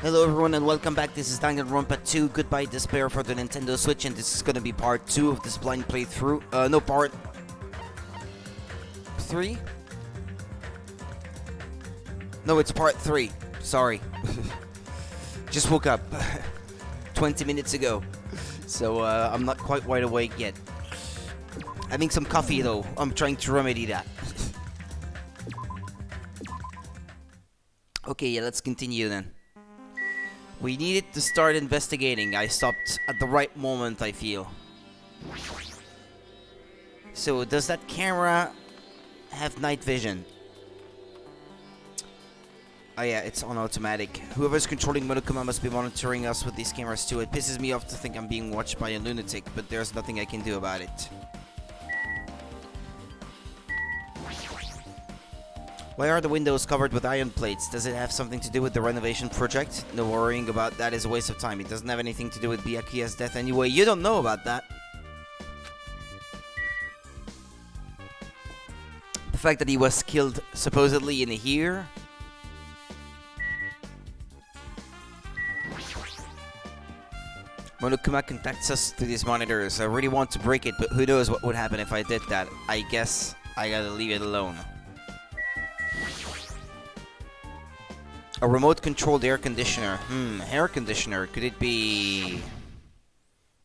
Hello everyone and welcome back. This is Danganronpa 2 Goodbye Despair for the Nintendo Switch, and this is gonna be part 2 of this blind playthrough. No, part 3? No, it's part 3. Sorry. Just woke up 20 minutes ago. So I'm not quite wide awake yet. Having some coffee though. I'm trying to remedy that. Okay, yeah, let's continue then. We needed to start investigating. I stopped at the right moment, I feel. So, does that camera have night vision? Oh yeah, it's on automatic. Whoever's controlling Monokuma must be monitoring us with these cameras too. It pisses me off to think I'm being watched by a lunatic, but there's nothing I can do about it. Why are the windows covered with iron plates? Does it have something to do with the renovation project? No, worrying about that is a waste of time. It doesn't have anything to do with Byakuya's death anyway. You don't know about that. The fact that he was killed supposedly in here. Monokuma contacts us through these monitors. I really want to break it, but who knows what would happen if I did that. I guess I gotta leave it alone. A remote-controlled air conditioner. Air conditioner. Could it be...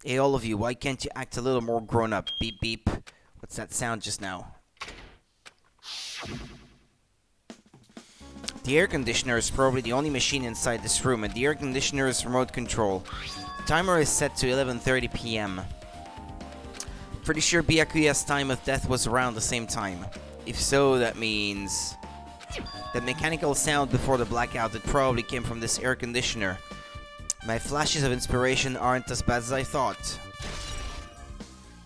Hey, all of you, why can't you act a little more grown-up? Beep, beep. What's that sound just now? The air conditioner is probably the only machine inside this room, and the air conditioner is remote control. The timer is set to 11:30 p.m. Pretty sure Byakuya's time of death was around the same time. If so, that means... that mechanical sound before the blackout that probably came from this air conditioner. My flashes of inspiration aren't as bad as I thought.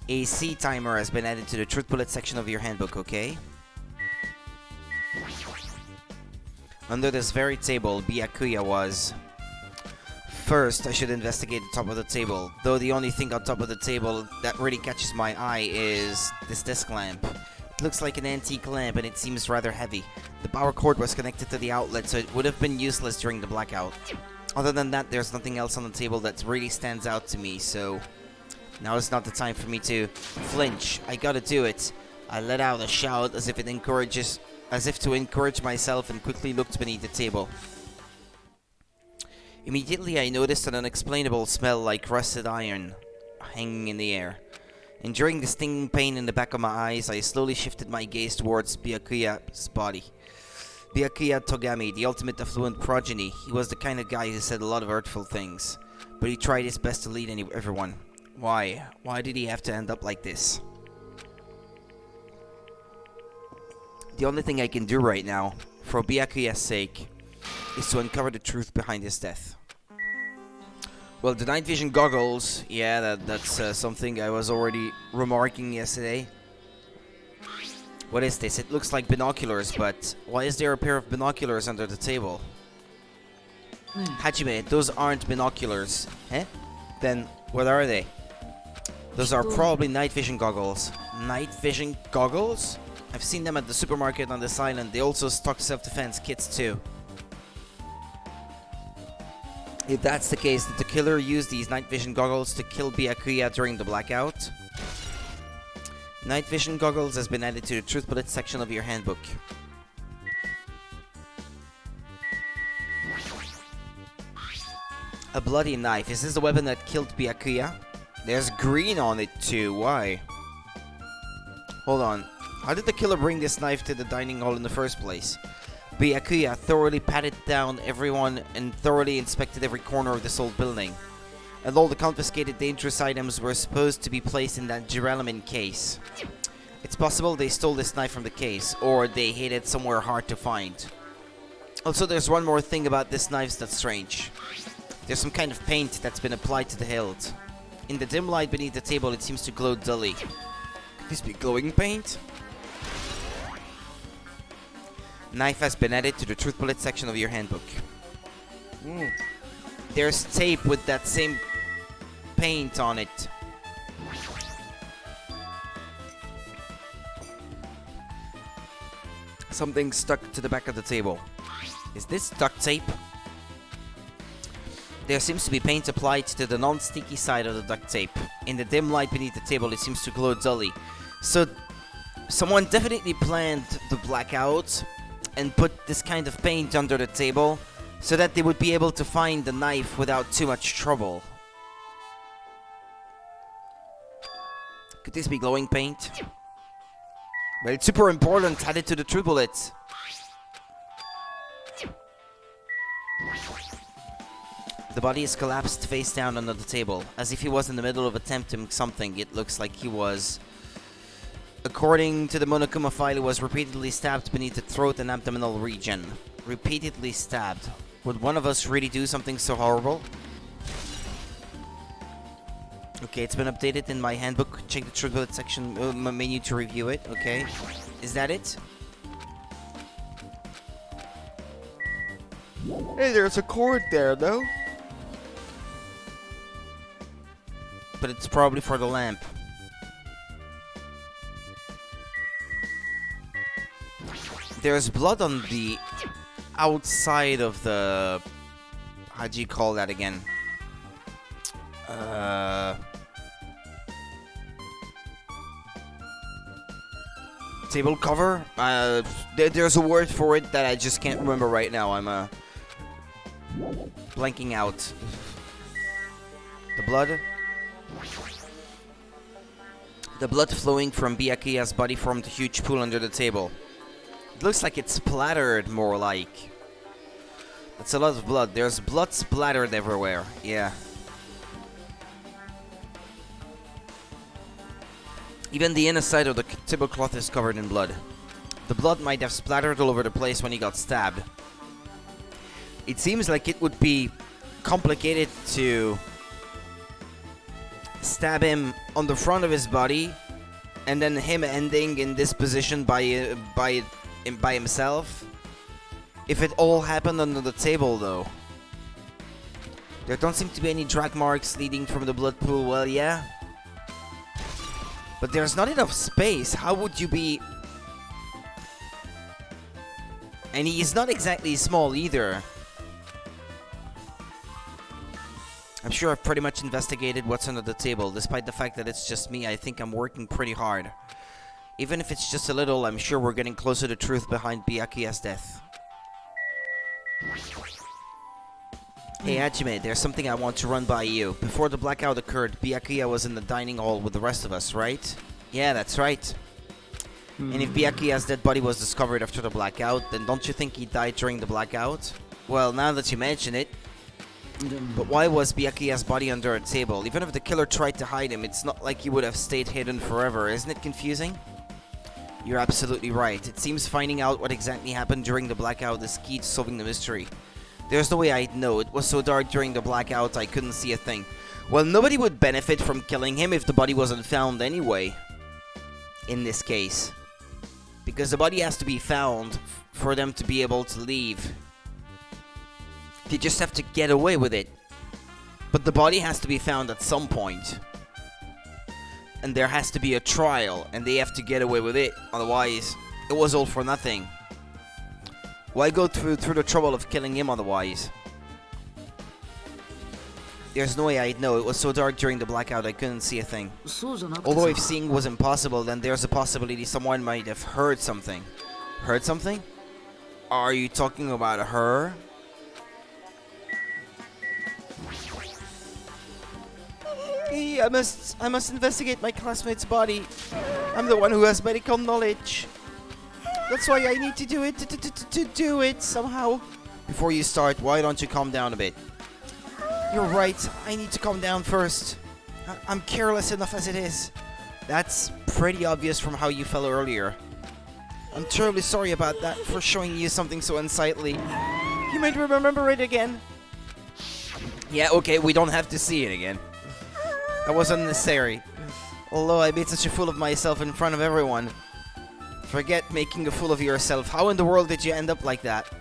AC timer has been added to the truth bullet section of your handbook, okay? Under this very table, Byakuya was... First, I should investigate the top of the table, though the only thing on top of the table that really catches my eye is this desk lamp. It looks like an antique lamp and it seems rather heavy. The power cord was connected to the outlet, so it would have been useless during the blackout. Other than that, there's nothing else on the table that really stands out to me, so... Now is not the time for me to flinch. I gotta do it. I let out a shout as if to encourage myself, and quickly looked beneath the table. Immediately I noticed an unexplainable smell like rusted iron hanging in the air. Enduring the stinging pain in the back of my eyes, I slowly shifted my gaze towards Byakuya's body. Byakuya Togami, the ultimate affluent progeny. He was the kind of guy who said a lot of hurtful things, but he tried his best to lead everyone. Why? Why did he have to end up like this? The only thing I can do right now, for Byakuya's sake, is to uncover the truth behind his death. Well, the night vision goggles, yeah, that's something I was already remarking yesterday. What is this? It looks like binoculars, but why is there a pair of binoculars under the table? Hajime, those aren't binoculars. Eh? Then, what are they? Those are probably night vision goggles. Night vision goggles? I've seen them at the supermarket on this island. They also stock self-defense kits too. If that's the case, did the killer use these night vision goggles to kill Byakuya during the blackout? Night vision goggles has been added to the truth bullet section of your handbook. A bloody knife. Is this the weapon that killed Byakuya? There's green on it too. Why? Hold on. How did the killer bring this knife to the dining hall in the first place? Byakuya thoroughly patted down everyone and thoroughly inspected every corner of this old building. And all the confiscated dangerous items were supposed to be placed in that duralumin case. It's possible they stole this knife from the case, or they hid it somewhere hard to find. Also, there's one more thing about this knife that's strange. There's some kind of paint that's been applied to the hilt. In the dim light beneath the table, it seems to glow dully. Could this be glowing paint? Knife has been added to the truth bullet section of your handbook. There's tape with that same paint on it. Something stuck to the back of the table. Is this duct tape? There seems to be paint applied to the non-sticky side of the duct tape. In the dim light beneath the table, it seems to glow dully. So, someone definitely planned the blackout and put this kind of paint under the table so that they would be able to find the knife without too much trouble. Could this be glowing paint? Well, it's super important. Add it to the true bullets. The body is collapsed face down under the table, as if he was in the middle of attempting something. It looks like he was. According to the Monokuma file, he was repeatedly stabbed beneath the throat and abdominal region. Repeatedly stabbed. Would one of us really do something so horrible? Okay, it's been updated in my handbook. Check the true bullet section menu to review it. Okay, is that it? Hey, there's a cord there, though. But it's probably for the lamp. There's blood on the outside of the... How do you call that again? Table cover? There's a word for it that I just can't remember right now. I'm blanking out. The blood? The blood flowing from Byakuya's body formed a huge pool under the table. It looks like it's splattered, more like. That's a lot of blood. There's blood splattered everywhere. Yeah. Even the inner side of the tablecloth is covered in blood. The blood might have splattered all over the place when he got stabbed. It seems like it would be complicated to stab him on the front of his body and then him ending in this position by himself. If it all happened under the table, though. There don't seem to be any drag marks leading from the blood pool. Well, yeah. But there's not enough space. How would you be... And he's not exactly small either. I'm sure I've pretty much investigated what's under the table. Despite the fact that it's just me, I think I'm working pretty hard. Even if it's just a little, I'm sure we're getting closer to the truth behind Byakuya's death. Hey Hajime, there's something I want to run by you. Before the blackout occurred, Byakuya was in the dining hall with the rest of us, right? Yeah, that's right. And if Byakuya's dead body was discovered after the blackout, then don't you think he died during the blackout? Well, now that you mention it. But why was Byakuya's body under a table? Even if the killer tried to hide him, it's not like he would have stayed hidden forever. Isn't it confusing? You're absolutely right. It seems finding out what exactly happened during the blackout is key to solving the mystery. There's no way I'd know. It was so dark during the blackout I couldn't see a thing. Well, nobody would benefit from killing him if the body wasn't found anyway. In this case. Because the body has to be found for them to be able to leave. They just have to get away with it. But the body has to be found at some point. And there has to be a trial, and they have to get away with it. Otherwise, it was all for nothing. Why go through the trouble of killing him otherwise? There's no way I'd know. It was so dark during the blackout I couldn't see a thing. Although if seeing was impossible, then there's a possibility someone might have heard something. Heard something? Are you talking about her? Hey, I must investigate my classmate's body. I'm the one who has medical knowledge. That's why I need to do it, to do it somehow. Before you start, why don't you calm down a bit? You're right, I need to calm down first. I'm careless enough as it is. That's pretty obvious from how you fell earlier. I'm terribly sorry about that, for showing you something so unsightly. You might remember it again. Yeah, okay, we don't have to see it again. That was unnecessary. Although I made such a fool of myself in front of everyone. Forget making a fool of yourself. How in the world did you end up like that?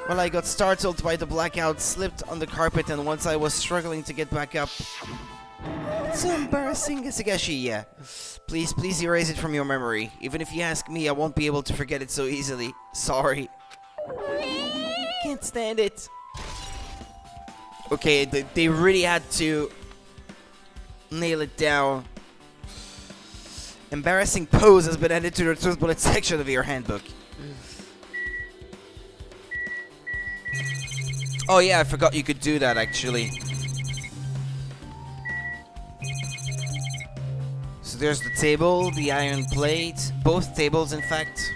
Well, I got startled by the blackout, slipped on the carpet, and once I was struggling to get back up. It's so embarrassing, Sagashi, yeah. Please erase it from your memory. Even if you ask me, I won't be able to forget it so easily. Sorry. Can't stand it. Okay, they really had to nail it down. Embarrassing pose has been added to the truth bullet section of your handbook. Oh yeah, I forgot you could do that actually. So there's the table, the iron plate, both tables in fact.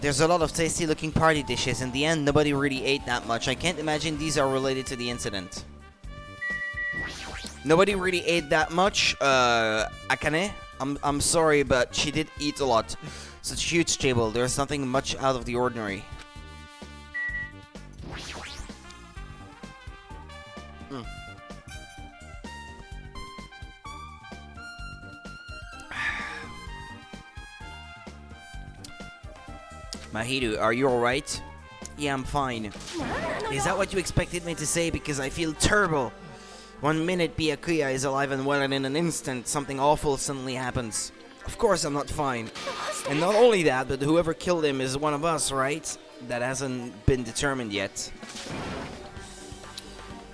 There's a lot of tasty looking party dishes. In the end, nobody really ate that much. I can't imagine these are related to the incident. Nobody really ate that much. Akane, I'm sorry, but she did eat a lot. Such a huge table. There's nothing much out of the ordinary. Mahiru, are you alright? Yeah, I'm fine. Is that what you expected me to say? Because I feel terrible. 1 minute Byakuya is alive and well, and in an instant something awful suddenly happens. Of course I'm not fine. And not only that, but whoever killed him is one of us, right? That hasn't been determined yet.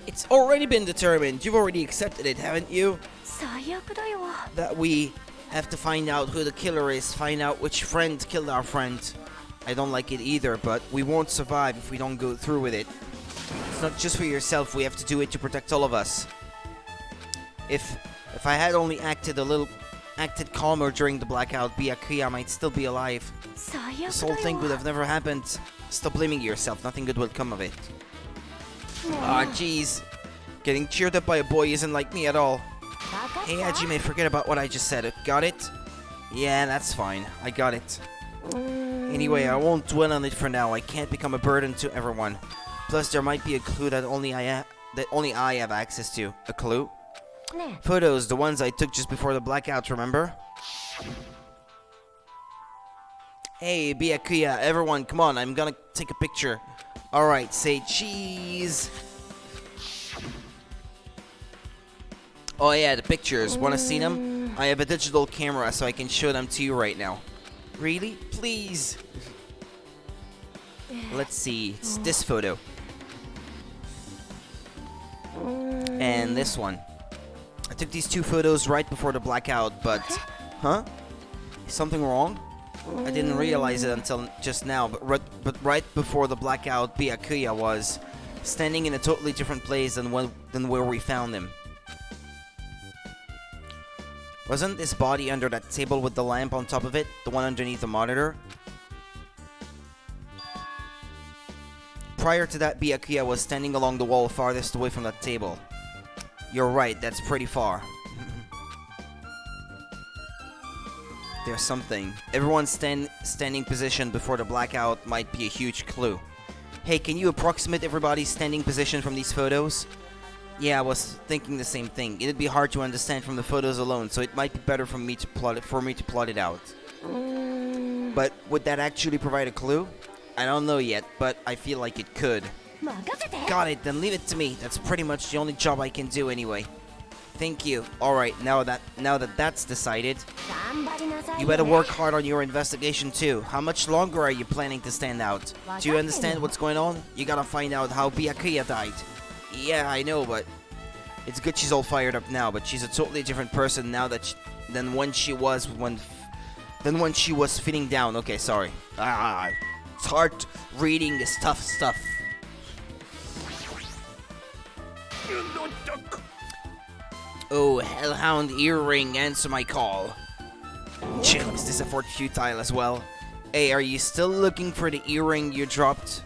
It's already been determined. You've already accepted it, haven't you? That we have to find out who the killer is, find out which friend killed our friend. I don't like it either, but we won't survive if we don't go through with it. It's not just for yourself, we have to do it to protect all of us. If I had only acted calmer during the blackout, Byakuya might still be alive. This whole thing would have never happened. Stop blaming yourself, nothing good will come of it. Ah, jeez. Getting cheered up by a boy isn't like me at all. Hey, Hajime, forget about what I just said. Got it? Yeah, that's fine. I got it. Anyway, I won't dwell on it for now. I can't become a burden to everyone. Plus, there might be a clue that only I have access to. A clue? Photos, the ones I took just before the blackout, remember? Hey, Byakuya, everyone, come on, I'm gonna take a picture. Alright, say cheese. Oh yeah, the pictures. Wanna see them? I have a digital camera, so I can show them to you right now. Really? Please. Let's see. It's this photo. And this one. I took these two photos right before the blackout, but... Huh? Is something wrong? I didn't realize it until just now, but right before the blackout, Byakuya was standing in a totally different place than where we found him. Wasn't this body under that table with the lamp on top of it? The one underneath the monitor? Prior to that, Byakuya was standing along the wall farthest away from that table. You're right, that's pretty far. There's something. Everyone's standing position before the blackout might be a huge clue. Hey, can you approximate everybody's standing position from these photos? Yeah, I was thinking the same thing. It'd be hard to understand from the photos alone, so it might be better for me to plot it out. But would that actually provide a clue? I don't know yet, but I feel like it could. Got it, then leave it to me. That's pretty much the only job I can do anyway. Thank you. Alright, now that that's decided, you better work hard on your investigation too. How much longer are you planning to stand out? Do you understand what's going on? You gotta find out how Byakuya died. Yeah, I know, but it's good she's all fired up now, but she's a totally different person now than when she was feeling down. Okay, sorry. It's hard reading this tough stuff. Oh, Hellhound Earring, answer my call. Chill, is this effort futile as well? Hey, are you still looking for the earring you dropped?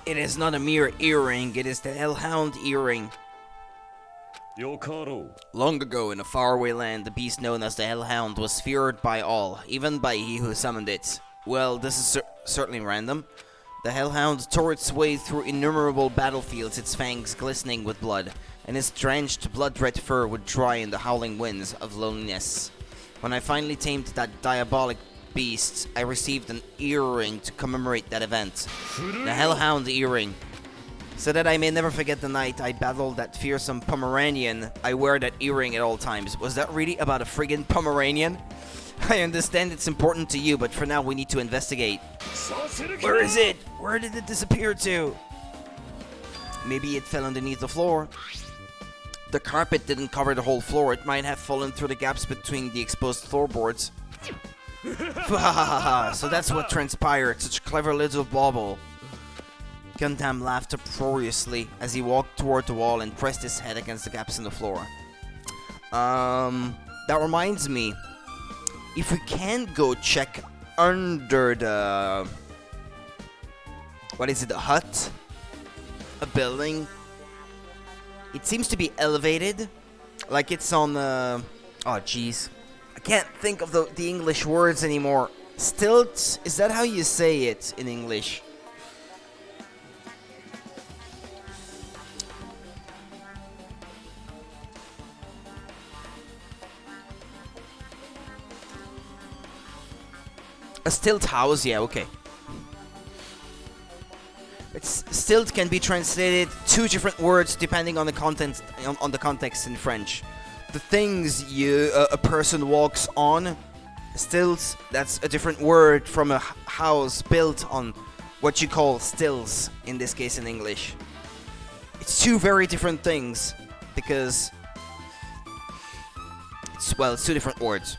It is not a mere earring, it is the Hellhound Earring. Long ago, in a faraway land, the beast known as the Hellhound was feared by all, even by he who summoned it. Well, this is certainly random. The Hellhound tore its way through innumerable battlefields, its fangs glistening with blood, and its drenched, blood-red fur would dry in the howling winds of loneliness. When I finally tamed that diabolic beast, I received an earring to commemorate that event. The Hellhound Earring. So that I may never forget the night I battled that fearsome Pomeranian, I wear that earring at all times. Was that really about a friggin' Pomeranian? I understand it's important to you, but for now we need to investigate. Where is it? Where did it disappear to? Maybe it fell underneath the floor. The carpet didn't cover the whole floor. It might have fallen through the gaps between the exposed floorboards. So that's what transpired. Such a clever little bauble. Gundam laughed uproariously as he walked toward the wall and pressed his head against the gaps in the floor. That reminds me. If we can go check under the... What is it, a hut? A building? It seems to be elevated. Like it's on the... Oh, jeez. I can't think of the English words anymore. Stilts? Is that how you say it in English? A stilt house, yeah, okay. Stilt can be translated two different words depending on the content, on the context in French. The things a person walks on, stilts, that's a different word from a house built on what you call stills, in this case in English. It's two very different things, because it's two different words.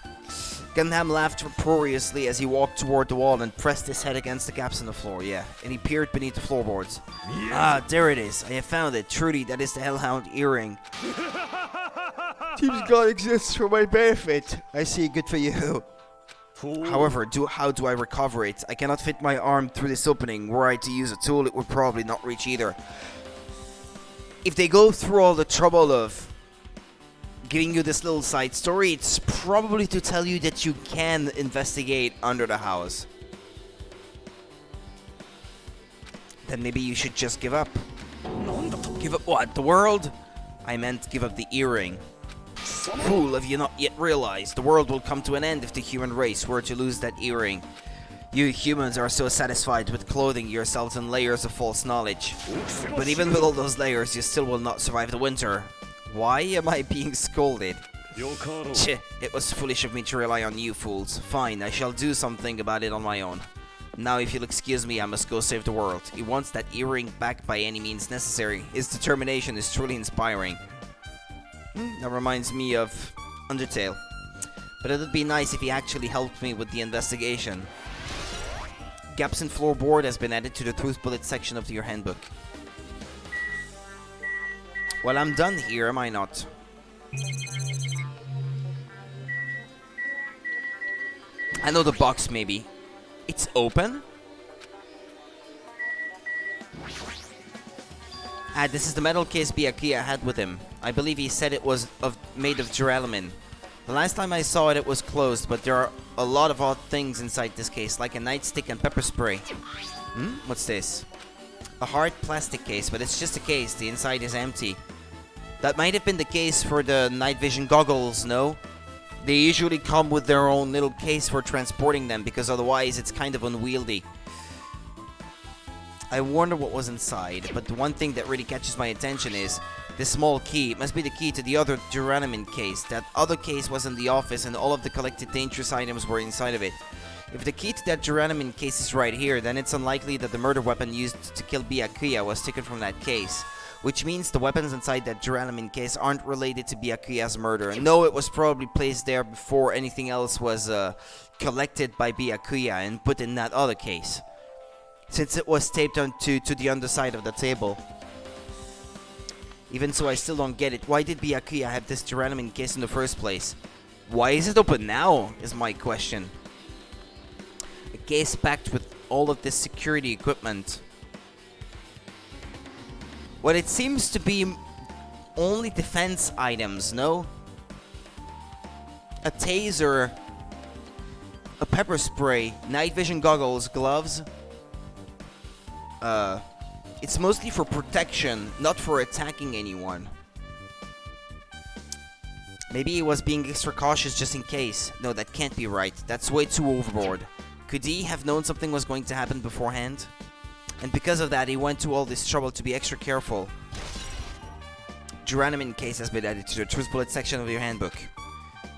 Gundam laughed uproariously as he walked toward the wall and pressed his head against the gaps in the floor, yeah, and he peered beneath the floorboards. Yes. Ah, there it is. I have found it. Truly, that is the Hellhound earring. Team's God exists for my benefit. I see, good for you. However, how do I recover it? I cannot fit my arm through this opening. Were I to use a tool, it would probably not reach either. If they go through all the trouble of giving you this little side story, it's probably to tell you that you can investigate under the house. Then maybe you should just give up. Give up what? The world? I meant give up the earring. Fool, have you not yet realized? The world will come to an end if the human race were to lose that earring. You humans are so satisfied with clothing yourselves in layers of false knowledge. But even with all those layers, you still will not survive the winter. Why am I being scolded? Cheh, it was foolish of me to rely on you fools. Fine, I shall do something about it on my own. Now if you'll excuse me, I must go save the world. He wants that earring back by any means necessary. His determination is truly inspiring. That reminds me of Undertale. But it would be nice if he actually helped me with the investigation. Gaps in floorboard has been added to the truth bullet section of your handbook. Well, I'm done here, am I not? I know the box, maybe. It's open? Ah, this is the metal case Byakuya had with him. I believe he said it was made of duralumin. The last time I saw it, it was closed, but there are a lot of odd things inside this case, like a nightstick and pepper spray. What's this? A hard plastic case, but it's just a case. The inside is empty. That might have been the case for the night vision goggles, no? They usually come with their own little case for transporting them, because otherwise it's kind of unwieldy. I wonder what was inside, but the one thing that really catches my attention is this small key. It must be the key to the other duralumin case. That other case was in the office and all of the collected dangerous items were inside of it. If the key to that duralumin case is right here, then it's unlikely that the murder weapon used to kill Byakuya was taken from that case. Which means the weapons inside that duralumin case aren't related to Byakuya's murder. No, it was probably placed there before anything else was collected by Byakuya and put in that other case. Since it was taped onto the underside of the table. Even so, I still don't get it. Why did Byakuya have this duralumin case in the first place? Why is it open now, is my question. A case packed with all of this security equipment. Well, it seems to be only defense items, no? A taser, a pepper spray, night vision goggles, gloves. It's mostly for protection, not for attacking anyone. Maybe he was being extra cautious just in case. No, that can't be right. That's way too overboard. Could he have known something was going to happen beforehand? And because of that, he went to all this trouble to be extra careful. Duralumin case has been added to the truth bullet section of your handbook.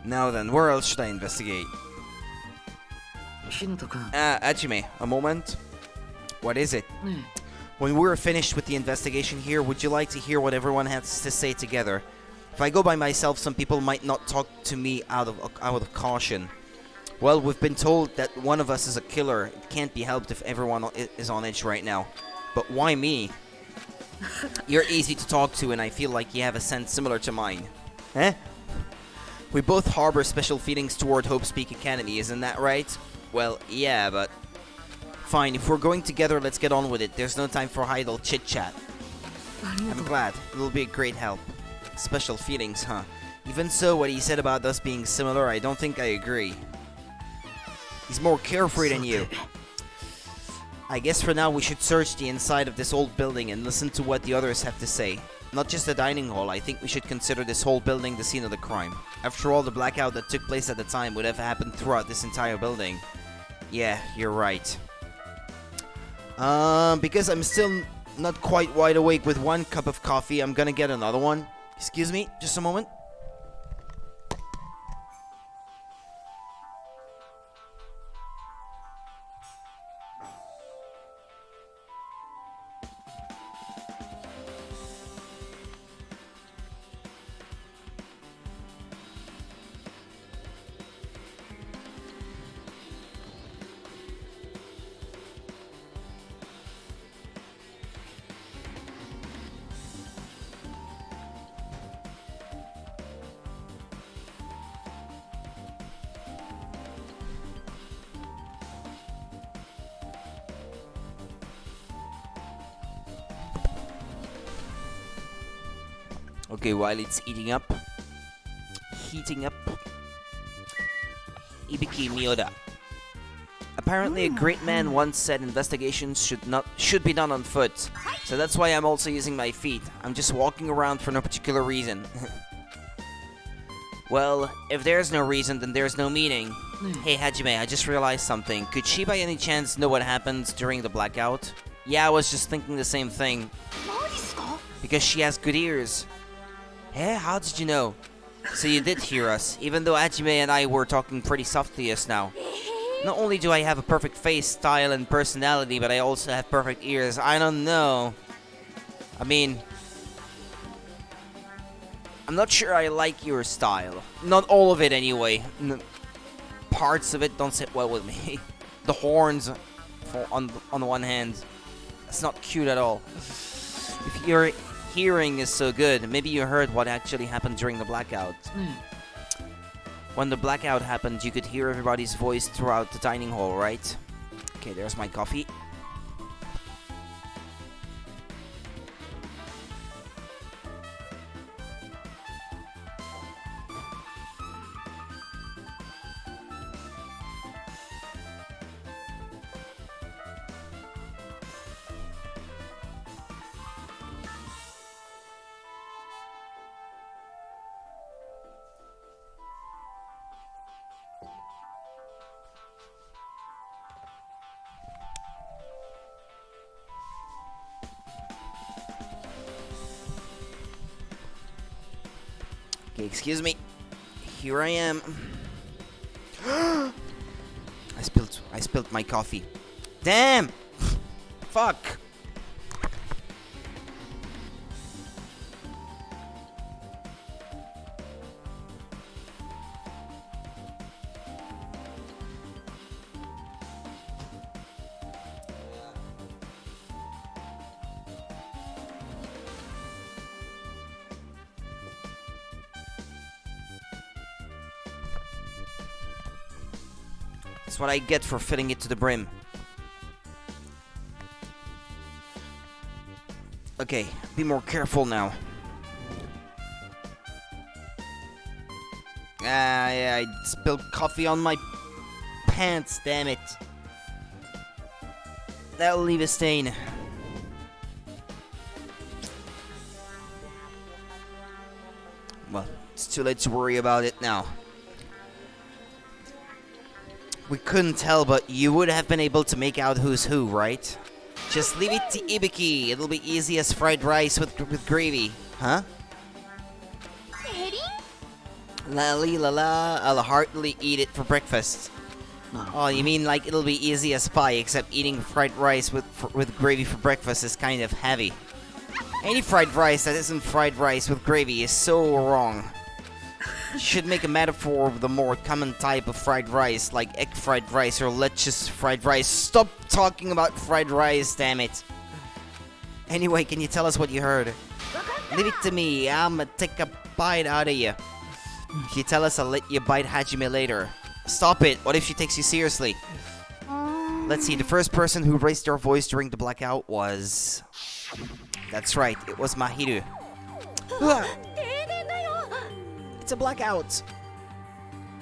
Now then, where else should I investigate? Hajime, a moment. What is it? When we're finished with the investigation here, would you like to hear what everyone has to say together? If I go by myself, some people might not talk to me out of caution. Well, we've been told that one of us is a killer. It can't be helped if everyone is on edge right now. But why me? You're easy to talk to, and I feel like you have a sense similar to mine. Eh? We both harbor special feelings toward Hope's Peak Academy, isn't that right? Well, yeah, but... Fine, if we're going together, let's get on with it. There's no time for idle chit-chat. I'm glad. It'll be a great help. Special feelings, huh? Even so, what he said about us being similar, I don't think I agree. He's more carefree than you. I guess for now we should search the inside of this old building and listen to what the others have to say. Not just the dining hall, I think we should consider this whole building the scene of the crime. After all, the blackout that took place at the time would have happened throughout this entire building. Yeah, you're right. Because I'm still not quite wide awake with one cup of coffee, I'm gonna get another one. Excuse me, just a moment. Okay, while it's heating up, Ibiki Miyoda. Apparently, a great man once said investigations should be done on foot. So that's why I'm also using my feet. I'm just walking around for no particular reason. Well, if there's no reason, then there's no meaning. Hey Hajime, I just realized something. Could she by any chance know what happened during the blackout? Yeah, I was just thinking the same thing. Because she has good ears. Hey, how did you know? So you did hear us, even though Hajime and I were talking pretty softly just now. Not only do I have a perfect face, style, and personality, but I also have perfect ears. I don't know. I mean... I'm not sure I like your style. Not all of it, anyway. Parts of it don't sit well with me. The horns, on the one hand, that's not cute at all. If your hearing is so good, maybe you heard what actually happened during the blackout. When the blackout happened, you could hear everybody's voice throughout the dining hall, right? Okay, there's my coffee. Okay, excuse me. Here I am. I spilled my coffee. Damn! Fuck! That's what I get for filling it to the brim. Okay, be more careful now. Yeah, I spilled coffee on my pants, damn it. That'll leave a stain. Well, it's too late to worry about it now. We couldn't tell, but you would have been able to make out who's who, right? Just leave it to Ibiki. It'll be easy as fried rice with gravy. Huh? La li la la. I'll heartily eat it for breakfast. Oh, you mean like it'll be easy as pie, except eating fried rice with gravy for breakfast is kind of heavy. Any fried rice that isn't fried rice with gravy is so wrong. You should make a metaphor of the more common type of fried rice, like egg fried rice or lettuce fried rice. Stop talking about fried rice, damn it. Anyway, can you tell us what you heard? Leave it to me, I'ma take a bite out of you. If you tell us, I'll let you bite Hajime later. Stop it, what if she takes you seriously? Let's see, the first person who raised their voice during the blackout was... That's right, it was Mahiru. It's a blackout.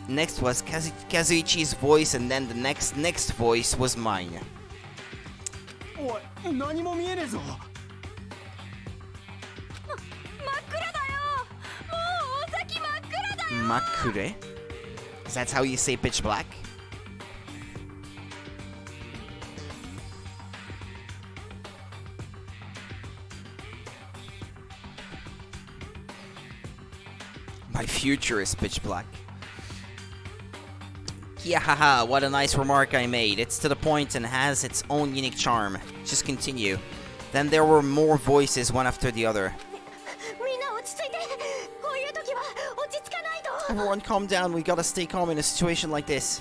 Next was Kazuichi's voice, and then the next voice was mine. Makure? Is that how you say pitch black? My future is pitch black. Yeah, haha, what a nice remark I made. It's to the point and has its own unique charm. Just continue. Then there were more voices, one after the other. Everyone calm down, we gotta stay calm in a situation like this.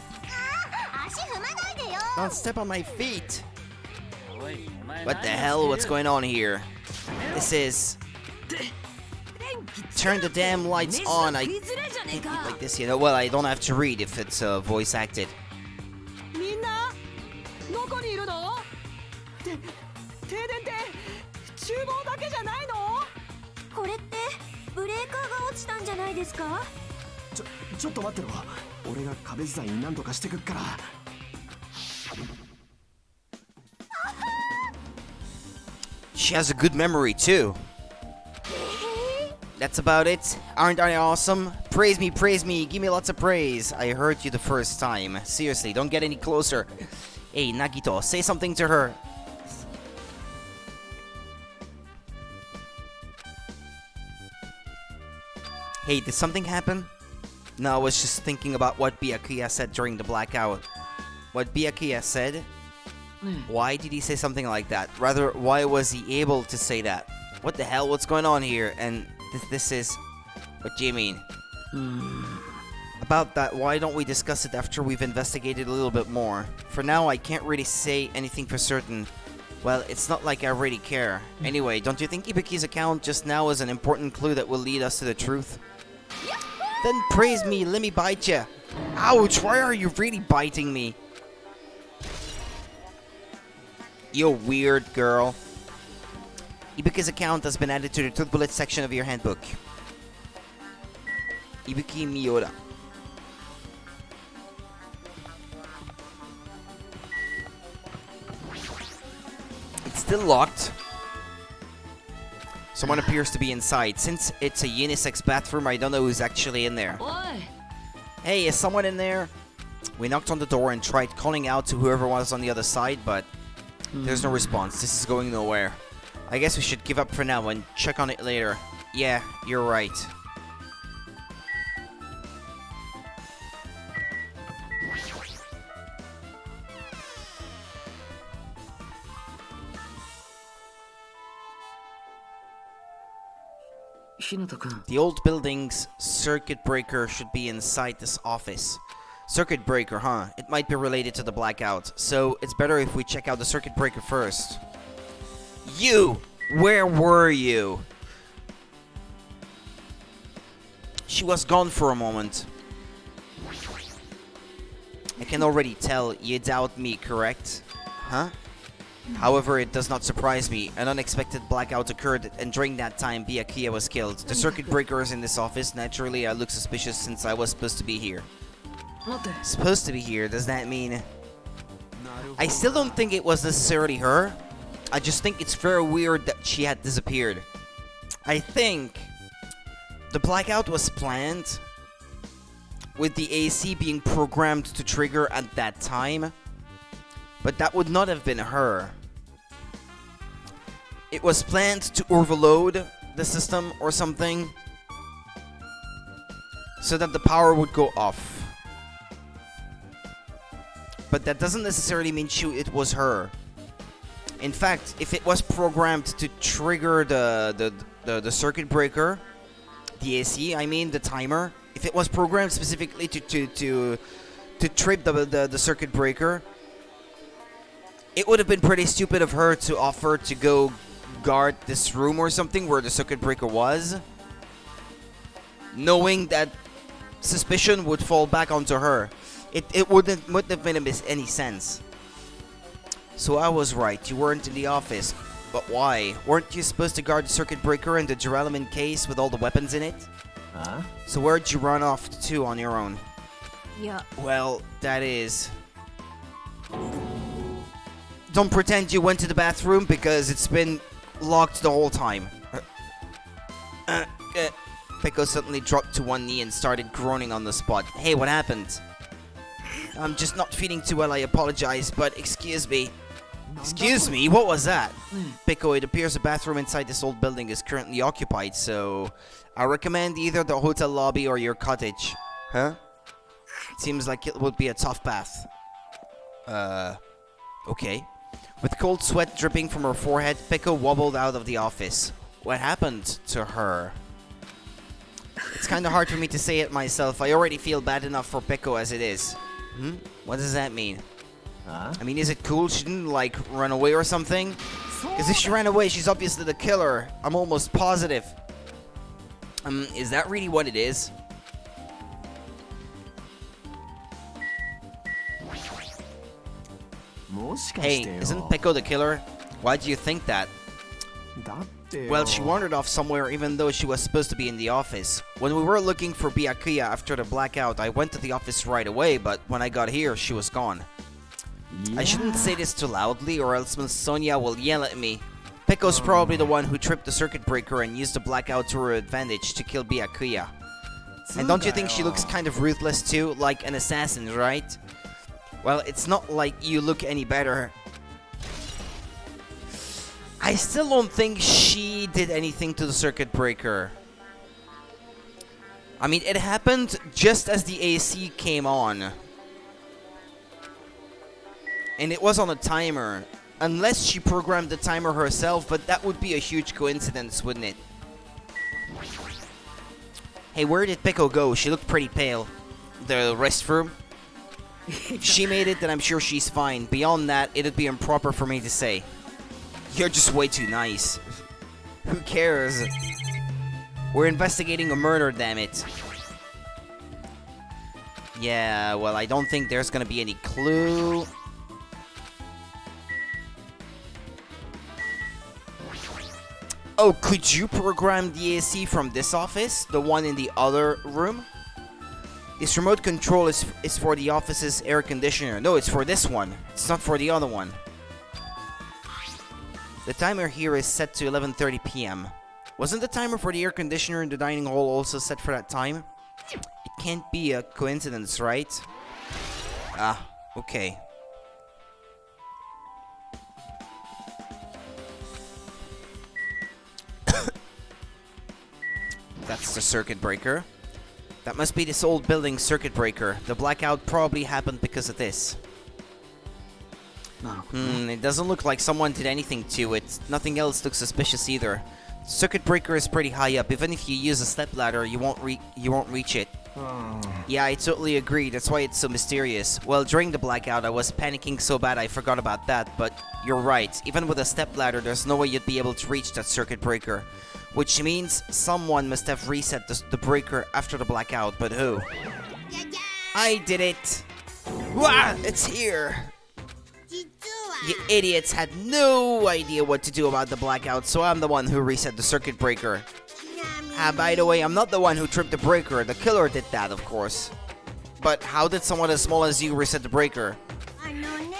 Don't step on my feet. What the hell, what's going on here? This is... Turn the damn lights on, I can't eat like this, you know. Well, I don't have to read if it's voice acted. She has a good memory too. That's about it. Aren't I awesome? Praise me, give me lots of praise. I heard you the first time. Seriously, don't get any closer. Hey, Nagito, say something to her. Hey, did something happen? No, I was just thinking about what Byakuya said during the blackout. What Byakuya said? Why did he say something like that? Rather, why was he able to say that? What the hell? What's going on here? And this is... What do you mean? About that, why don't we discuss it after we've investigated a little bit more? For now, I can't really say anything for certain. Well, it's not like I really care. Anyway, don't you think Ibuki's account just now is an important clue that will lead us to the truth? Then praise me, let me bite you. Ouch, why are you really biting me? You weird girl. Ibuki's account has been added to the truth bullet section of your handbook. Ibuki Miura. It's still locked. Someone appears to be inside. Since it's a unisex bathroom, I don't know who's actually in there. Hey, is someone in there? We knocked on the door and tried calling out to whoever was on the other side, but there's no response. This is going nowhere. I guess we should give up for now and check on it later. Yeah, you're right. The old building's circuit breaker should be inside this office. Circuit breaker, huh? It might be related to the blackout, so it's better if we check out the circuit breaker first. You! Where were you? She was gone for a moment. I can already tell you doubt me, correct? Huh? However, it does not surprise me. An unexpected blackout occurred, and during that time, Byakuya was killed. The circuit breaker is in this office. Naturally, I look suspicious since I was supposed to be here. Supposed to be here? Does that mean... I still don't think it was necessarily her. I just think it's very weird that she had disappeared. I think the blackout was planned with the AC being programmed to trigger at that time, but that would not have been her. It was planned to overload the system or something so that the power would go off. but that doesn't necessarily mean it was her. In fact, if it was programmed to trigger the circuit breaker, the AC, I mean the timer, if it was programmed specifically to trip the circuit breaker, it would have been pretty stupid of her to offer to go guard this room or something where the circuit breaker was, knowing that suspicion would fall back onto her. It wouldn't have made any sense. So I was right, you weren't in the office. But why? Weren't you supposed to guard the circuit breaker and the duralumin case with all the weapons in it? Huh? So where'd you run off to on your own? Yeah. Well, that is... Don't pretend you went to the bathroom because it's been locked the whole time. Pico suddenly dropped to one knee and started groaning on the spot. Hey, what happened? I'm just not feeling too well, I apologize, but excuse me. Excuse me, what was that? Pico, it appears the bathroom inside this old building is currently occupied, so I recommend either the hotel lobby or your cottage. Huh? It seems like it would be a tough bath. Okay. With cold sweat dripping from her forehead, Pico wobbled out of the office. What happened to her? It's kinda hard for me to say it myself. I already feel bad enough for Pico as it is. What does that mean? Huh? I mean, is it cool she didn't, like, run away or something? Because if she ran away, she's obviously the killer. I'm almost positive. Is that really what it is? Hey, isn't Pico the killer? Why do you think that? Well, she wandered off somewhere even though she was supposed to be in the office. When we were looking for Byakuya after the blackout, I went to the office right away, but when I got here, she was gone. I shouldn't say this too loudly or else Miss Sonia will yell at me. Pico's probably the one who tripped the circuit breaker and used the blackout to her advantage to kill Byakuya. And don't you think she looks kind of ruthless too, like an assassin, right? Well, it's not like you look any better. I still don't think she did anything to the circuit breaker. I mean, it happened just as the AC came on. And it was on a timer. Unless she programmed the timer herself, but that would be a huge coincidence, wouldn't it? Hey, where did Pico go? She looked pretty pale. The restroom? If she made it, then I'm sure she's fine. Beyond that, it'd be improper for me to say. You're just way too nice. Who cares? We're investigating a murder, damn it. Yeah, well, I don't think there's gonna be any clue. Oh, could you program the AC from this office? The one in the other room? This remote control is for the office's air conditioner. No, it's for this one. It's not for the other one. The timer here is set to 11:30 p.m. Wasn't the timer for the air conditioner in the dining hall also set for that time? It can't be a coincidence, right? Ah, okay. That's the circuit breaker. That must be this old building's circuit breaker. The blackout probably happened because of this. It doesn't look like someone did anything to it. Nothing else looks suspicious either. The circuit breaker is pretty high up. Even if you use a stepladder, you won't reach it. Yeah, I totally agree. That's why it's so mysterious. Well, during the blackout, I was panicking so bad I forgot about that. But you're right. Even with a stepladder, there's no way you'd be able to reach that circuit breaker. Which means someone must have reset the breaker after the blackout. But who? I did it! Wah! It's here! You idiots had no idea what to do about the blackout, so I'm the one who reset the circuit breaker. By the way, I'm not the one who tripped the breaker. The killer did that, of course. But how did someone as small as you reset the breaker?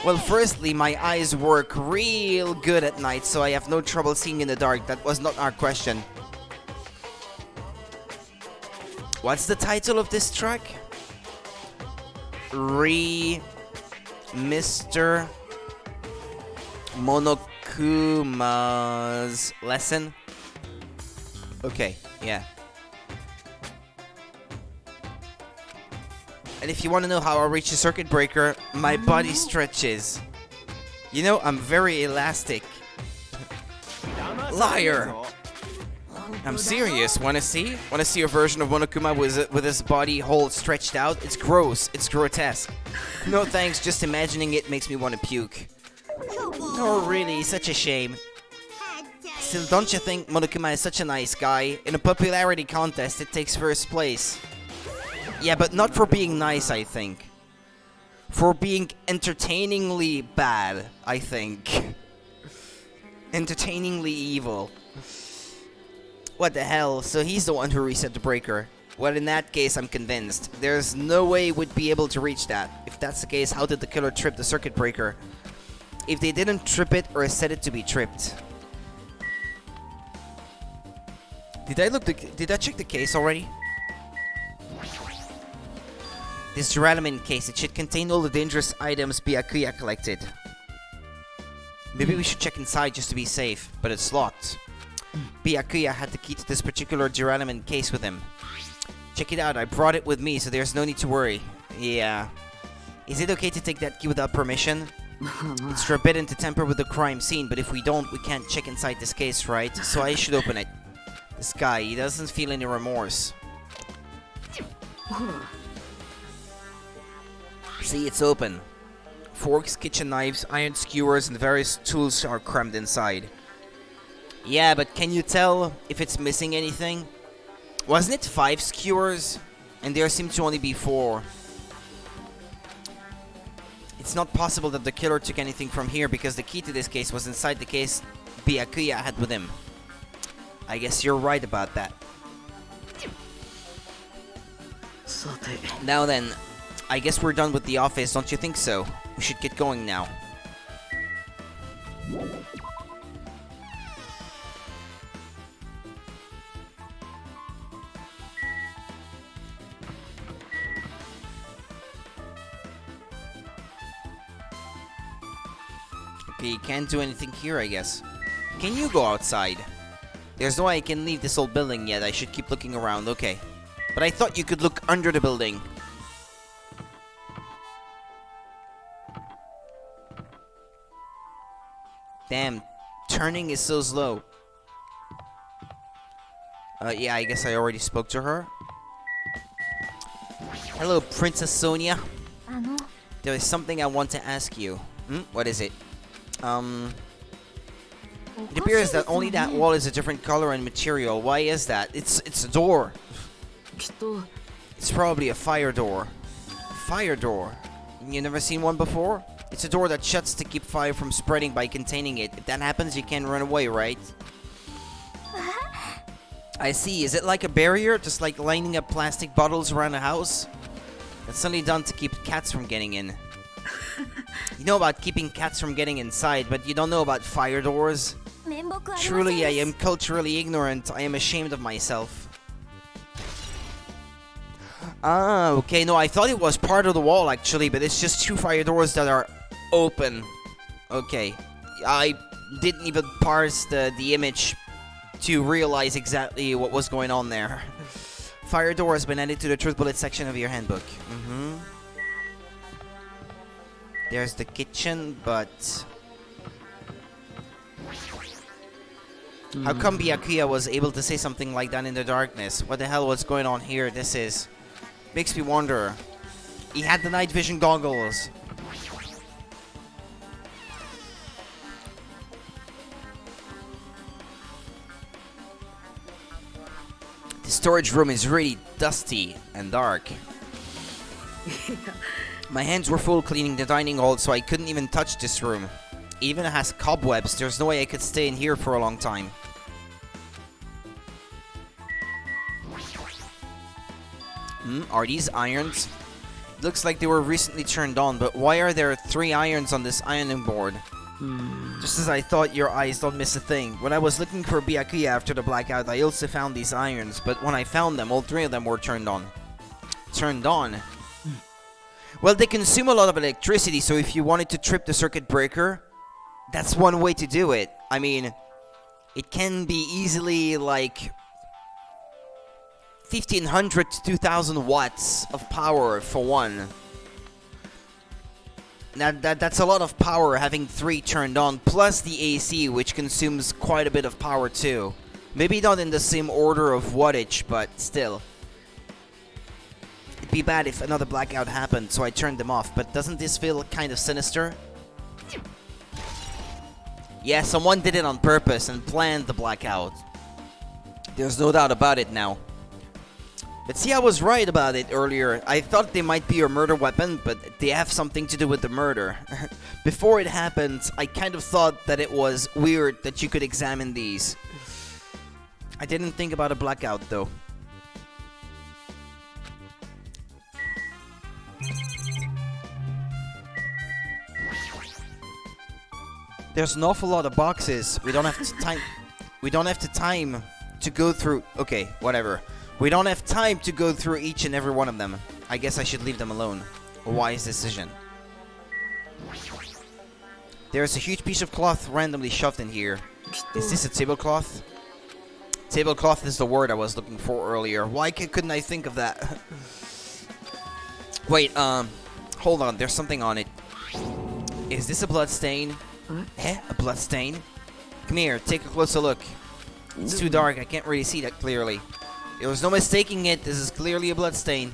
Well, firstly, my eyes work real good at night, so I have no trouble seeing in the dark. That was not our question. What's the title of this track? Mr. Monokuma's lesson? Okay, yeah. And if you want to know how I reach the circuit breaker, my body stretches. You know, I'm very elastic. Liar! I'm serious. Wanna see? Wanna see a version of Monokuma with his body whole stretched out? It's gross. It's grotesque. No thanks, just imagining it makes me want to puke. Oh really, such a shame. Still, don't you think Monokuma is such a nice guy? In a popularity contest, it takes first place. Yeah, but not for being nice, I think. For being entertainingly bad, I think. Entertainingly evil. What the hell? So he's the one who reset the breaker. Well, in that case, I'm convinced. There's no way we'd be able to reach that. If that's the case, how did the killer trip the circuit breaker? If they didn't trip it or set it to be tripped. Did I check the case already? This Duralamin case, it should contain all the dangerous items Byakuya collected. Maybe we should check inside just to be safe, but it's locked. Byakuya had the key to this particular Duralamin case with him. Check it out, I brought it with me, so there's no need to worry. Yeah. Is it okay to take that key without permission? It's forbidden to tamper with the crime scene, but if we don't, we can't check inside this case, right? So I should open it. This guy, he doesn't feel any remorse. See, it's open. Forks, kitchen knives, iron skewers, and various tools are crammed inside. Yeah, but can you tell if it's missing anything? Wasn't it 5 skewers? And there seemed to only be 4. It's not possible that the killer took anything from here because the key to this case was inside the case Byakuya had with him. I guess you're right about that. Now then, I guess we're done with the office, don't you think so? We should get going now. Okay, you can't do anything here, I guess. Can you go outside? There's no way I can leave this old building yet. I should keep looking around, okay. But I thought you could look under the building. Damn, turning is so slow. Yeah, I guess I already spoke to her. Hello, Princess Sonia. There is something I want to ask you. What is it? It appears that only that wall is a different color and material. Why is that? It's a door. It's probably a fire door. Fire door? You never seen one before? It's a door that shuts to keep fire from spreading by containing it. If that happens, you can't run away, right? I see. Is it like a barrier? Just like lining up plastic bottles around a house? It's only done to keep cats from getting in. You know about keeping cats from getting inside, but you don't know about fire doors? Truly, I am culturally ignorant. I am ashamed of myself. Ah, okay. No, I thought it was part of the wall, actually, but it's just 2 fire doors that are open. Okay. I didn't even parse the image to realize exactly what was going on there. Fire door has been added to the truth bullet section of your handbook. There's the kitchen, but... How come Byakuya was able to say something like that in the darkness? What the hell was going on here? This is... Makes me wonder. He had the night vision goggles. The storage room is really dusty and dark. My hands were full cleaning the dining hall, so I couldn't even touch this room. It even has cobwebs. There's no way I could stay in here for a long time. Are these irons? It looks like they were recently turned on, but why are there 3 irons on this ironing board? Just as I thought, your eyes don't miss a thing. When I was looking for Byakuya after the blackout, I also found these irons, but when I found them, all 3 of them were turned on. Turned on? Well, they consume a lot of electricity, so if you wanted to trip the circuit breaker, that's one way to do it. I mean, it can be easily, like, 1,500 to 2,000 watts of power for one. Now that's a lot of power having 3 turned on, plus the AC, which consumes quite a bit of power too. Maybe not in the same order of wattage, but still. It'd be bad if another blackout happened, so I turned them off, but doesn't this feel kind of sinister? Yeah, someone did it on purpose and planned the blackout. There's no doubt about it now. But see, I was right about it earlier. I thought they might be a murder weapon, but they have something to do with the murder. Before it happened, I kind of thought that it was weird that you could examine these. I didn't think about a blackout, though. There's an awful lot of boxes. We don't have to time. We don't have to time to go through. Okay, whatever. We don't have time to go through each and every one of them. I guess I should leave them alone. A wise decision. There's a huge piece of cloth randomly shoved in here. Is this a tablecloth? Tablecloth is the word I was looking for earlier. Why couldn't I think of that? Wait, hold on. There's something on it. Is this a blood stain? Eh? A blood stain? Come here, take a closer look. It's too dark. I can't really see that clearly. There was no mistaking it. This is clearly a blood stain.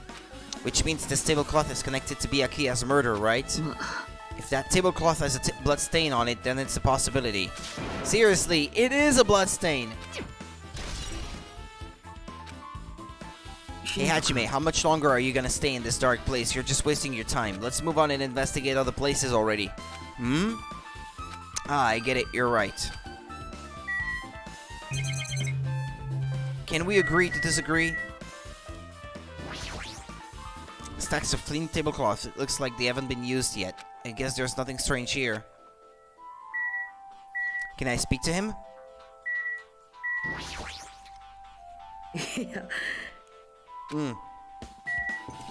Which means this tablecloth is connected to Byakuya's murder, right? If that tablecloth has a blood stain on it, then it's a possibility. Seriously, it is a blood stain! Hey Hajime, how much longer are you gonna stay in this dark place? You're just wasting your time. Let's move on and investigate other places already. Hmm? Ah, I get it. You're right. Can we agree to disagree? Stacks of clean tablecloths. It looks like they haven't been used yet. I guess there's nothing strange here. Can I speak to him?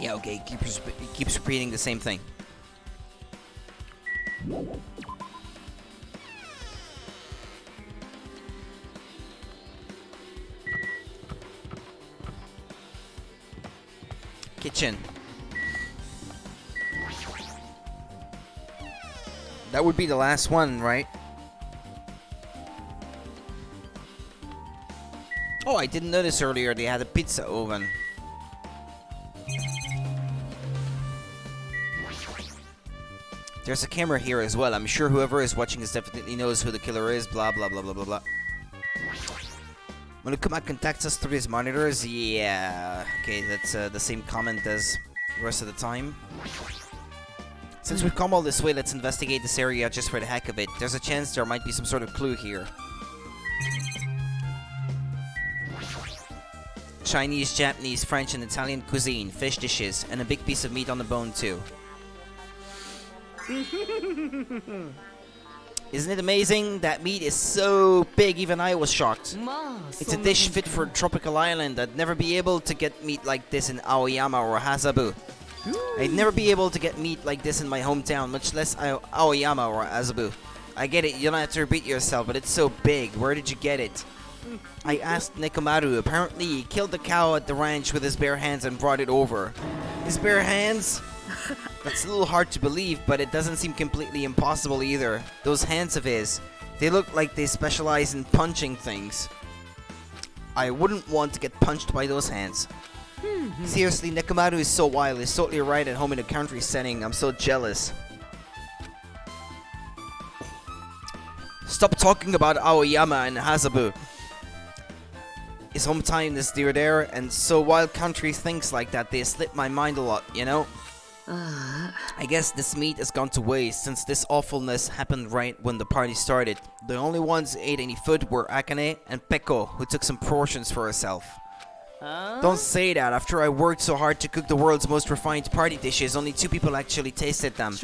Yeah, okay. He keeps repeating the same thing. Kitchen. That would be the last one, right? Oh, I didn't notice earlier they had a pizza oven. There's a camera here as well. I'm sure whoever is watching this definitely knows who the killer is. Blah, blah, blah, blah, blah, blah. Monokuma contacts us through his monitors. Yeah. Okay, that's the same comment as the rest of the time. Since we've come all this way, let's investigate this area just for the heck of it. There's a chance there might be some sort of clue here. Chinese, Japanese, French, and Italian cuisine, fish dishes, and a big piece of meat on the bone too. Isn't it amazing? That meat is so big, even I was shocked. It's a dish fit for a tropical island. I'd never be able to get meat like this in Aoyama or Hazabu. I'd never be able to get meat like this in my hometown, much less Aoyama or Hazabu. I get it, you don't have to repeat yourself, but it's so big. Where did you get it? I asked Nekomaru. Apparently, he killed the cow at the ranch with his bare hands and brought it over. His bare hands? That's a little hard to believe, but it doesn't seem completely impossible either. Those hands of his, they look like they specialize in punching things. I wouldn't want to get punched by those hands. Seriously, Nekomaru is so wild. He's totally right at home in a country setting. I'm so jealous. Stop talking about Aoyama and Hazabu. His hometown is near there, and so wild country things like that, they slip my mind a lot, you know? I guess this meat has gone to waste since this awfulness happened right when the party started. The only ones who ate any food were Akane and Peko, who took some portions for herself. Don't say that. After I worked so hard to cook the world's most refined party dishes, only 2 people actually tasted them.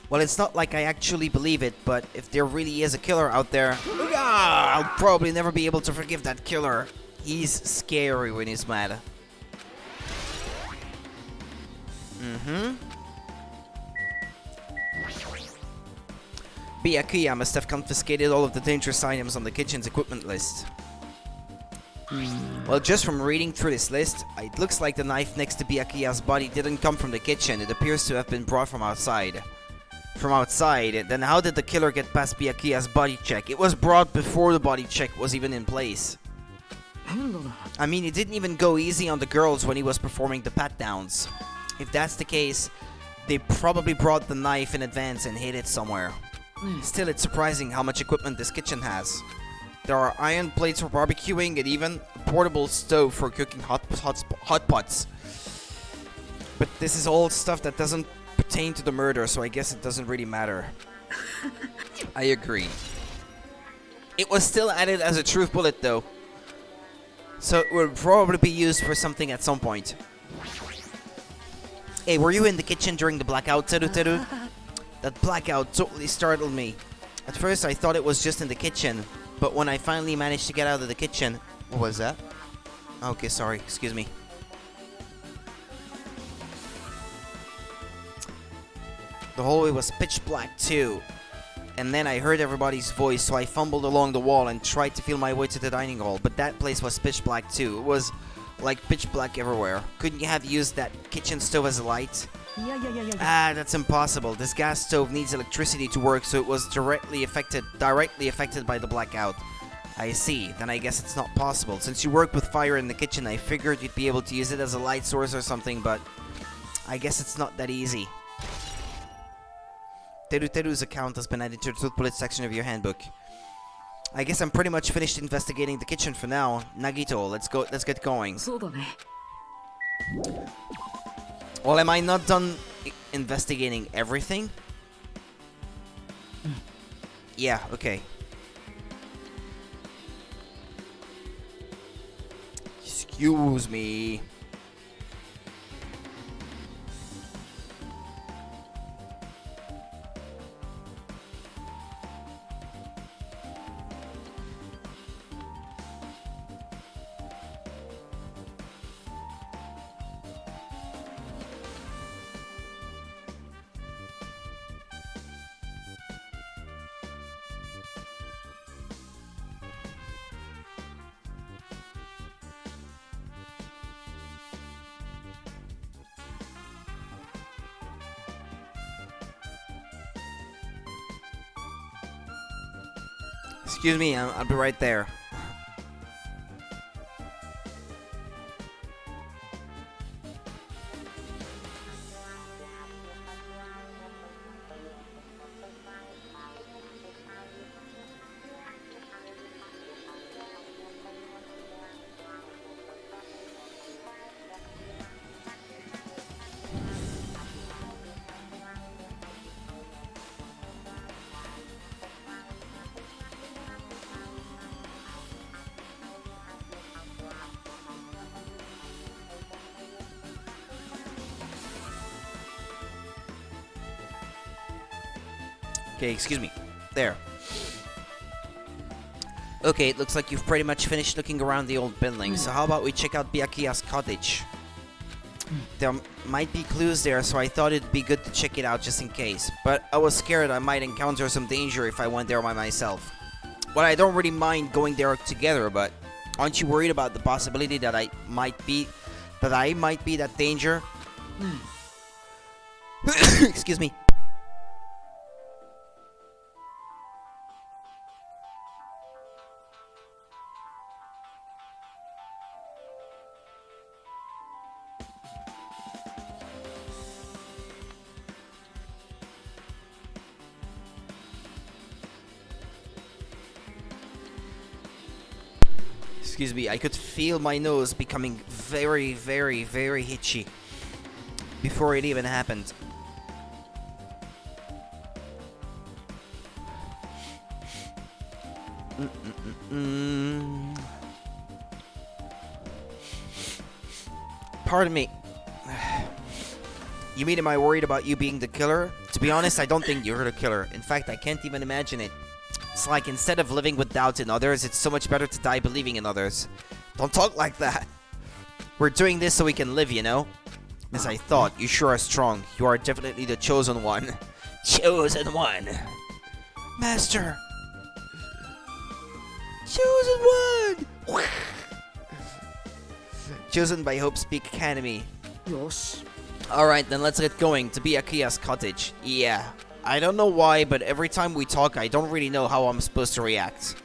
Well, it's not like I actually believe it, but if there really is a killer out there, I'll probably never be able to forgive that killer. He's scary when he's mad. Byakuya must have confiscated all of the dangerous items on the kitchen's equipment list. Well, just from reading through this list, it looks like the knife next to Byakuya's body didn't come from the kitchen. It appears to have been brought from outside. From outside? Then how did the killer get past Byakuya's body check? It was brought before the body check was even in place. I mean, he didn't even go easy on the girls when he was performing the pat-downs. If that's the case, they probably brought the knife in advance and hid it somewhere. Still, it's surprising how much equipment this kitchen has. There are iron plates for barbecuing and even a portable stove for cooking hot pots. But this is all stuff that doesn't pertain to the murder, so I guess it doesn't really matter. I agree. It was still added as a truth bullet though, so it will probably be used for something at some point. Hey, were you in the kitchen during the blackout, Teru? That blackout totally startled me. At first I thought it was just in the kitchen, but when I finally managed to get out of the kitchen... What was that? Okay, sorry, excuse me. The hallway was pitch black too. And then I heard everybody's voice, so I fumbled along the wall and tried to feel my way to the dining hall. But that place was pitch black too. It was like pitch black everywhere. Couldn't you have used that kitchen stove as a light? Ah, that's impossible. This gas stove needs electricity to work, so it was directly affected by the blackout. I see. Then I guess it's not possible. Since you work with fire in the kitchen, I figured you'd be able to use it as a light source or something, but I guess it's not that easy. Teru's account has been added to the truth bullet section of your handbook. I guess I'm pretty much finished investigating the kitchen for now. Nagito, let's get going. Well, am I not done investigating everything? Yeah, okay. Excuse me. Excuse me, I'll be right there. Okay, excuse me. There. Okay, it looks like you've pretty much finished looking around the old building, so how about we check out Byakuya's cottage? There might be clues there, so I thought it'd be good to check it out just in case. But I was scared I might encounter some danger if I went there by myself. Well, I don't really mind going there together, but aren't you worried about the possibility that I might be that danger? Excuse me. Excuse me, I could feel my nose becoming very, very, very itchy before it even happened. Pardon me. You mean, am I worried about you being the killer? To be honest, I don't think you're the killer. In fact, I can't even imagine it. It's like instead of living with doubt in others, it's so much better to die believing in others. Don't talk like that. We're doing this so we can live, you know? As I thought, you sure are strong. You are definitely the chosen one. Chosen one. Master. Chosen one. chosen by Hope's Peak Academy. よし Alright, then let's get going to Byakuya's cottage. Yeah, I don't know why, but every time we talk, I don't really know how I'm supposed to react.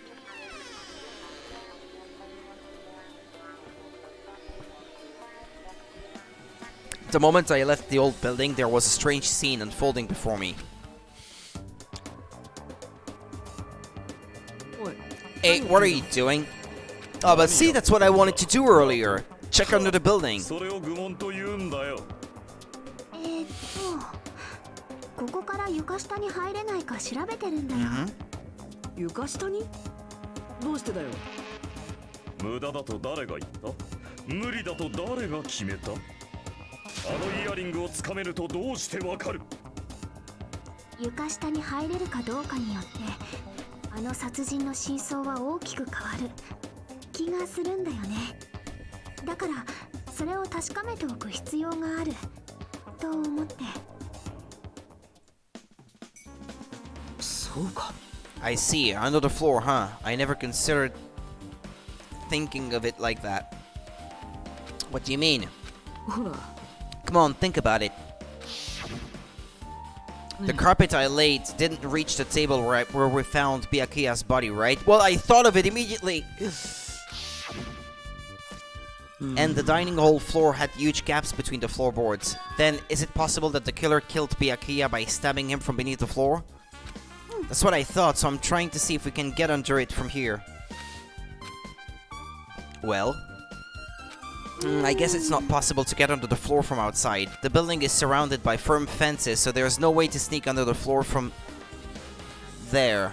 The moment I left the old building, there was a strange scene unfolding before me. おい Hey, what are you doing? Oh, but see, that's what I wanted to do earlier. Check under the building. それを愚問と言うんだよ。ここから床下に入れないか調べてるんだよ。床下にどうしてだよ無駄だと誰が言った？無理だと誰が決めた？あのイヤリングをつかめるとどうしてわかる？床下に入れるかどうかによってあの殺人の真相は大きく変わる気がするんだよね。だからそれを確かめておく必要があると思って。 そうか I see. Under the floor, huh? I never considered thinking of it like that. What do you mean? ほら Come on, think about it. The carpet I laid didn't reach the table where we found Byakuya's body, right? Well, I thought of it immediately. And the dining hall floor had huge gaps between the floorboards. Then, is it possible that the killer killed Byakuya by stabbing him from beneath the floor? That's what I thought, so I'm trying to see if we can get under it from here. Well, I guess it's not possible to get under the floor from outside. The building is surrounded by firm fences, so there's no way to sneak under the floor from there.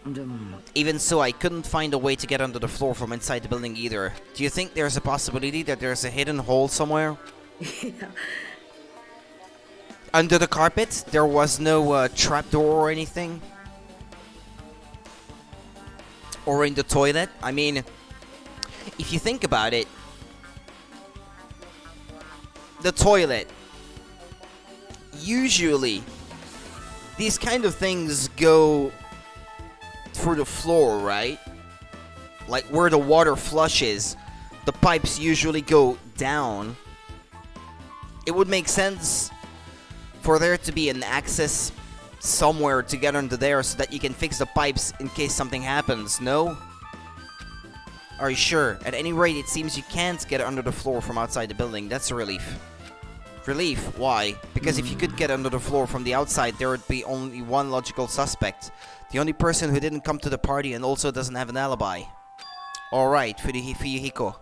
でも Even so, I couldn't find a way to get under the floor from inside the building either. Do you think there's a possibility that there's a hidden hole somewhere? いや Under the carpet? There was no trapdoor or anything? Or in the toilet? I mean, if you think about it, the toilet, usually, these kind of things go through the floor, right? Like where the water flushes, the pipes usually go down. It would make sense for there to be an access somewhere to get under there so that you can fix the pipes in case something happens, no? Are you sure? At any rate, it seems you can't get under the floor from outside the building. That's a relief. Relief? Why? Because if you could get under the floor from the outside, there would be only one logical suspect. The only person who didn't come to the party and also doesn't have an alibi. Alright, Fuyuhiko.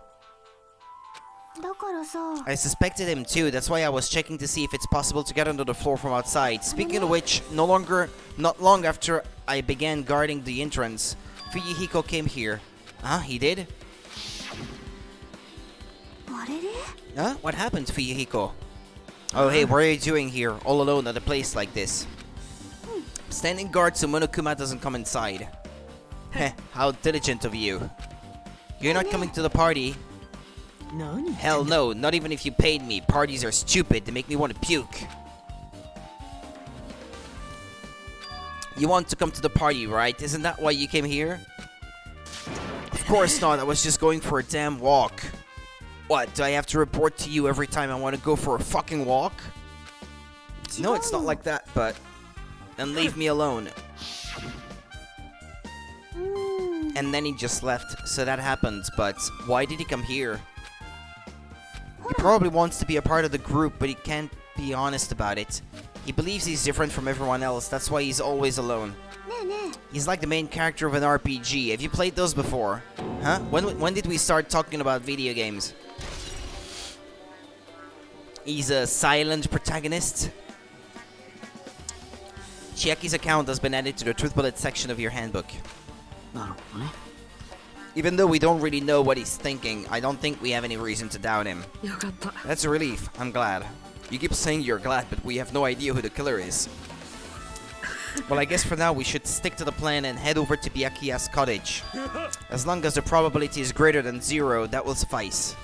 だからさ、 I suspected him too, that's why I was checking to see if it's possible to get under the floor from outside. Speaking of which, not long after I began guarding the entrance, Fuyuhiko came here. Huh? He did? あれれ？ Huh? What happened, Fuyuhiko? Oh hey, what are you doing here, all alone at a place like this? Standing guard so Monokuma doesn't come inside. Heh, how diligent of you. You're not coming to the party? 何 Hell no, not even if you paid me. Parties are stupid, they make me want to puke. You want to come to the party, right? Isn't that why you came here? Of course not, I was just going for a damn walk. What, do I have to report to you every time I want to go for a fucking walk? No, it's not like that, but... Then leave me alone. And then he just left, so that happened, but why did he come here? He probably wants to be a part of the group, but he can't be honest about it. He believes he's different from everyone else, that's why he's always alone. ねえねえ、 He's like the main character of an RPG. Have you played those before? Huh? When did we start talking about video games? He's a silent protagonist. Chiaki's account has been added to the Truth Bullet section of your handbook. なるほどね Even though we don't really know what he's thinking, I don't think we have any reason to doubt him. よかった That's a relief. I'm glad. You keep saying you're glad, but we have no idea who the killer is. Well, I guess for now we should stick to the plan and head over to Byakuya's cottage. As long as the probability is greater than 0, that will suffice.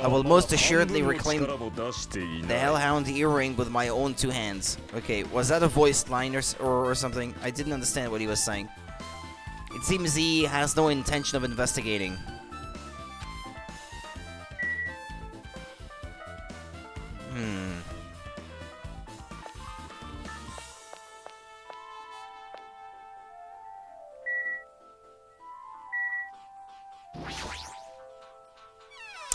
I will most assuredly reclaim the Hellhound earring with my own 2 hands. Okay, was that a voiced line or something? I didn't understand what he was saying. It seems he has no intention of investigating.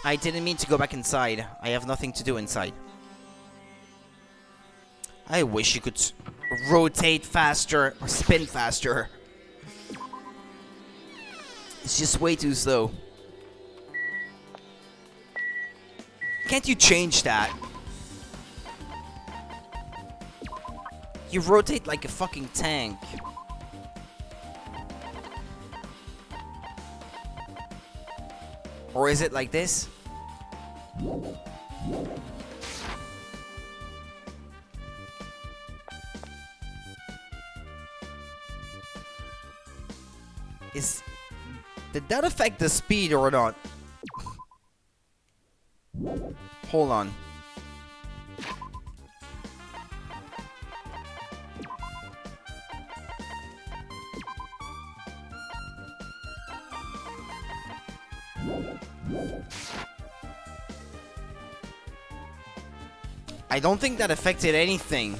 I didn't mean to go back inside. I have nothing to do inside. I wish you could rotate faster or spin faster. It's just way too slow. Can't you change that? You rotate like a fucking tank. Or is it like this? Did that affect the speed or not? Hold on. I don't think that affected anything.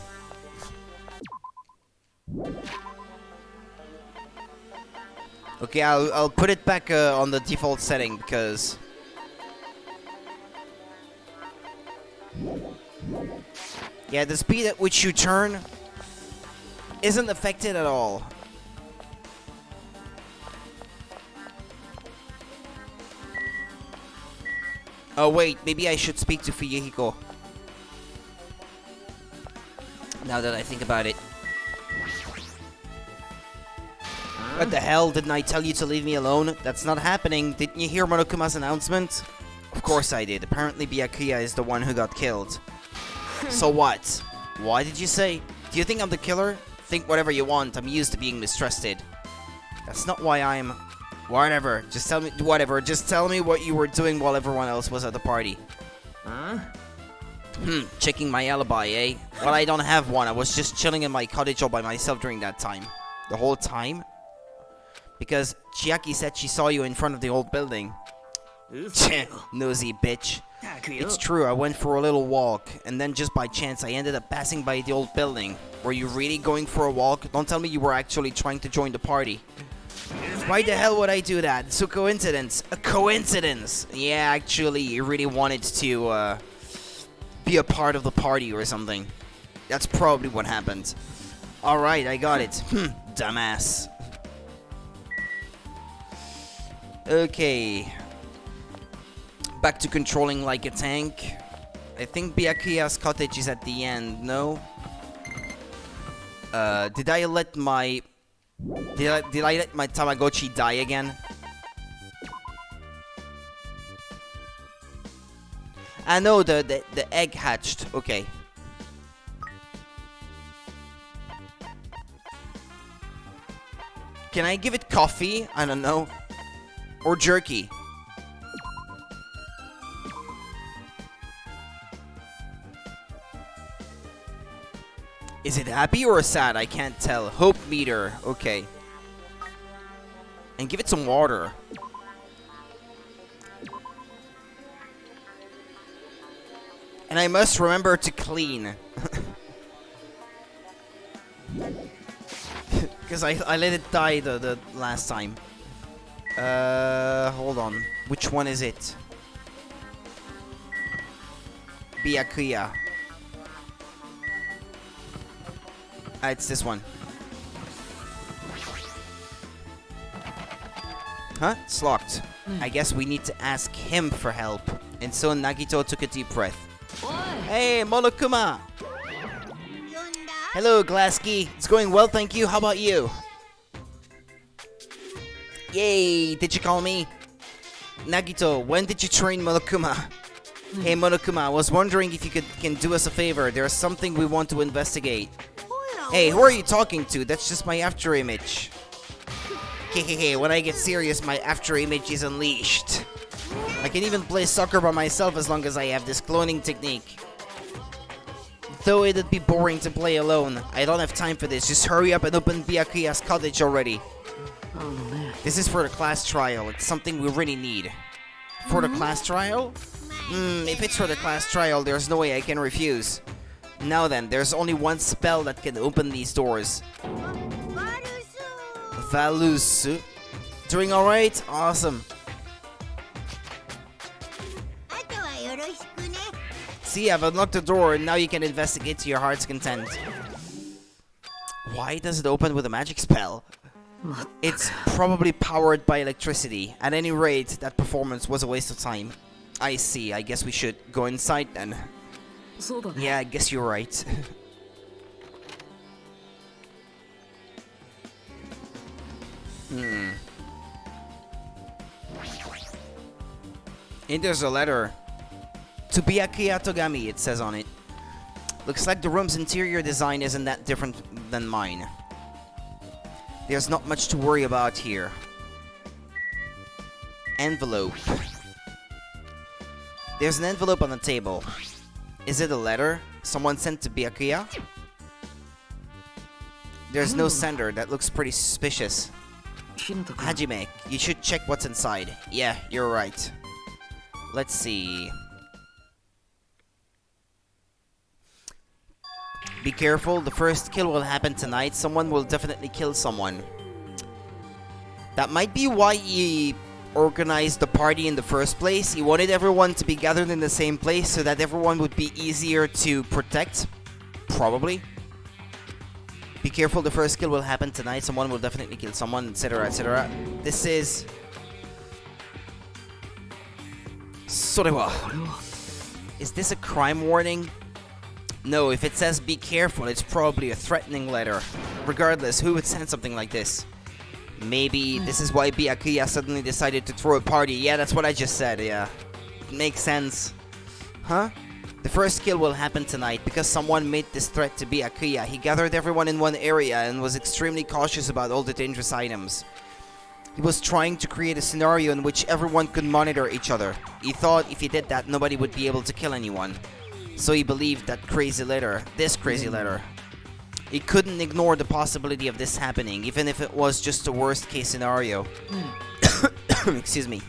Okay, I'll put it back on the default setting because yeah, the speed at which you turn isn't affected at all. Oh wait, maybe I should speak to Fuyuhiko. Now that I think about it. What the hell? Didn't I tell you to leave me alone? That's not happening. Didn't you hear Monokuma's announcement? Of course I did. Apparently Byakuya is the one who got killed. So what? Why did you say? Do you think I'm the killer? Think whatever you want. I'm used to being mistrusted. That's not why I'm... Whatever. Just tell me... Whatever. Just tell me what you were doing while everyone else was at the party. Huh? Checking my alibi, eh? Well, I don't have one. I was just chilling in my cottage all by myself during that time. The whole time? Because Chiaki said she saw you in front of the old building. Nosy bitch. It's true, I went for a little walk, and then just by chance I ended up passing by the old building. Were you really going for a walk? Don't tell me you were actually trying to join the party. Why the hell would I do that? It's a coincidence. A coincidence! Yeah, actually, you really wanted to, be a part of the party or something. That's probably what happened. Alright, I got it. Dumbass. Okay. Back to controlling like a tank. I think Byakuya's cottage is at the end, no? Did I let my Tamagotchi die again? I know the egg hatched. Okay. Can I give it coffee? I don't know. Or jerky. Is it happy or sad? I can't tell. Hope meter. Okay. And give it some water. And I must remember to clean. Because I let it die the last time. Hold on. Which one is it? Byakuya. It's this one. Huh? It's locked. I guess we need to ask him for help. And so Nagito took a deep breath. Hey, Monokuma! Hello, Glasky. It's going well, thank you. How about you? Yay! Did you call me? Nagito, when did you train Monokuma? Hey, Monokuma, I was wondering if you can do us a favor. There's something we want to investigate. Hey, who are you talking to? That's just my after image. Hehehe, when I get serious, my after image is unleashed. I can even play soccer by myself as long as I have this cloning technique. Though it'd be boring to play alone. I don't have time for this. Just hurry up and open Byakuya's cottage already. Oh man. This is for the class trial. It's something we really need. For the class trial? If it's for the class trial, there's no way I can refuse. Now then, there's only one spell that can open these doors. Valusu. Doing alright? Awesome. See, I've unlocked the door and now you can investigate to your heart's content. Why does it open with a magic spell? It's probably powered by electricity. At any rate, that performance was a waste of time. I see, I guess we should go inside then. Yeah, I guess you're right. And there's a letter. To Byakuya Togami, it says on it. Looks like the room's interior design isn't that different than mine. There's not much to worry about here. Envelope. There's an envelope on the table. Is it a letter someone sent to Byakuya? There's no sender. That looks pretty suspicious. Hajime, you should check what's inside. Yeah, you're right. Let's see. Be careful, the first kill will happen tonight. Someone will definitely kill someone. That might be why he organized the party in the first place. He wanted everyone to be gathered in the same place so that everyone would be easier to protect. Probably. Be careful, the first kill will happen tonight. Someone will definitely kill someone, etc, etc. This is... Sorewa. Is this a crime warning? No, if it says be careful, it's probably a threatening letter. Regardless, who would send something like this? Maybe this is why Byakuya suddenly decided to throw a party. Yeah, that's what I just said, yeah. It makes sense. Huh? The first kill will happen tonight because someone made this threat to Byakuya. He gathered everyone in one area and was extremely cautious about all the dangerous items. He was trying to create a scenario in which everyone could monitor each other. He thought if he did that, nobody would be able to kill anyone. So he believed that crazy letter, this crazy letter. He couldn't ignore the possibility of this happening, even if it was just a worst case scenario. Excuse me.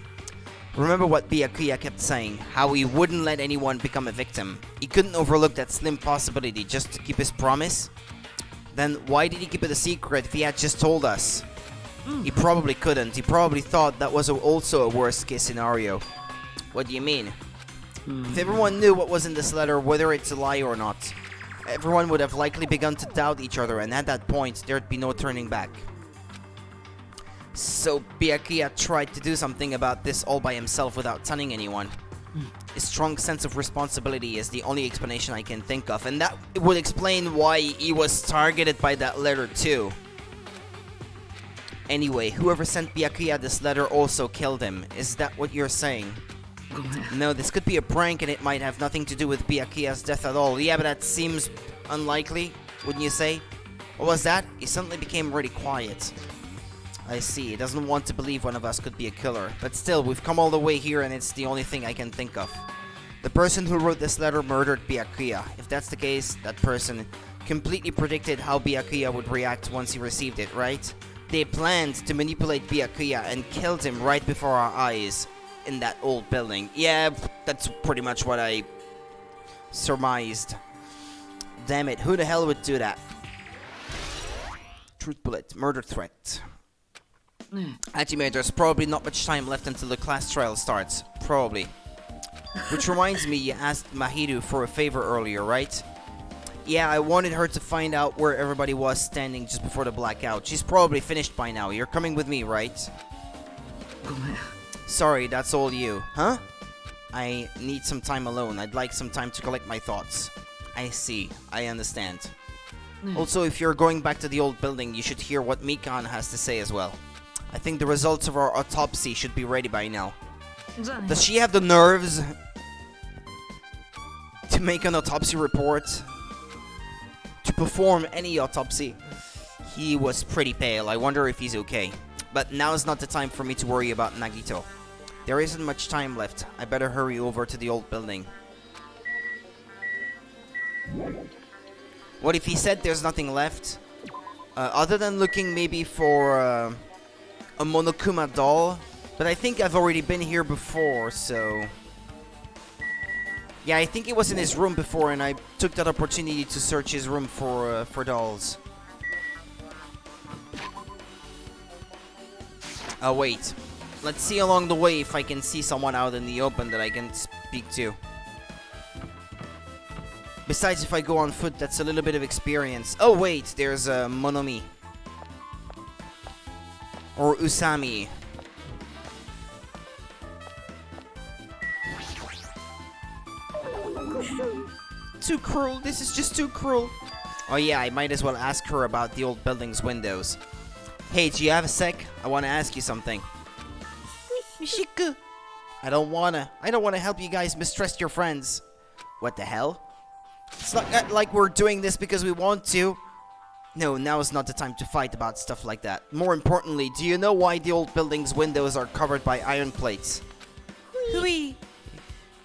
Remember what Byakuya kept saying, how he wouldn't let anyone become a victim. He couldn't overlook that slim possibility just to keep his promise. Then why did he keep it a secret if he had just told us? He probably couldn't. He probably thought that was also a worst case scenario. What do you mean? If everyone knew what was in this letter, whether it's a lie or not, everyone would have likely begun to doubt each other, and at that point, there'd be no turning back. So Byakuya tried to do something about this all by himself without telling anyone. His strong sense of responsibility is the only explanation I can think of, and that would explain why he was targeted by that letter too. Anyway, whoever sent Byakuya this letter also killed him. Is that what you're saying? No, this could be a prank and it might have nothing to do with Byakuya's death at all. Yeah, but that seems unlikely, wouldn't you say? What was that? He suddenly became really quiet. I see, he doesn't want to believe one of us could be a killer. But still, we've come all the way here and it's the only thing I can think of. The person who wrote this letter murdered Byakuya. If that's the case, that person completely predicted how Byakuya would react once he received it, right? They planned to manipulate Byakuya and killed him right before our eyes. In that old building. Yeah, that's pretty much what I surmised. Damn it, who the hell would do that? Truth bullet, murder threat. Hajime, there's probably not much time left until the class trial starts. Probably. Which reminds me, you asked Mahiru for a favor earlier, right? Yeah, I wanted her to find out where everybody was standing just before the blackout. She's probably finished by now. You're coming with me, right? Sorry, that's all you. Huh? I need some time alone. I'd like some time to collect my thoughts. I see. I understand. Also, if you're going back to the old building, you should hear what Mikan has to say as well. I think the results of our autopsy should be ready by now. Does she have the nerves to make an autopsy report? To perform any autopsy? He was pretty pale. I wonder if he's okay. But now is not the time for me to worry about Nagito. There isn't much time left. I better hurry over to the old building. What if he said there's nothing left? Other than looking maybe for a Monokuma doll. But I think I've already been here before, so... Yeah, I think it was in his room before and I took that opportunity to search his room for dolls. Oh, wait. Let's see along the way if I can see someone out in the open that I can speak to. Besides, if I go on foot, that's a little bit of experience. Oh wait, there's Monomi. Or Usami. Too cruel, this is just too cruel. Oh yeah, I might as well ask her about the old building's windows. Hey, do you have a sec? I want to ask you something. Mishiku. I don't wanna help you guys mistrust your friends. What the hell? It's not like we're doing this because we want to. No, now is not the time to fight about stuff like that. More importantly, do you know why the old building's windows are covered by iron plates? Hui.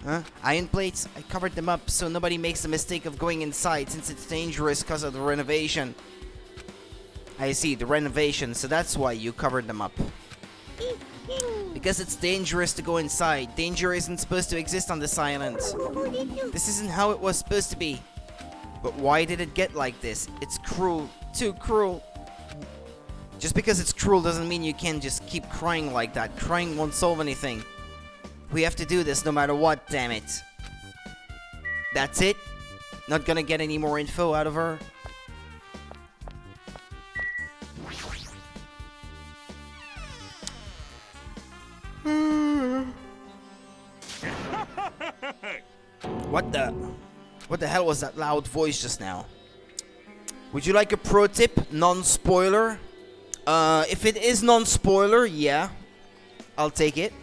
Huh? Iron plates? I covered them up so nobody makes the mistake of going inside since it's dangerous because of the renovation. I see, the renovation, so that's why you covered them up. Because it's dangerous to go inside. Danger isn't supposed to exist on this island. This isn't how it was supposed to be. But why did it get like this? It's cruel. Too cruel. Just because it's cruel doesn't mean you can just keep crying like that. Crying won't solve anything. We have to do this no matter what, damn it. That's it? Not gonna get any more info out of her? What the hell was that loud voice just now? Would you like a pro tip? Non-spoiler? If it is non-spoiler, yeah. I'll take it.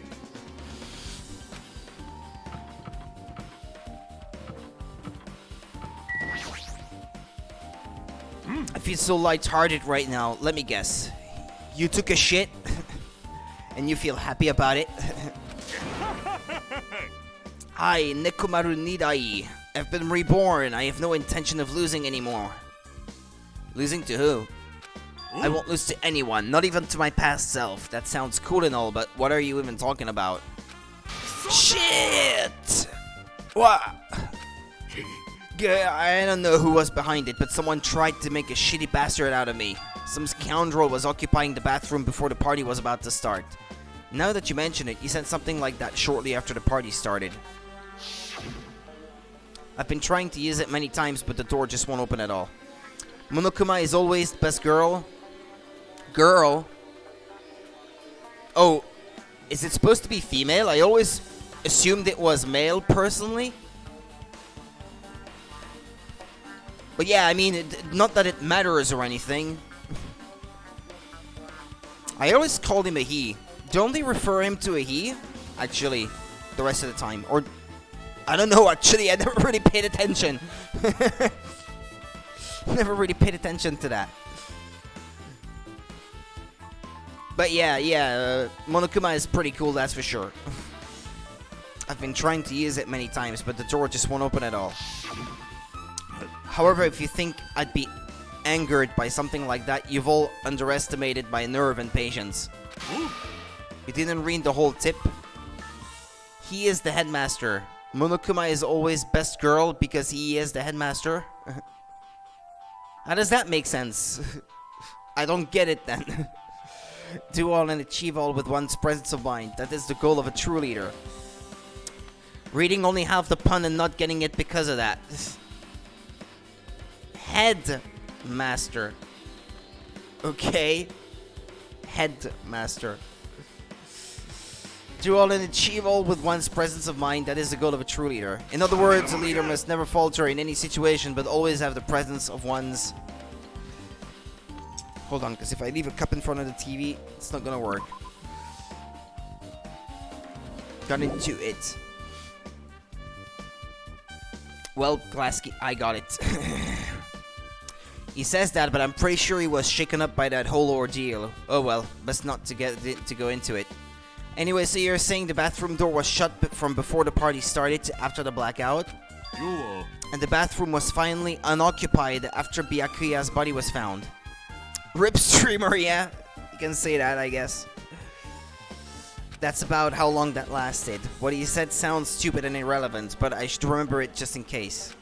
I feel so lighthearted right now. Let me guess. You took a shit? And you feel happy about it? Hi, Nekomaru Nidai. I've been reborn. I have no intention of losing anymore. Losing to who? I won't lose to anyone, not even to my past self. That sounds cool and all, but what are you even talking about? Shit! What? I don't know who was behind it, but someone tried to make a shitty bastard out of me. Some scoundrel was occupying the bathroom before the party was about to start. Now that you mention it, he said something like that shortly after the party started. I've been trying to use it many times, but the door just won't open at all. Monokuma is always the best girl. Girl? Oh, is it supposed to be female? I always assumed it was male, personally. But yeah, I mean, not that it matters or anything. I always called him a he. Don't they refer him to a he? Actually, the rest of the time. Or, I don't know, actually, I never really paid attention. Never really paid attention to that. But yeah, Monokuma is pretty cool, that's for sure. I've been trying to use it many times, but the door just won't open at all. However, if you think I'd be angered by something like that, you've all underestimated my nerve and patience. You didn't read the whole tip? He is the headmaster. Monokuma is always best girl because he is the headmaster? How does that make sense? I don't get it then. Do all and achieve all with one's presence of mind. That is the goal of a true leader. Reading only half the pun and not getting it because of that. Headmaster. Okay. Headmaster. Do all and achieve all with one's presence of mind. That is the goal of a true leader. In other words, a leader must never falter in any situation, but always have the presence of one's... Hold on, because if I leave a cup in front of the TV, it's not gonna work. Got into it. Well, Klasky, I got it. He says that, but I'm pretty sure he was shaken up by that whole ordeal. Oh well, best not to go into it. Anyway, so you're saying the bathroom door was shut from before the party started to after the blackout? And the bathroom was finally unoccupied after Byakuya's body was found. Rip streamer, yeah. You can say that, I guess. That's about how long that lasted. What he said sounds stupid and irrelevant, but I should remember it just in case.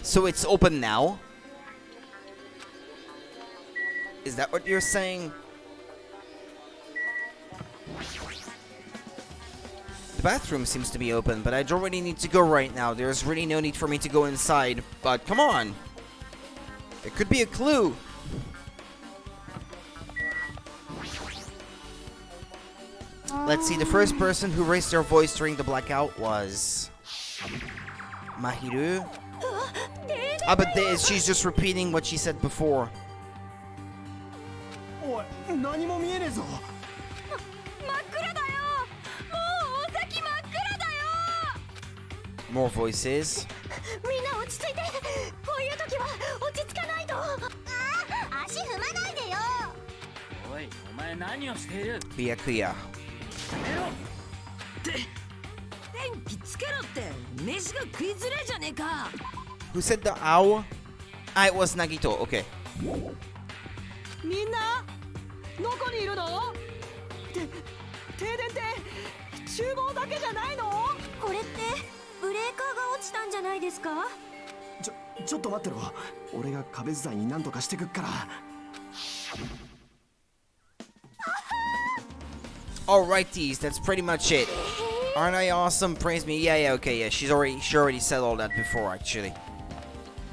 So it's open now? Is that what you're saying? The bathroom seems to be open, but I don't really need to go right now. There's really no need for me to go inside. But come on! There could be a clue! Let's see, the first person who raised their voice during the blackout was... Mahiru? Ah, but she's just repeating what she said before. おい何も見えねえぞ真っ暗だよもう大崎真っ暗だよ More voices. みんな落ち着いてこういう時は落ち着かないと足踏まないでよおいお前何をしている Byakuya. やめろ電気つけろって飯が食いづれえじゃねえか Who said the ow? Ah, it was Nagito. Okay. みんなどこにいるの停電って厨房だけじゃないのこれってブレーカーが落ちたんじゃないですかちょっと待ってろ俺が壁伝いに何とかしてくっから Alrighties, that's pretty much it. Aren't I awesome? Praise me. Yeah, okay, yeah. She already said all that before, actually.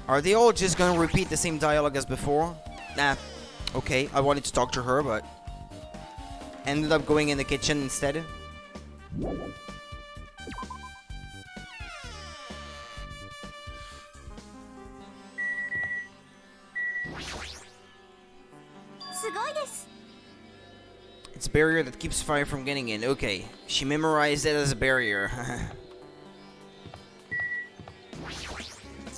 Are they all just gonna repeat the same dialogue as before? Nah. Okay, I wanted to talk to her, but ended up going in the kitchen instead. It's a barrier that keeps fire from getting in. Okay, she memorized it as a barrier.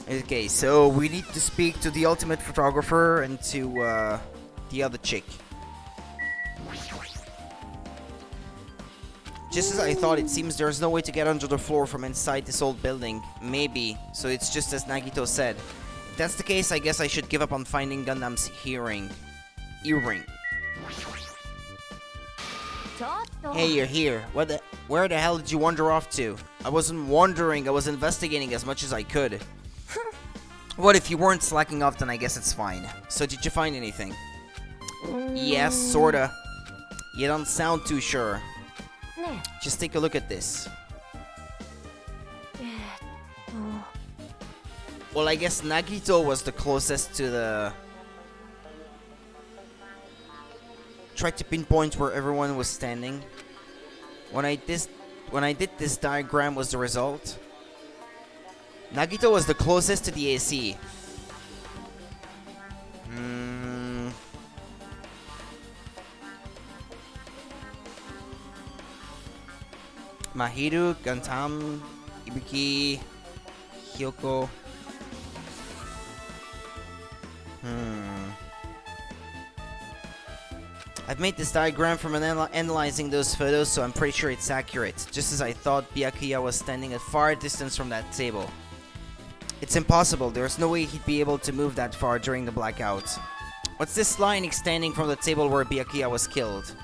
Okay, so we need to speak to the ultimate photographer and to the other chick. Just as I thought, it seems there's no way to get under the floor from inside this old building. Maybe, so it's just as Nagito said. If that's the case, I guess I should give up on finding Gundam's earring. Hey, you're here. Where the hell did you wander off to? I wasn't wandering, I was investigating as much as I could. What if you weren't slacking off, then I guess it's fine. So did you find anything? Yes, sorta. You don't sound too sure. Just take a look at this. Well, I guess Nagito was the closest to the... Tried to pinpoint where everyone was standing. When I did this diagram was the result. Nagito was the closest to the AC. Mahiru, Gantam, Ibuki, Hyoko. I've made this diagram from analyzing those photos, so I'm pretty sure it's accurate. Just as I thought, Byakuya was standing at far distance from that table. It's impossible. There's no way he'd be able to move that far during the blackout. What's this line extending from the table where Byakuya was killed?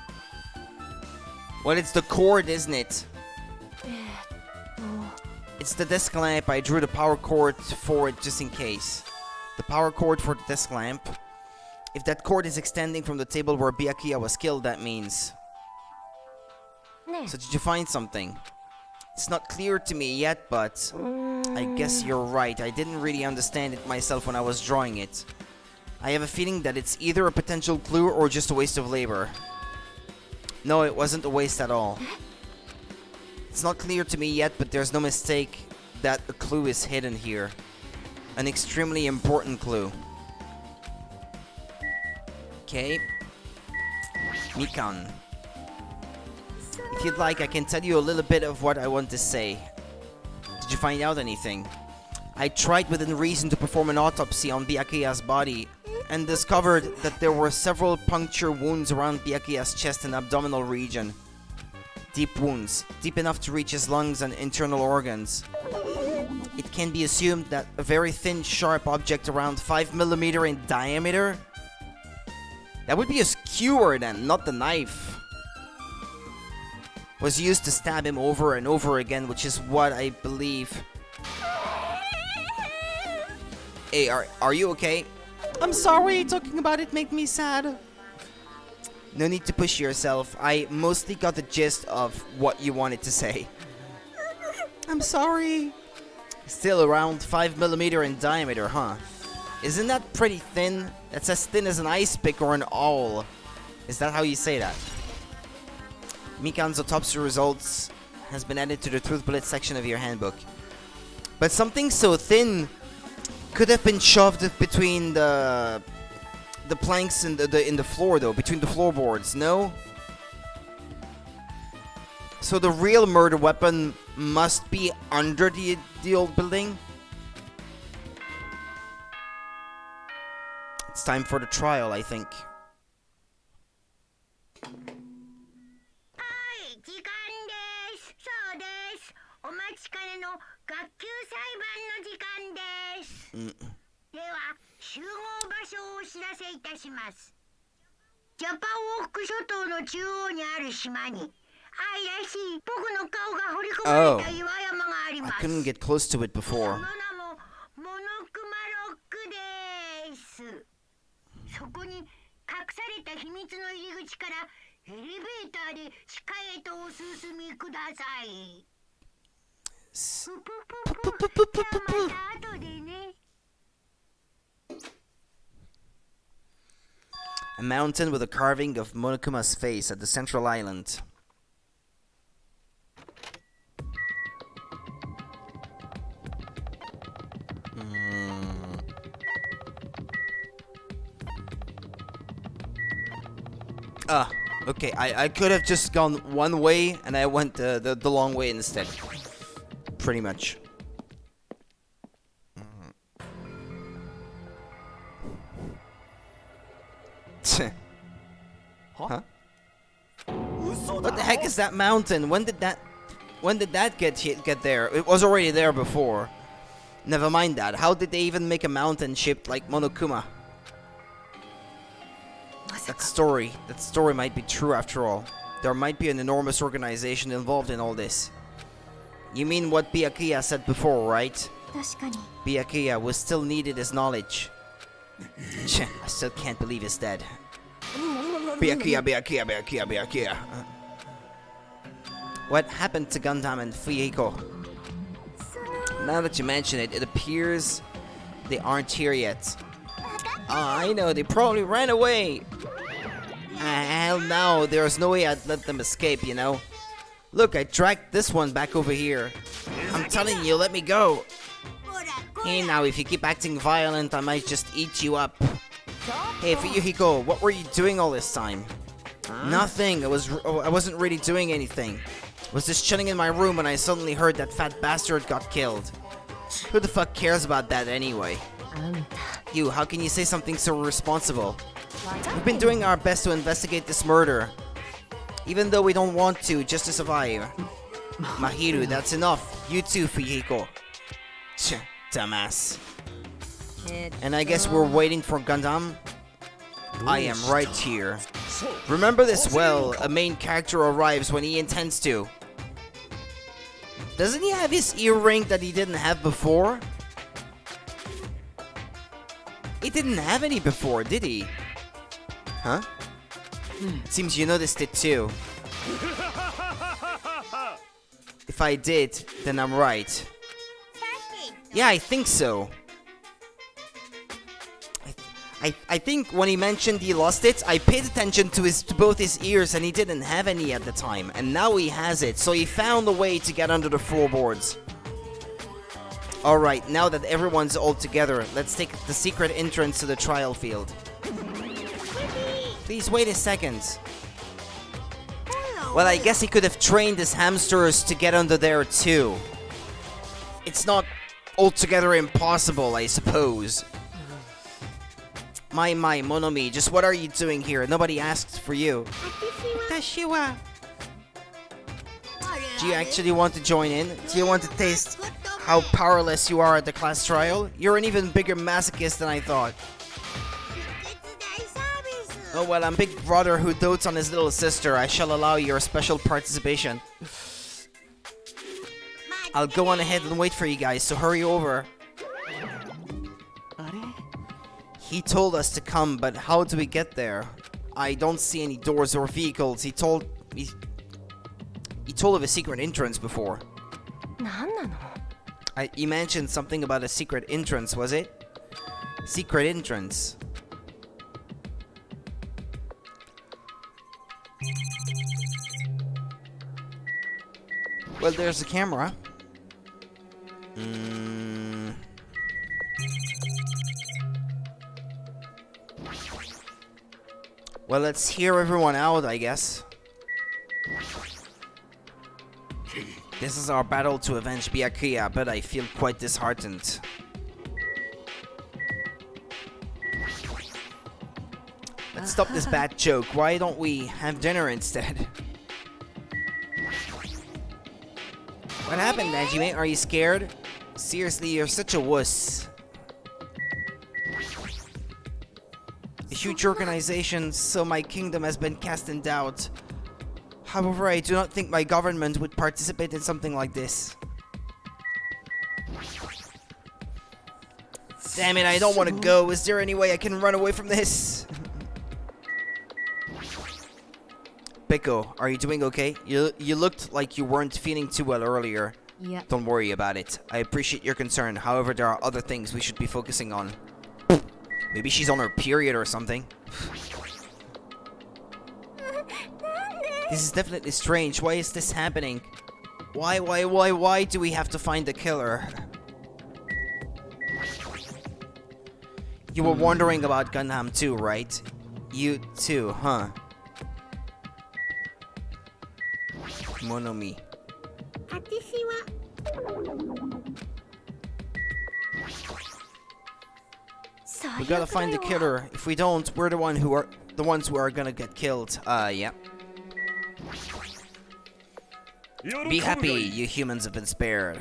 Well, it's the cord, isn't it? It's the desk lamp. I drew the power cord for it just in case. The power cord for the desk lamp. If that cord is extending from the table where Byakuya was killed, that means... So did you find something? It's not clear to me yet, but... I guess you're right. I didn't really understand it myself when I was drawing it. I have a feeling that it's either a potential clue or just a waste of labor. No, it wasn't a waste at all. It's not clear to me yet, but there's no mistake that a clue is hidden here. An extremely important clue. Okay. Mikan. If you'd like, I can tell you a little bit of what I want to say. Did you find out anything? I tried within reason to perform an autopsy on Byakuya's body and discovered that there were several puncture wounds around Byakuya's chest and abdominal region. Deep wounds, deep enough to reach his lungs and internal organs. It can be assumed that a very thin, sharp object around 5mm in diameter? That would be a skewer then, not the knife. Was used to stab him over and over again, which is what I believe. Hey, are you okay? I'm sorry, talking about it made me sad. No need to push yourself. I mostly got the gist of what you wanted to say. I'm sorry. Still around 5mm in diameter, huh? Isn't that pretty thin? That's as thin as an ice pick or an awl. Is that how you say that? Mikan's autopsy results has been added to the truth bullet section of your handbook. But something so thin could have been shoved between the planks in the floor, though, between the floorboards. No. So the real murder weapon must be under the old building. It's time for the trial, I think. はい時間ですそうですお待ちかねの学級裁判の時間ですでは集合場所をお知らせいたしますジャパンウォーク諸島の中央にある島に愛らしい僕の顔が彫り込まれた岩山があり I ます couldn't get close to it そ before. の名もモノクマロックですそこに隠された秘密の入り口からエレベーターで地下へとお進みください。ぷぷぷぷ。じゃあまた後でね。A mountain with a carving of Monokuma's face at the central island. Okay, I could have just gone one way and I went the long way instead. Pretty much. Huh? What the heck is that mountain? When did that get there? It was already there before. Never mind that. How did they even make a mountain shaped like Monokuma? That story might be true after all. There might be an enormous organization involved in all this. You mean what Byakuya said before, right? 確かに Byakuya was still needed his knowledge. I still can't believe he's dead. Byakuya. What happened to Gundam and Fuyiko? Now that you mention it, it appears they aren't here yet. I know, they probably ran away. Hell no, there's no way I'd let them escape, you know. Look, I dragged this one back over here. I'm telling you, let me go. Hey, now, if you keep acting violent, I might just eat you up. Hey, Fuyuhiko, what were you doing all this time? Nothing. I wasn't really doing anything. I was just chilling in my room when I suddenly heard that fat bastard got killed. Who the fuck cares about that anyway? You, how can you say something so irresponsible? We've been doing our best to investigate this murder. Even though we don't want to, just to survive. Mahiru, that's enough. You too, Fuyuhiko. Dumbass. And I guess we're waiting for Gundam? I am right here. Remember this well, a main character arrives when he intends to. Doesn't he have his earring that he didn't have before? He didn't have any before, did he? Huh? It seems you noticed it too. If I did, then I'm right. Yeah, I think so. I think when he mentioned he lost it, I paid attention to both his ears and he didn't have any at the time. And now he has it, so he found a way to get under the floorboards. Alright, now that everyone's all together, let's take the secret entrance to the trial field. Please wait a second. Well, I guess he could have trained his hamsters to get under there too. It's not altogether impossible, I suppose. My, Monomi, just what are you doing here? Nobody asked for you. Tashiwa. Do you actually want to join in? Do you want to taste how powerless you are at the class trial? You're an even bigger masochist than I thought. Oh well, I'm big brother who dotes on his little sister. I shall allow your special participation. I'll go on ahead and wait for you guys, so hurry over. He told us to come, but how do we get there? I don't see any doors or vehicles. He told of a secret entrance before. 何なの？ You mentioned something about a secret entrance, was it? Secret entrance. Well, there's a camera. Well, let's hear everyone out, I guess. This is our battle to avenge Byakuya, but I feel quite disheartened. Let's stop this bad joke. Why don't we have dinner instead? What happened, Najime? Are you scared? Seriously, you're such a wuss. A huge organization, so my kingdom has been cast in doubt. However, I do not think my government would participate in something like this. Damn it, I don't want to go. Is there any way I can run away from this? Pico, are you doing okay? You looked like you weren't feeling too well earlier. Yeah. Don't worry about it. I appreciate your concern. However, there are other things we should be focusing on. Maybe she's on her period or something. This is definitely strange. Why is this happening? Why do we have to find the killer? You were wondering about Gundam too, right? You too, huh? Monomi. 私は We gotta find the killer. If we don't, we're the ones who are gonna get killed. Yeah. Be happy, you humans have been spared.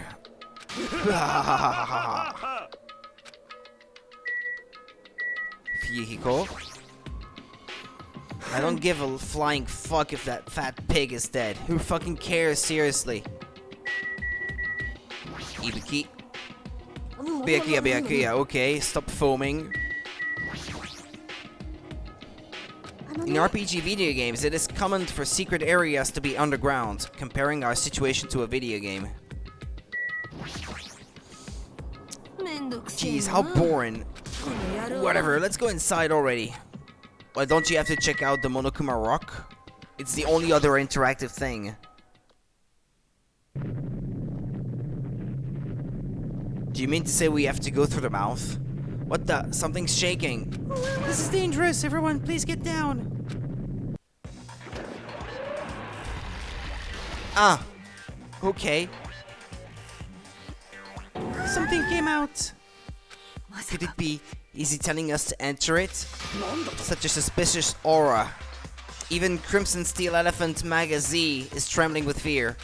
Fuyuhiko? I don't give a flying fuck if that fat pig is dead. Who fucking cares, seriously? Ibuki. Byakuya, okay, stop foaming. In RPG video games, it is common for secret areas to be underground, comparing our situation to a video game. Jeez, how boring. Whatever, let's go inside already. Why don't you have to check out the Monokuma Rock? It's the only other interactive thing. Do you mean to say we have to go through the mouth? What the? Something's shaking. This is dangerous. Everyone, please get down. Ah. Okay. Something came out. Could it be? Is he telling us to enter it? Such a suspicious aura. Even Crimson Steel Elephant Maga Z is trembling with fear.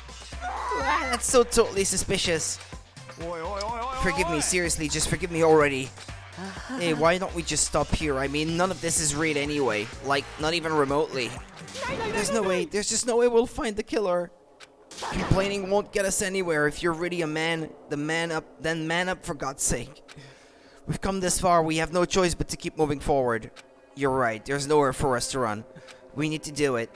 That's so totally suspicious. Forgive me, seriously, just forgive me already. Hey, why don't we just stop here? I mean, none of this is real anyway. Like, not even remotely. There's no way, there's just no way we'll find the killer. Complaining won't get us anywhere. If you're really a man, then man up for God's sake. We've come this far, we have no choice but to keep moving forward. You're right, there's nowhere for us to run. We need to do it.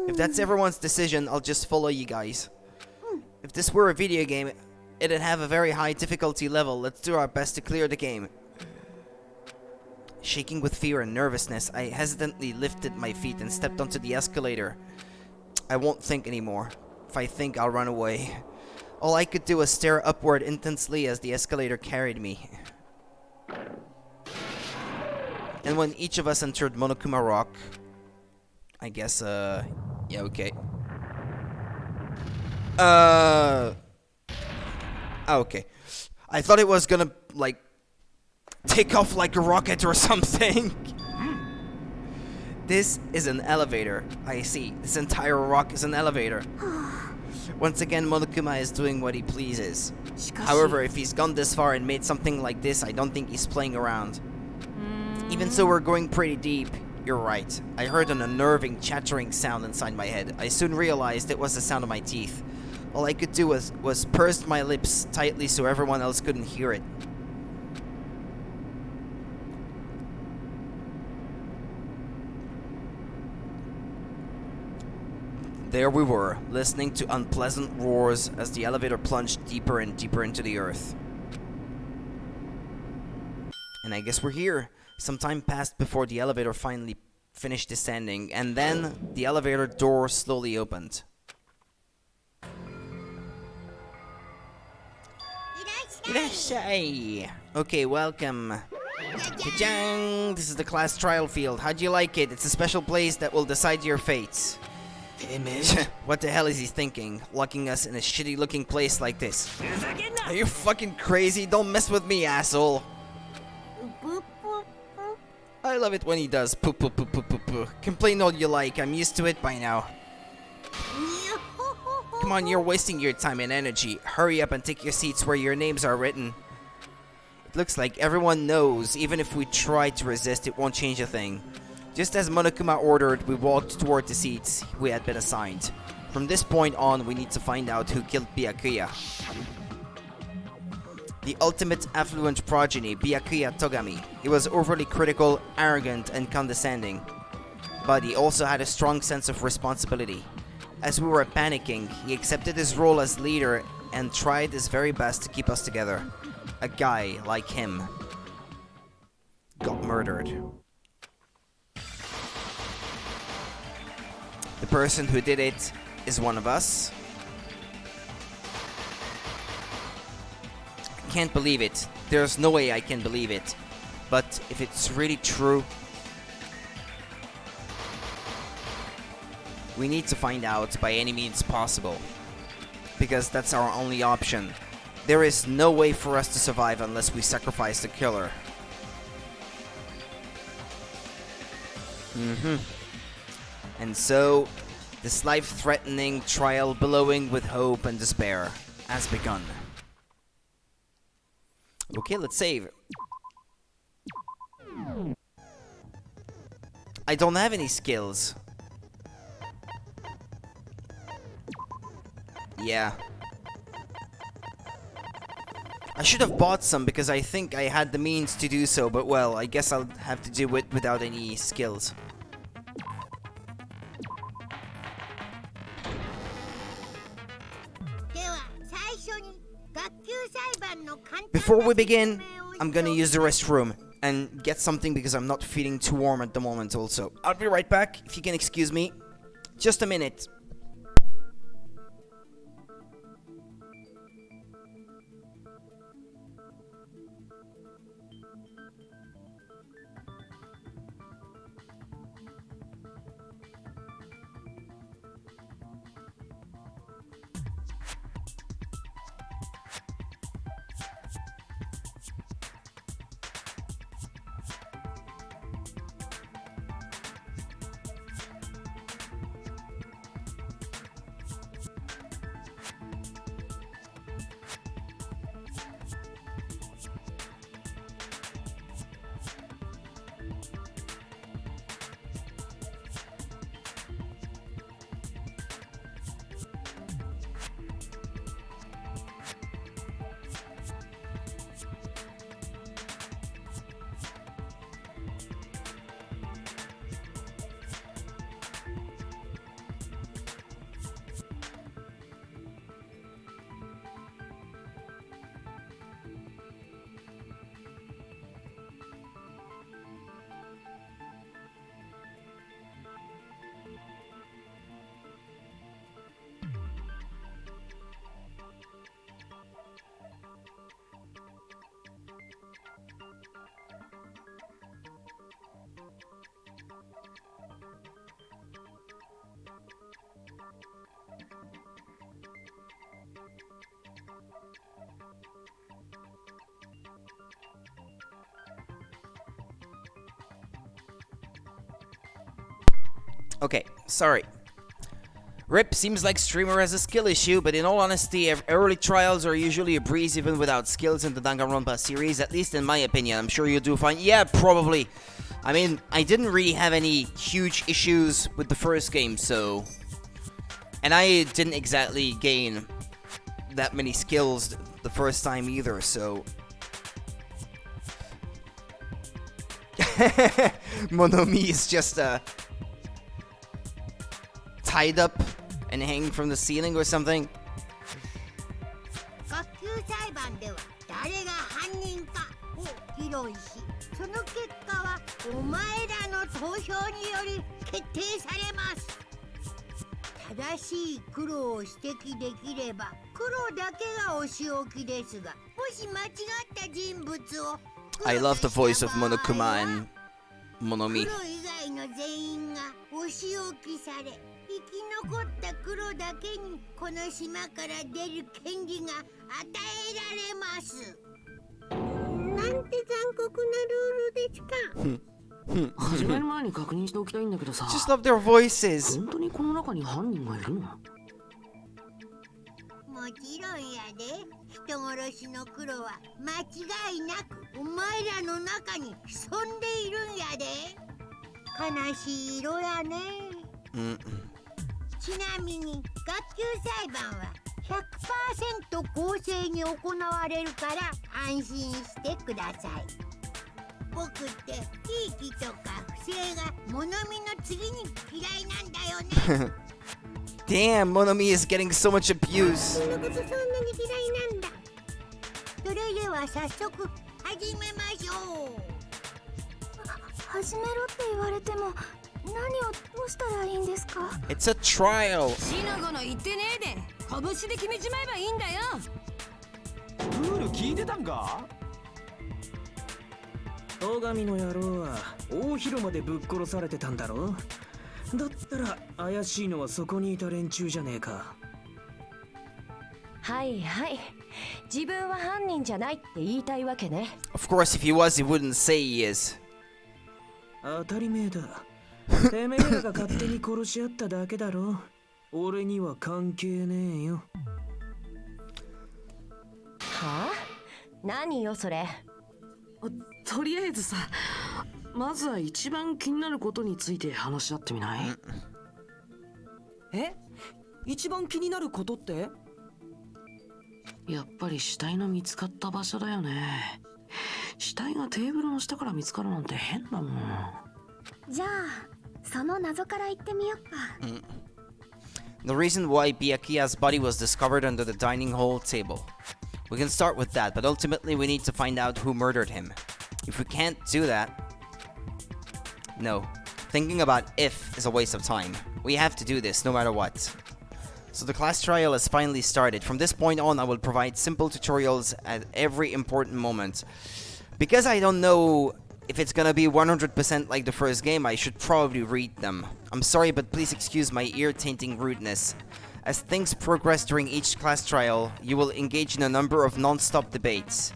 If that's everyone's decision, I'll just follow you guys. If this were a video game, it'd have a very high difficulty level. Let's do our best to clear the game. Shaking with fear and nervousness, I hesitantly lifted my feet and stepped onto the escalator. I won't think anymore. If I think, I'll run away. All I could do was stare upward intensely as the escalator carried me. And when each of us entered Monokuma Rock, I guess, yeah, okay. Okay. I thought it was gonna, like, take off like a rocket or something. This is an elevator. I see. This entire rock is an elevator. Once again, Monokuma is doing what he pleases. However, if he's gone this far and made something like this, I don't think he's playing around. Even so, we're going pretty deep. You're right. I heard an unnerving, chattering sound inside my head. I soon realized it was the sound of my teeth. All I could do was purse my lips tightly so everyone else couldn't hear it. There we were, listening to unpleasant roars as the elevator plunged deeper and deeper into the earth. And I guess we're here. Some time passed before the elevator finally finished descending, and then the elevator door slowly opened. Irashai! Okay, welcome. Ka-jang! This is the class trial field. How do you like it? It's a special place that will decide your fates. What the hell is he thinking? Locking us in a shitty looking place like this. Are you fucking crazy? Don't mess with me, asshole. I love it when he does poo poo poo poo poo poo. Complain all you like, I'm used to it by now. Come on, you're wasting your time and energy. Hurry up and take your seats where your names are written. It looks like everyone knows, even if we try to resist, it won't change a thing. Just as Monokuma ordered, we walked toward the seats we had been assigned. From this point on, we need to find out who killed Byakuya. The ultimate affluent progeny, Byakuya Togami. He was overly critical, arrogant, and condescending. But he also had a strong sense of responsibility. As we were panicking, he accepted his role as leader and tried his very best to keep us together. A guy like him got murdered. The person who did it is one of us. I can't believe it. There's no way I can believe it. But if it's really true, we need to find out by any means possible. Because that's our only option. There is no way for us to survive unless we sacrifice the killer. And so, this life-threatening trial billowing with hope and despair has begun. Okay, let's save. I don't have any skills. Yeah. I should have bought some because I think I had the means to do so, but well, I guess I'll have to do it without any skills. Before we begin, I'm gonna use the restroom and get something because I'm not feeling too warm at the moment also. I'll be right back, if you can excuse me. Just a minute. Okay, sorry. RIP, seems like streamer has a skill issue, but in all honesty, early trials are usually a breeze even without skills in the Danganronpa series, at least in my opinion. I'm sure you do fine. Yeah, probably. I mean, I didn't really have any huge issues with the first game, so... And I didn't exactly gain that many skills the first time either, so... Monomi is just, tied up and hang from the ceiling or something? 学級裁判では誰が犯人かを議論し、その結果はお前らの投票により決定されます。正しい黒を指摘できれば黒だけがお仕置きですが、もし間違った人物を I love the voice of Monokuma and Monomi. 黒以外の全員がお仕置きされ、生き残った黒だけにこの島から出る権利が与えられます。なんて残酷なルールですか。始める前に確認しておきたいんだけどさ。 Just love their voices. 本当にこの中に犯人がいるの？もちろんやで。人殺しの黒は間違いなくお前らの中に潜んでいるんやで。悲しい色やね。ちなみに学級裁判は 100% 公正に行われるから安心してください。僕ってひいきとか不正が物見の次に嫌いなんだよね。Damn, Monomi is getting so much abuse. そんなことそんなに嫌いなんだ。それでは早速始めましょう。始めろって言われても何をどうしたらいいんですか？ It's a trial. シナゴの言ってねえで拳で決めちまえばいいんだよ。ルール聞いてたんか？大神の野郎は大広間でぶっ殺されてたんだろ。だったら怪しいのはそこにいた連中じゃねえか。はいはい、自分は犯人じゃないって言いたいわけね。 Of course, if he was, he wouldn't say he is. 当たり前だ。てめえらが勝手に殺し合っただけだろ。俺には関係ねえよ。はあ？何よそれ。とりあえずさ、まずは一番気になることについて話し合ってみない？え？一番気になることって？やっぱり死体の見つかった場所だよね。死体がテーブルの下から見つかるなんて変だもん。じゃあその謎から言ってみよっか。The reason why Byakuya's body was discovered under the dining hall table. We can start with that, but ultimately we need to find out who murdered him. If we can't do that... No. Thinking about if is a waste of time. We have to do this, no matter what. So the class trial has finally started. From this point on, I will provide simple tutorials at every important moment. Because I don't know if it's gonna be 100% like the first game, I should probably read them. I'm sorry, but please excuse my ear-tainting rudeness. As things progress during each class trial, you will engage in a number of non-stop debates.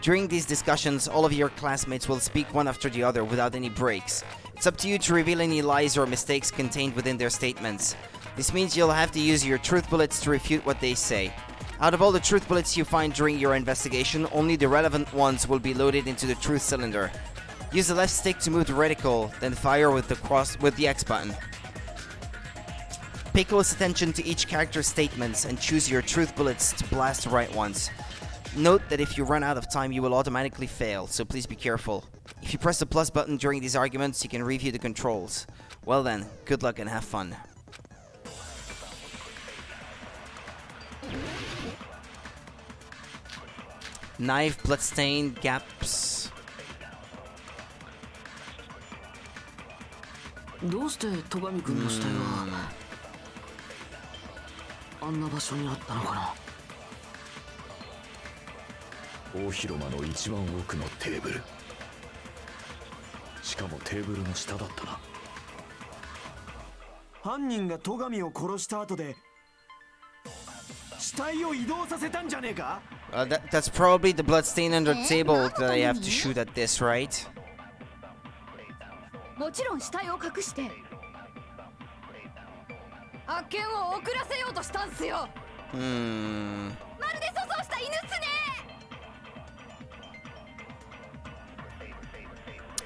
During these discussions, all of your classmates will speak one after the other without any breaks. It's up to you to reveal any lies or mistakes contained within their statements. This means you'll have to use your truth bullets to refute what they say. Out of all the truth bullets you find during your investigation, only the relevant ones will be loaded into the truth cylinder. Use the left stick to move the reticle, then fire with the X button. Pay close attention to each character's statements and choose your truth bullets to blast the right ones. Note that if you run out of time, you will automatically fail, so please be careful. If you press the plus button during these arguments, you can review the controls. Well then, good luck and have fun. Knife, bloodstain, gaps. どうして戸上くんの死体はあんな場所にあったのかな。大広間の一番奥のテーブル。しかもテーブルの下だったな。犯人が戸上を殺した後で死体を移動させたんじゃねえか？ That's probably the bloodstain under the table that I have to shoot at this, right? もちろん死体を隠して発見を遅らせようとしたんすよ。まるで粗相した犬っすね。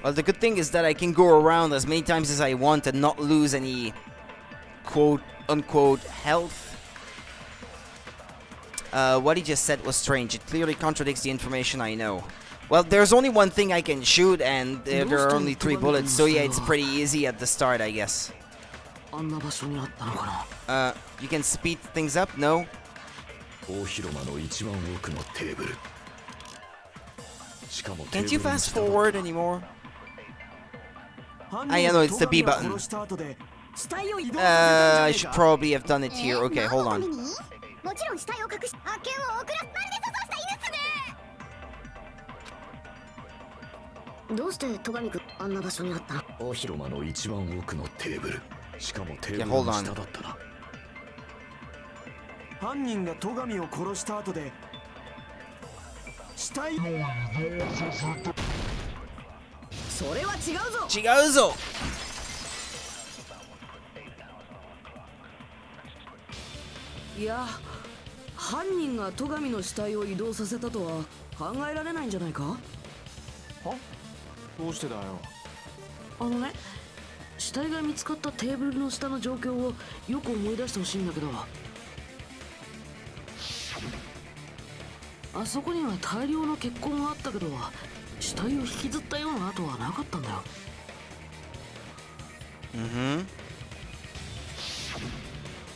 Well, the good thing is that I can go around as many times as I want and not lose any quote-unquote health. What he just said was strange. It clearly contradicts the information I know. Well, there's only one thing I can shoot, and there are only 3 bullets, so yeah, it's pretty easy at the start, I guess. あんな場所にあったのかな。You can speed things up? No? 大広間の一番奥のテーブル。しかもテー Can't ブ you ルの fast 下だ forward anymore? 犯 I 人 know は it's the 戸 B 上を button. 殺した後で死体を移動させたんじゃ I ねえ should か probably have done it here. Okay, hold 何のため on. に？もちろん死体を隠し発見を遅らせなんで粗相したいですね。どうして戸上くんあんな場所にあったの？大広間の一番奥のテーブル。しかもテーブル Yeah, hold の on. 下だったな。犯人が戸上を殺した後で死体をそれは違うぞ。違うぞ。いや、犯人が戸上の死体を移動させたとは考えられないんじゃないか。は？どうしてだよ。あのね、死体が見つかったテーブルの下の状況をよく思い出してほしいんだけど、あそこには大量の血痕があったけど、死体を引きずったような跡はなかったんだよ。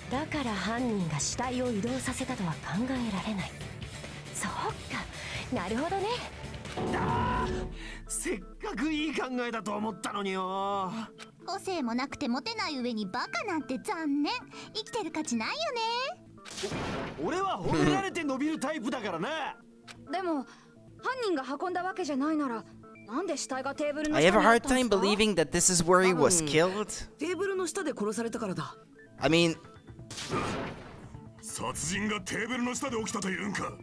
だから犯人が死体を移動させたとは考えられない。そうか、なるほどね。せっかくいい考えだと思ったのによ。個性もなくてモテない上にバカなんて残念。生きてる価値ないよね。俺は褒められて伸びるタイプだからな。でも犯人が運んだわけじゃないなら、なんで死体がテーブルの I 下 have に a あっ hard たんです time か？ believing that this is where he was killed. テーブルの下で殺されたからだ。I mean, 殺人がテーブルの下で起きたというんか。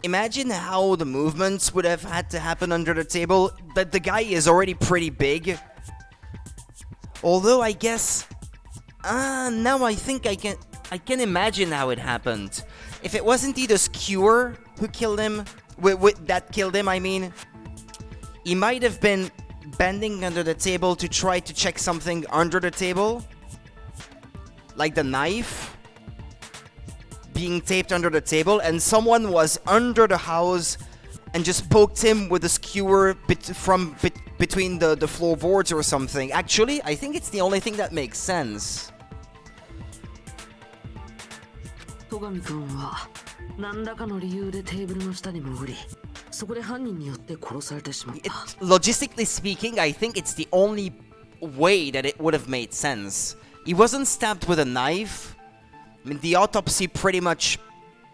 imagine how the movements would have had to happen under the table. That the guy is already pretty big. Although I guess, now I think I can imagine how it happened. If it wasn't either Skewer who killed him, that killed him, I mean, he might have been bending under the table to try to check something under the table, like the knife being taped under the table, and someone was under the house and just poked him with a skewer between the floorboards or something. Actually, I think it's the only thing that makes sense. 戸上くんは何らかの理由でテーブルの下に潜り、そこで犯人によって殺されてしまった。Logistically speaking, I think it's the only way that it would have made sense. He wasn't stabbed with a knife. I mean, the autopsy pretty much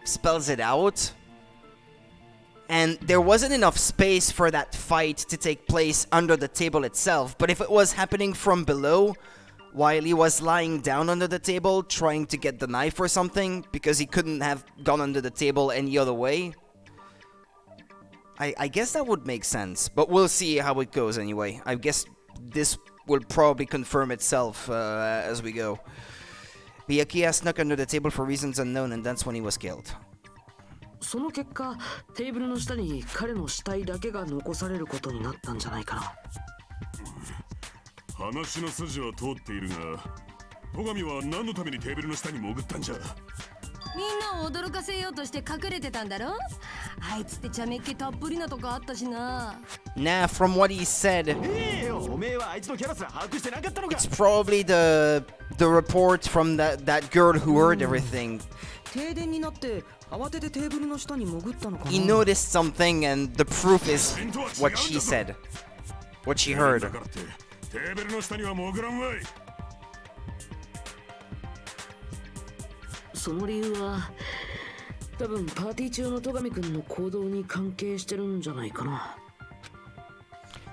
spells it out. And there wasn't enough space for that fight to take place under the table itself. But if it was happening from below, while he was lying down under the table trying to get the knife or something, because he couldn't have gone under the table any other way, I guess that would make sense. But we'll see how it goes anyway. I guess this will probably confirm itself as we go. Byakuya snuck under the table for reasons unknown, and that's when he was killed. その結果、テーブルの下に彼の死体だけが残されることになったんじゃないかな。話の筋は通っているが、戸上は何のためにテーブルの下に潜ったんじゃ。みんなを驚かせようとして隠れてたんだろ。あいつって茶目っ気たっぷりなとこあったしな。Nah, from what he said, おめえはあいつのキャラすら把握してなかったのか。 it's probably the report from that girl who heard everything. 停電になって慌ててテーブルの下に潜ったのかな。 He noticed something, and the proof is what she said, what she heard. だからってテーブルの下には潜らんわい。その理由は多分パーティー中の戸上くんの行動に関係してるんじゃないかな。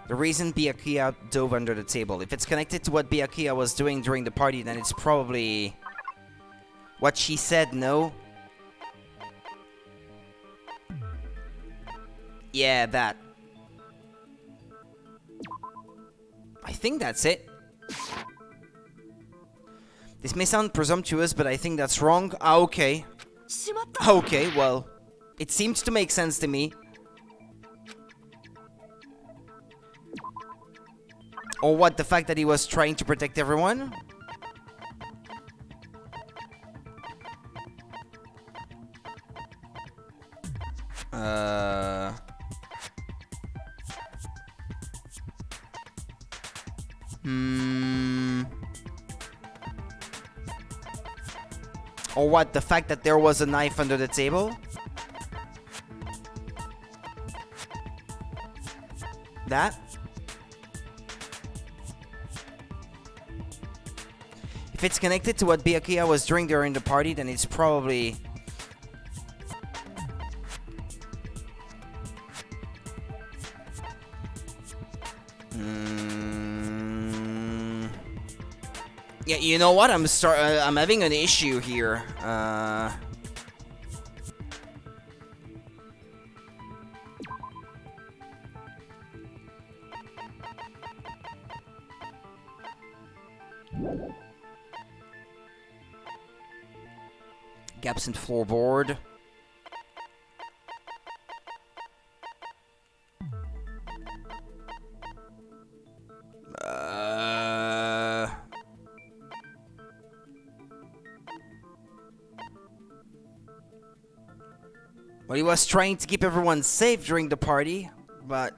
The reason Byakuya dove under the table. If it's connected to what Byakuya was doing during the party, then it's probably what she said, no? Yeah, that. I think that's it. This may sound presumptuous, but I think that's wrong. Ah, okay. Okay, well, it seems to make sense to me. Or what, the fact that he was trying to protect everyone? Or what? The fact that there was a knife under the table? That? If it's connected to what Byakuya was doing during the party, then it's probably... Yeah, you know what? I'm having an issue here. Gaps in floorboard. Well, he was trying to keep everyone safe during the party, but...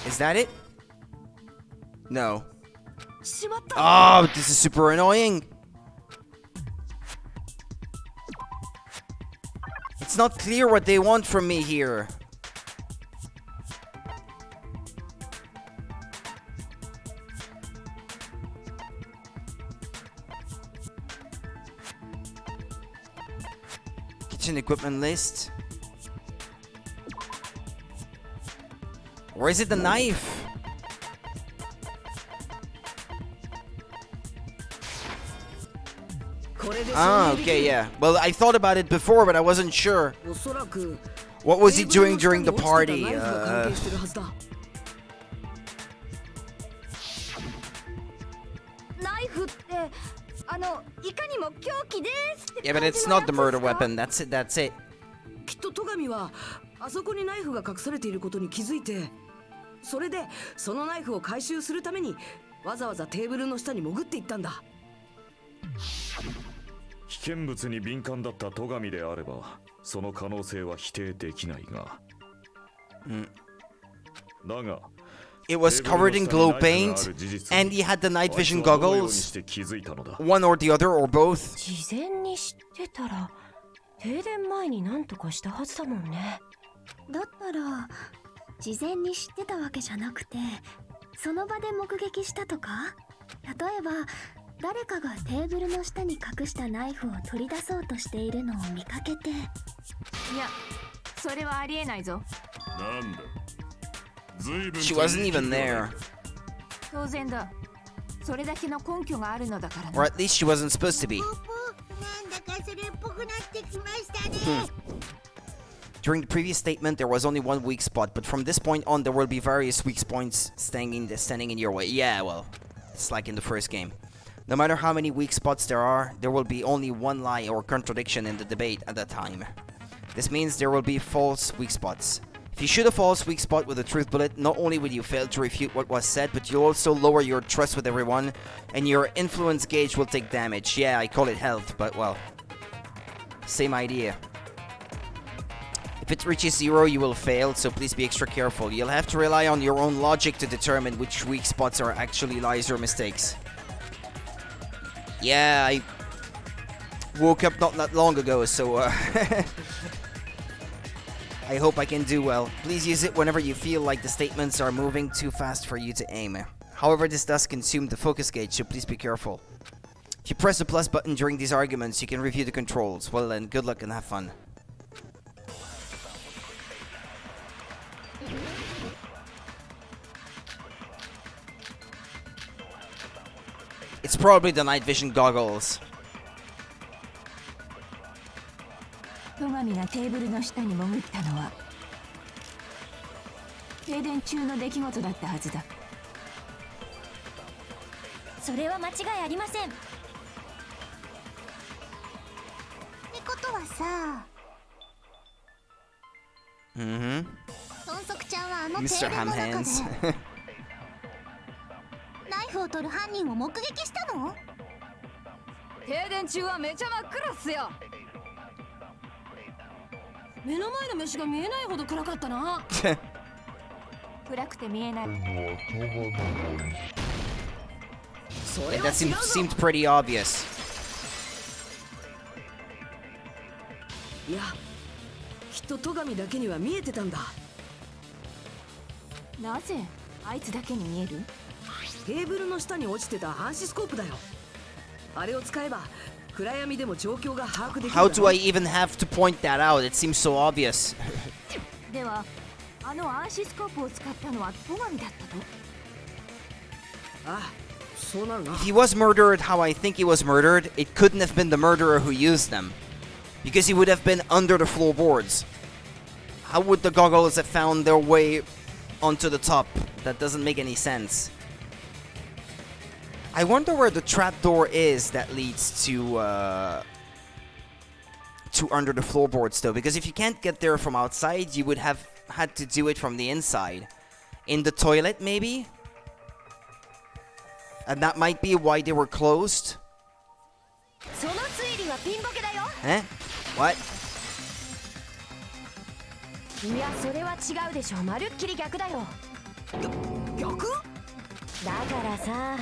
Is that it? No. Oh, this is super annoying. It's not clear what they want from me here. Kitchen equipment list. Or is it the knife? Ah, okay, yeah. Well, I thought about it before, but I wasn't sure. What was he doing during the party? Yeah, but it's not the murder weapon. That's it. That's it. きっと戸上はあそこにナイフが隠されていることに気づいて、それでそのナイフを回収するためにわざわざテーブルの下に潜っていったんだ。危険物に敏感だった戸上であれば、その可能性は否定できないが。だが、 It was covered in glow paint, and he had the night vision goggles. One or the other, or both. 事前に知ってたら停電前に何とかしたはずだもんね。だったら事前に知ってたわけじゃなくて、その場で目撃したとか？例えば誰かがテーブルの下に隠したナイフを取り出そうとしているのを見かけて。いや、それはありえないぞ。なんだ。 She wasn't even there. 当然だ。それだけの根拠があるのだからね。 Or at least she wasn't supposed to be. During the previous statement, there was only one weak spot, but from this point on, there will be various weak points standing in your way. Yeah, well, it's like in the first game. No matter how many weak spots there will be only one lie or contradiction in the debate at a time. This means there will be false weak spots. If you shoot a false weak spot with a truth bullet, not only will you fail to refute what was said, but you'll also lower your trust with everyone, and your influence gauge will take damage. Yeah, I call it health, but well, same idea. If it reaches 0, you will fail, so please be extra careful. You'll have to rely on your own logic to determine which weak spots are actually lies or mistakes. Yeah, I woke up not that long ago, so I hope I can do well. Please use it whenever you feel like the statements are moving too fast for you to aim. However, this does consume the focus gauge, so please be careful. If you press the plus button during these arguments, you can review the controls. Well then, good luck and have fun. It's probably the night vision goggles. 戸上がテーブルの下に潜ったのは停電中の出来事だったはずだ。それは間違いありません。ってことはさ。Mm-hmm. 豚足ちゃんはあのテー Mr. ブルの Ham 中 Hands. でナイフを取る犯人を目撃したの？停電中はめちゃ真っ暗っすよ。目の前の飯が見えないほど暗かったな。暗くて見えない。 And that seemed pretty obvious. いや、きっと戸上だけには見えてたんだ。なぜあいつだけに見える？テーブルの下に落ちてた暗視スコープだよ。あれを使えば暗闇でも状況が把握できる。 How do I even have to point that out? It seems so obvious. では、あの暗視スコープを使ったのは戸上だったと？ああ、そうなるな。 If he was murdered how I think he was murdered, it couldn't have been the murderer who used them. Because he would have been under the floorboards. How would the goggles have found their way onto the top? That doesn't make any sense. I wonder where the trapdoor is that leads to under the floorboards though, because if you can't get there from outside, you would have had to do it from the inside. In the toilet, maybe? And that might be why they were closed. Eh? What? いや、それは違うでしょ。まるっきり逆だよ。逆？だからさ、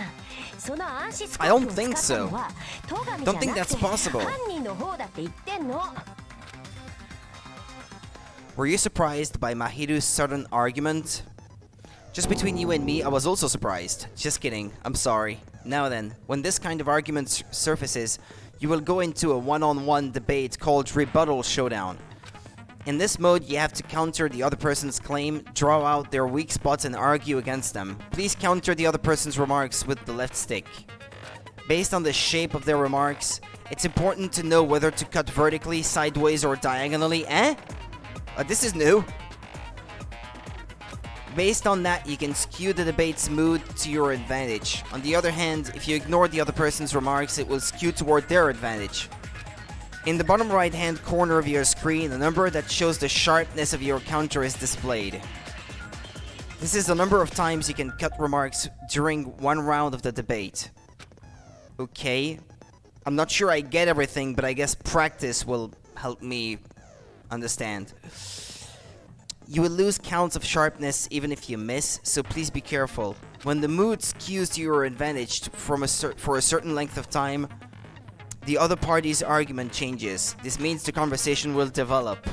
その暗視スコ I ー don't プを think 使った so. のは戸上じゃ Don't think なく that's て possible. 犯人の方だって言ってんの。 Were you surprised by Mahiru's sudden argument? Just between you and me, I was also surprised. Just kidding. I'm sorry. Now then, when this kind of argument surfaces, you will go into a one-on-one debate called Rebuttal Showdown. In this mode, you have to counter the other person's claim, draw out their weak spots and argue against them. Please counter the other person's remarks with the left stick. Based on the shape of their remarks, it's important to know whether to cut vertically, sideways, or diagonally. Eh? This is new. Based on that, you can skew the debate's mood to your advantage. On the other hand, if you ignore the other person's remarks, it will skew toward their advantage. In the bottom right-hand corner of your screen, a number that shows the sharpness of your counter is displayed. This is the number of times you can cut remarks during one round of the debate. Okay. I'm not sure I get everything, but I guess practice will help me understand. You will lose counts of sharpness even if you miss, so please be careful. When the mood skews to your advantage for a certain length of time, the other party's argument changes. This means the conversation will develop.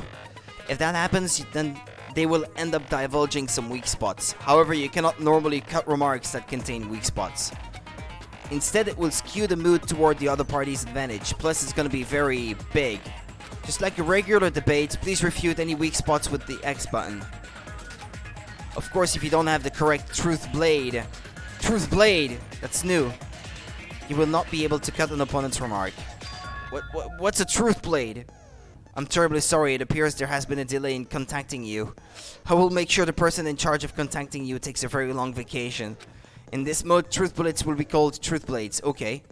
If that happens, then they will end up divulging some weak spots. However, you cannot normally cut remarks that contain weak spots. Instead, it will skew the mood toward the other party's advantage. Plus, it's going to be very big. Just like a regular debate, please refute any weak spots with the X button. Of course, if you don't have the correct truth blade, that's new, you will not be able to cut an opponent's remark. What's a truth blade? I'm terribly sorry, it appears there has been a delay in contacting you. I will make sure the person in charge of contacting you takes a very long vacation. In this mode, truth bullets will be called truth blades. Okay.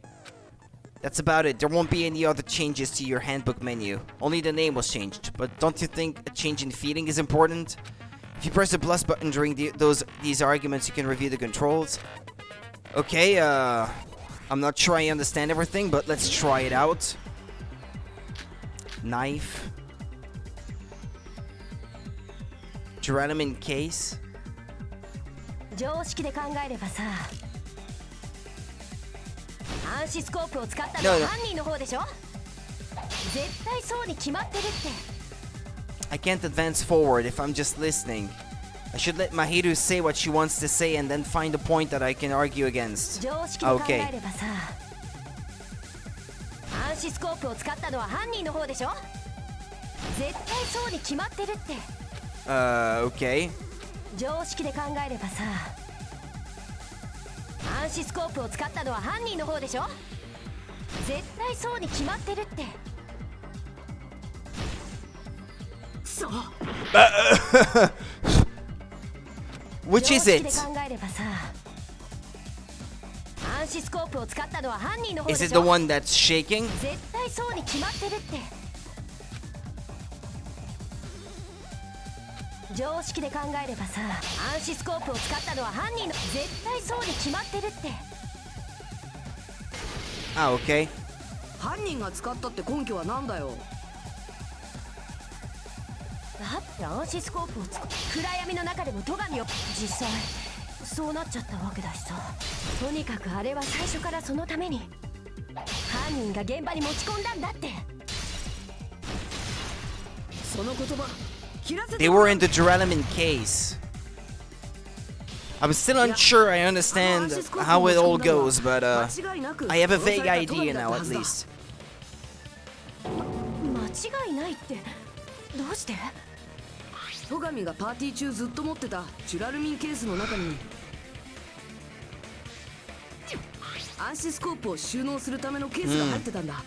That's about it. There won't be any other changes to your handbook menu. Only the name was changed. But don't you think a change in feeling is important? If you press the plus button during these arguments, you can review the controls. Okay, I'm not sure I understand everything, but let's try it out. Knife. Duralumin case. 常識で考えればさ、暗視スコープを使ったのは犯人の方でしょ。絶対そうに決まってるって。I can't advance forward if I'm just listening. I should let Mahiru say what she wants to say and then find a point that I can argue against. 常識で考えればさ、暗視スコープを使ったのは犯人の方でしょ。絶対そうに決まってるって。Okay. 常識で考えればさ、暗視スコープを使ったのは犯人の方でしょ。絶対そうに決まってるって。そう。Which is it? 常識で考えればさ、暗視スコープを使ったのは犯人の方でしょ。 Is it the one that's shaking? 絶対そうに決まってるって。常識で考えればさ、暗視スコープを使ったのは犯人の絶対そうに決まってるって。Ah, okay. 犯人が使ったって根拠はなんだよ。だって暗視スコープを使う。暗闇の中でも戸上を実際そうなっちゃったわけだしさ。とにかくあれは最初からそのために犯人が現場に持ち込んだんだって。その言葉切らせて。 They were in the Duralamin case. I'm still unsure I understand how it all goes, but I have a vague idea now at least. 間違いないってどうして？戸上がパーティー中ずっと持ってたジュラルミンケースの中に暗視スコープを収納するためのケースが入ってたんだ。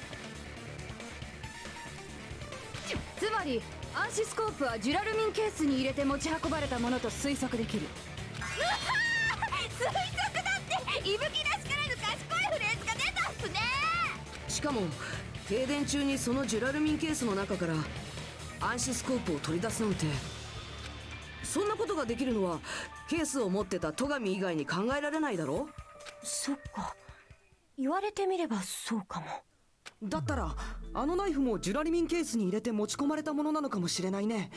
つまり暗視スコープはジュラルミンケースに入れて持ち運ばれたものと推測できる。推測だって伊吹らしからぬ賢いフレーズが出たっすね。しかも停電中にそのジュラルミンケースの中から暗視スコープを取り出すなんて、そんなことができるのはケースを持ってた戸上以外に考えられないだろ。そっか、言われてみればそうかも。だったらあのナイフもジュラルミンケースに入れて持ち込まれたものなのかもしれないね。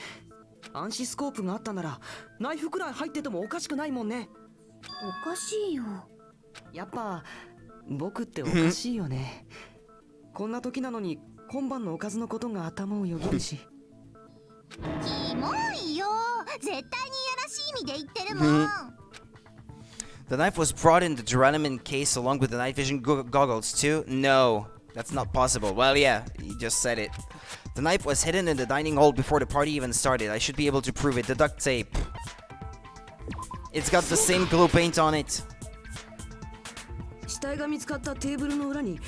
暗視スコープがあったならナイフくらい入っててもおかしくないもんね。おかしいよ。やっぱ僕っておかしいよね。こんな時なのに今晩のおかずのことが頭をよぎるし。キモいよ。絶対にいやらしい意味で言ってるもん。The knife was brought in the Duralamin case along with the night vision goggles too? No, that's not possible. Well, yeah, you just said it. The knife was hidden in the dining hall before the party even started. I should be able to prove it. The duct tape. It's got the same glue paint on it. 死体が見つかったテーブルの裏に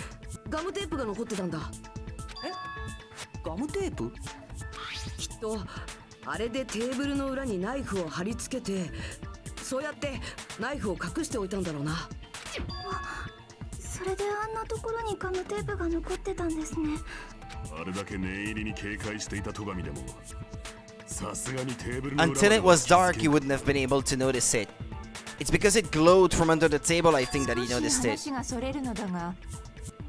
ガムテープが残ってたんだ。え？ガムテープ？きっとあれでテーブルの裏にナイフを貼り付けて、そうやってナイフを隠しておいたんだろうな。それであんなところにガムテープが残ってたんですね。あれだけ念入りに警戒していた戸上でもさすがにテーブルの裏 Until it was dark, you wouldn't have been able to notice it. It's because it glowed from under the table, I think, that he noticed it. 話がそれるのだが、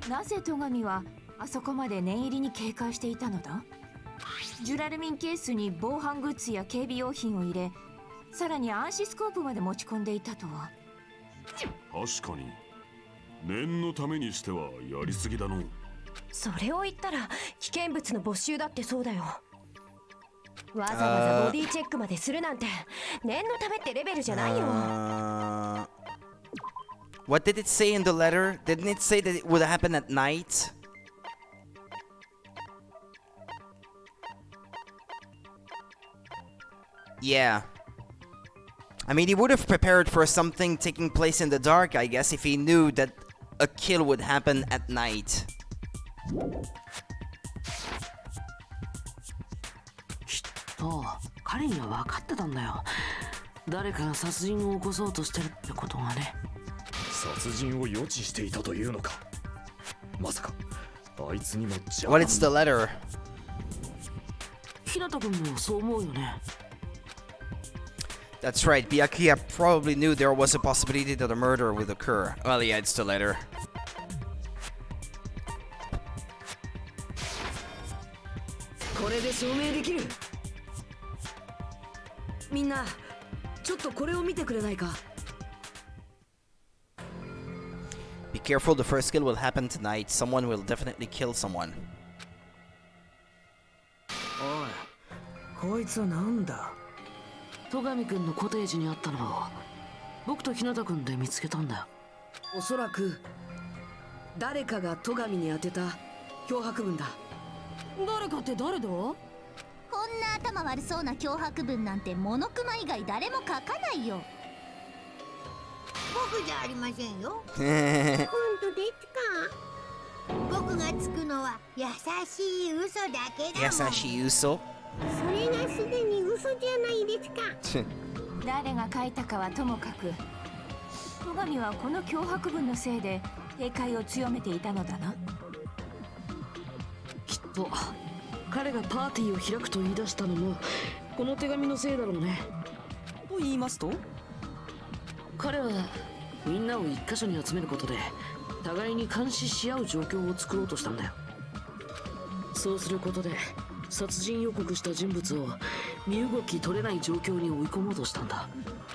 なぜ戸上はあそこまで念入りに警戒していたのだ？ジュラルミンケースに防犯グッズや警備用品を入れ、さらに暗視スコープまで持ち込んでいたとは。確かに念のためにしてはやりすぎだの。それを言ったら危険物の没収だってそうだよ。わざわざボディチェックまでするなんて念のためってレベルじゃないよ。What did it say in the letter? Didn't it say that it would happen at night? Yeah. I mean, he would have prepared for something taking place in the dark, I guess, if he knew that a kill would happen at night. きっと彼には分かってたんだよ。誰かが殺人を起こそうとしてるってことがね。殺人を予知していたというのか。まさかあいつにもじゃ。 What is the letter? ひなたくんもそう思うよね。That's right, Byakuya probably knew there was a possibility that a murder would occur. Well, yeah, it's the letter. これで証明できる。みんな、ちょっとこれを見てくれないか。Be careful, the first kill will happen tonight. Someone will definitely kill someone. おい、こいつはなんだ？戸上くんのコテージにあったのを僕と日向くんで見つけたんだよ。おそらく誰かが戸上に当てた脅迫文だ。誰かって誰だ？こんな頭悪そうな脅迫文なんてモノクマ以外誰も書かないよ。僕じゃありませんよ。本当ですか？僕がつくのは優しい嘘だけだもん。優しい嘘？それがすでに嘘じゃないですか。誰が書いたかはともかく、戸上はこの脅迫文のせいで警戒を強めていたのだな。きっと彼がパーティーを開くと言い出したのもこの手紙のせいだろうね。と言いますと？彼はみんなを一箇所に集めることで互いに監視し合う状況を作ろうとしたんだよ。そうすることで殺人予告した人物を身動き取れない状況に追い込もうとしたんだ。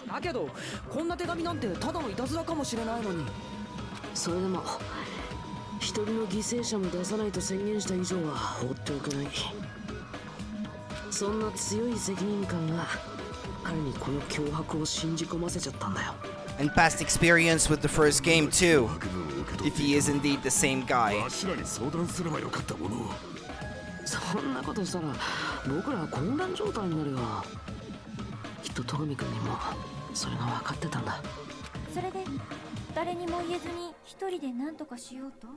だけどこんな手紙なんてただのいたずらかもしれないのに。それでも一人の犠牲者も出さないと宣言した以上は放っておけない。そんな強い責任感が彼にこの脅迫を信じ込ませちゃったんだよ。 And past experience with the first game too, if he is indeed the same guy. 柱に相談すればよかったものを。そんなことしたら僕らは混乱状態になるよ。きっと戸上君にもそれが分かってたんだ。それで誰にも言えずに一人で何とかしようと。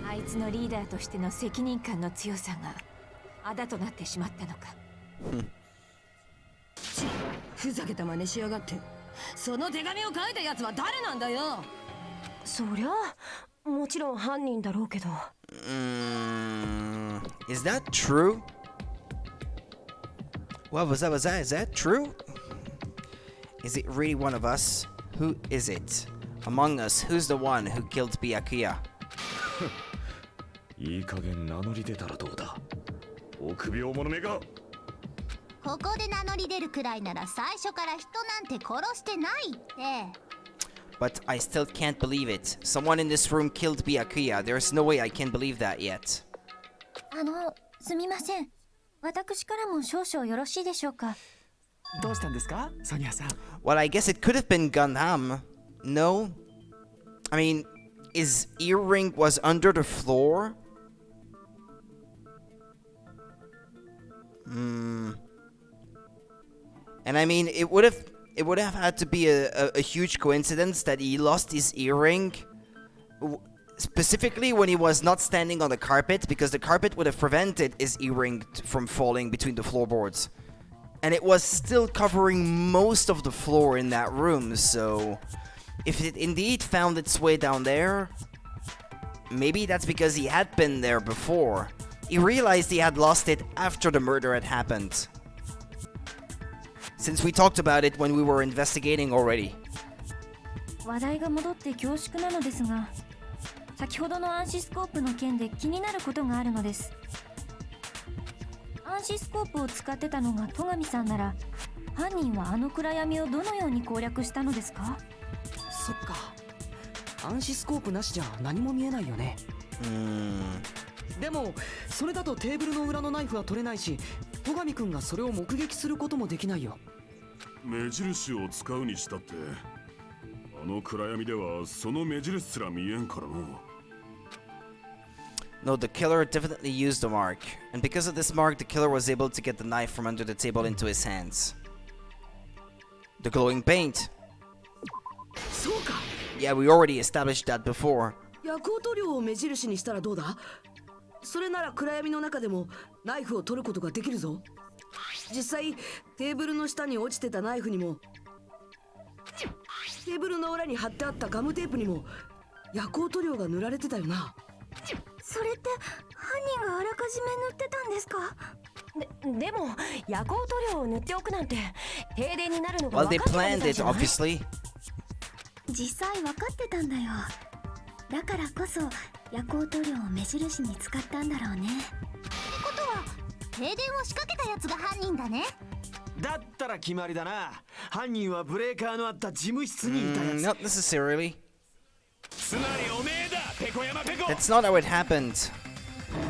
あいつのリーダーとしての責任感の強さがあだとなってしまったのか。ふざけた真似しやがって。その手紙を書いたやつは誰なんだよ。そりゃもちろん犯人だろうけど。Is that true? What was that? Is that true? Is it really one of us? Who is it? Among us, who's the one who killed Byakuya? いい加減名乗り出たらどうだ。臆病者めが。ここで名乗り出るくらいなら最初から人なんて殺してないって。But I still can't believe it. Someone in this room killed Byakuya. There's no way I can believe that yet. すみません。私からも少々よろしいでしょうか。どうしたんですか、ソニアさん。 Well, I guess it could have been Gundam. No? I mean, his earring was under the floor? And I mean, it would have had to be a huge coincidence that he lost his earring specifically when he was not standing on the carpet, because the carpet would have prevented his earring from falling between the floorboards. And it was still covering most of the floor in that room, so if it indeed found its way down there, maybe that's because he had been there before. He realized he had lost it after the murder had happened, since we talked about it when we were investigating already. 話題が戻って恐縮なのですが、先ほどの暗視スコープの件で気になることがあるのです。暗視スコープを使ってたのが戸上さんなら、犯人はあの暗闇をどのように攻略したのですか？そっか、暗視スコープなしじゃ何も見えないよね。でもそれだとテーブルの裏のナイフは取れないし、戸上くんがそれを目撃することもできないよ。目印を使うにしたって、あの暗闇ではその目印すら見えんからの。No, the killer definitely used the mark, and because of this mark, the killer was able to get the knife from under the table into his hands. The glowing paint. そうか。 Yeah, we already established that before. 夜光塗料を目印にしたらどうだ？それなら暗闇の中でもナイフを取ることができるぞ。実際テーブルの下に落ちてたナイフにも、テーブルの裏に貼ってあったガムテープにも夜光塗料が塗られてたよな。それって犯人があらかじめ塗ってたんですか？でも夜光塗料を塗っておくなんて停電になるのが Well, 分 they かってたみ planned たい it, じゃない？ obviously. 実際分かってたんだよ。だからこそ夜光塗料を目印に使ったんだろうね。ってことは停電を仕掛けたやつが犯人だね。だったら決まりだな。犯人はブレーカーのあった事務室にいたやつ。 Not necessarily. つまりおめえだ、ペコ山ペコ。 That's not how it happened. ペコ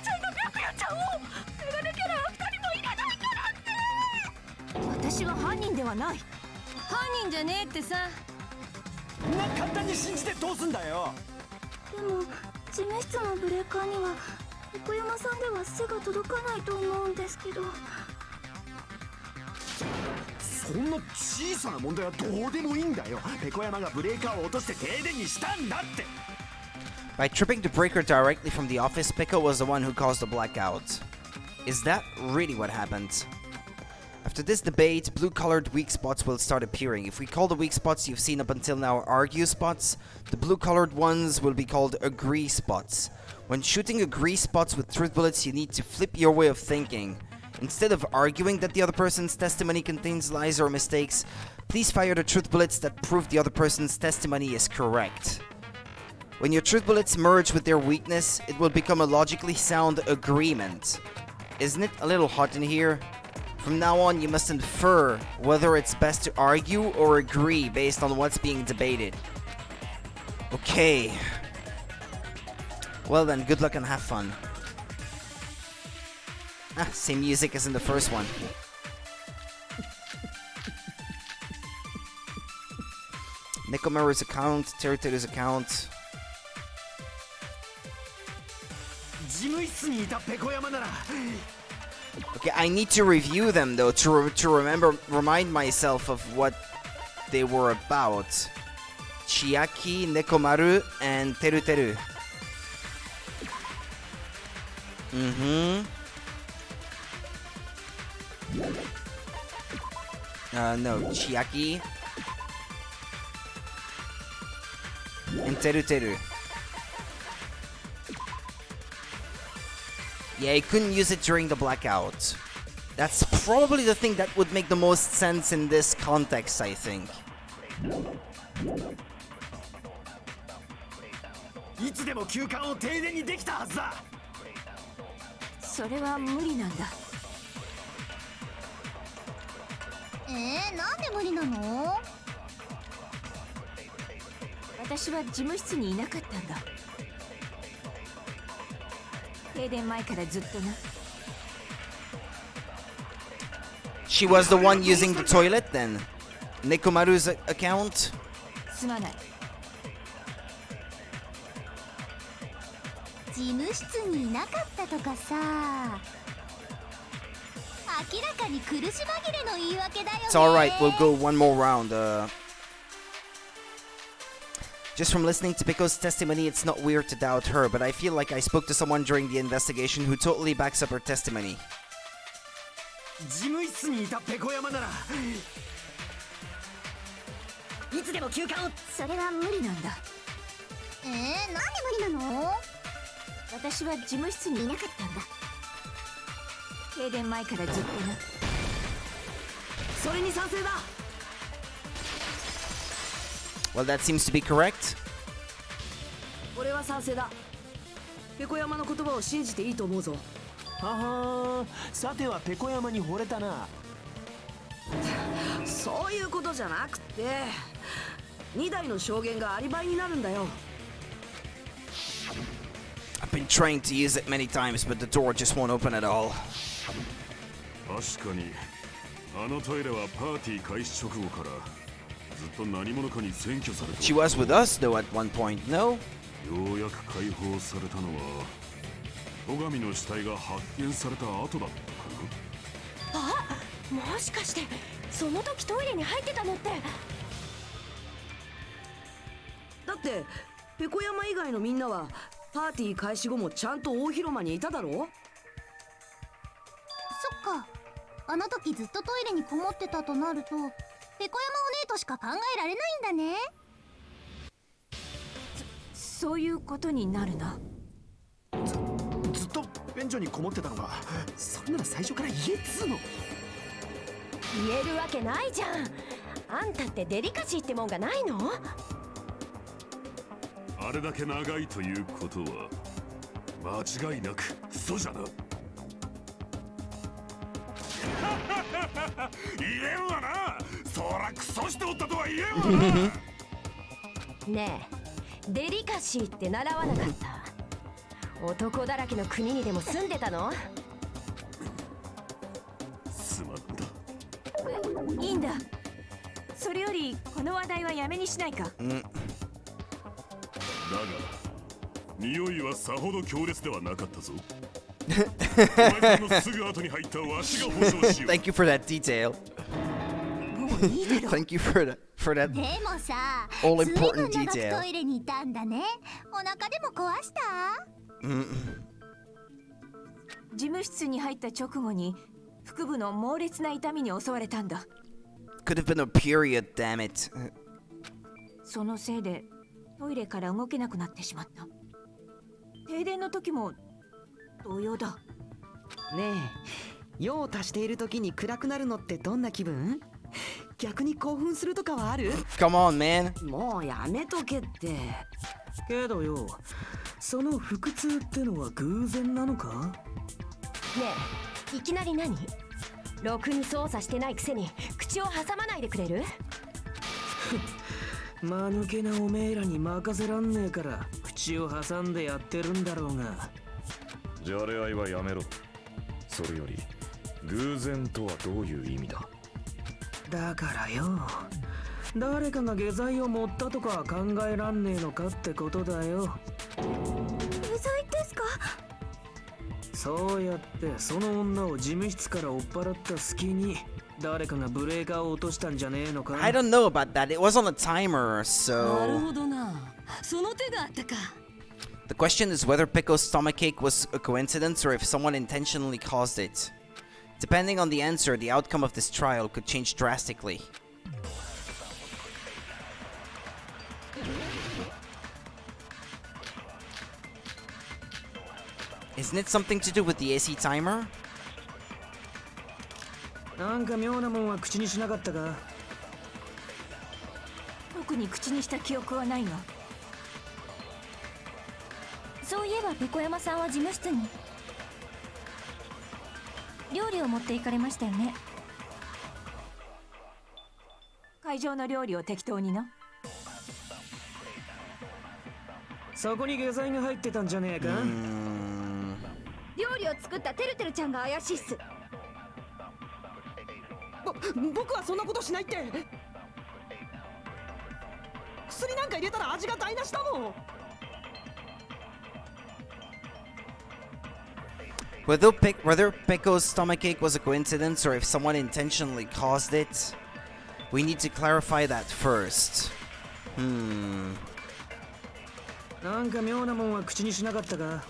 ちゃんが白夜ちゃんをメガネキャラ2人もいらないからって。私は犯人ではない。犯人じゃねえってさ。そんな簡単に信じてどうすんだよ。でも事務室のブレーカーには横山さんでは背が届かないと思うんですけど。そんな小さな問題はどうでもいいんだよ。ペコ山がブレーカーを落として停電にしたんだって。 By tripping the breaker directly from the office, Pico was the one who caused the blackout. Is that really what happened? After this debate, blue-colored weak spots will start appearing. If we call the weak spots you've seen up until now argue spots, the blue-colored ones will be called agree spots. When shooting agree spots with truth bullets, you need to flip your way of thinking. Instead of arguing that the other person's testimony contains lies or mistakes, please fire the truth bullets that prove the other person's testimony is correct. When your truth bullets merge with their weakness, it will become a logically sound agreement. Isn't it a little hot in here? From now on, you must infer whether it's best to argue or agree based on what's being debated. Okay. Well then, good luck and have fun. Ah, same music as in the first one. Nekomaru's account, Teruteru's account. Okay, I need to review them though to remind myself of what they were about. Chiaki, Nekomaru, and Teruteru. No, Chiaki and Teruteru. Yeah, you couldn't use it during the blackout. That's probably the thing that would make the most sense in this context, I think. She was the one using the toilet then? Nekomaru's account? 事務室にいなかったとかさ、明らかに苦し紛れの言い訳だよね。 It's alright, we'll go one more round. Just from listening to Piko's testimony, it's not weird to doubt her, but I feel like I spoke to someone during the investigation who totally backs up her testimony. 事務室にいたペコ山ならいつでも休館を。それは無理なんだ。なんで無理なの？私は事務室にいなかったんだ。停電前からずっとな。それに賛成だ。Well, that seems to be correct. 俺は賛成だ。ペコ山の言葉を信じていいと思うぞ。ははー、さてはペコ山に惚れたな。そういうことじゃなくて、2台の証言がアリバイになるんだよ。I've been trying to use it many times, but the door just won't open at all. 確かに、あのトイレはパーティー開始直後からずっと何者かに占拠されて。She was with us though at one point, no? ようやく解放されたのは戸上の死体が発見された後だったかな。あ、もしかしてその時トイレに入ってたのって。だってペコ山以外のみんなはパーティー開始後もちゃんと大広間にいただろう。そっか、あの時ずっとトイレにこもってたとなるとペコ山お姉としか考えられないんだね。そういうことになるな。ずっと便所にこもってたのが、それなら最初から言えっつうの。言えるわけないじゃん。あんたってデリカシーってもんがないの？あれだけ長いということは間違いなく嘘じゃな。言えんわな。そらクソしておったとは言えんわな。ねえ、デリカシーって習わなかった？男だらけの国にでも住んでたの？すまんだ。いいんだ。それよりこの話題はやめにしないか。だが匂いはさほど強烈ではなかったぞ。お前さんのすぐ後に入ったわしが保証しよう。 Thank you for that detail. Thank you for that でもさ、 all ずいぶん important 長く detail. トイレにいたんだね。お腹でも壊した？事務室に入った直後に腹部の猛烈な痛みに襲われたんだ。Could have been a period, damn it. そのせいでトイレから動けなくなってしまった。停電の時も同様だ。ねえ、用を足している時に暗くなるのってどんな気分？逆に興奮するとかはある？ Come on, man. もうやめとけって。けどよ、その腹痛ってのは偶然なのか？ねえ、いきなり何？ろくに操作してないくせに口を挟まないでくれる？間抜けなおめえらに任せらんねえから口を挟んでやってるんだろうが。じゃれ合いはやめろ。それより偶然とはどういう意味だ？だからよ、誰かが下剤を持ったとか考えらんねえのかってことだよ。下剤ですか？そうやってその女を事務室から追っ払った隙に誰かがブレーカーを落としたんじゃねえのか？ I don't know about that. It was on a timer, なる so... ほどな。その手があったか。 The question is whether Pico's stomachache was a coincidence or if someone intentionally caused it. Depending on the answer, the outcome of this trial could change drastically. Isn't it something to do with the AC timer? なんか妙なもんは口にしなかったか？特に口にした記憶はないが。そういえばペコ山さんは事務室に料理を持って行かれましたよね。会場の料理を適当にな。そこに下剤が入ってたんじゃねえか？料理を作ったてるてるちゃんが怪しいっす。僕はそんなことしないって。薬なんか入れたら味が台無しだもん。Whether Pico's stomachache was a coincidence or if someone intentionally caused it, we need to clarify that first. なんか妙なもんは口にしなかったか？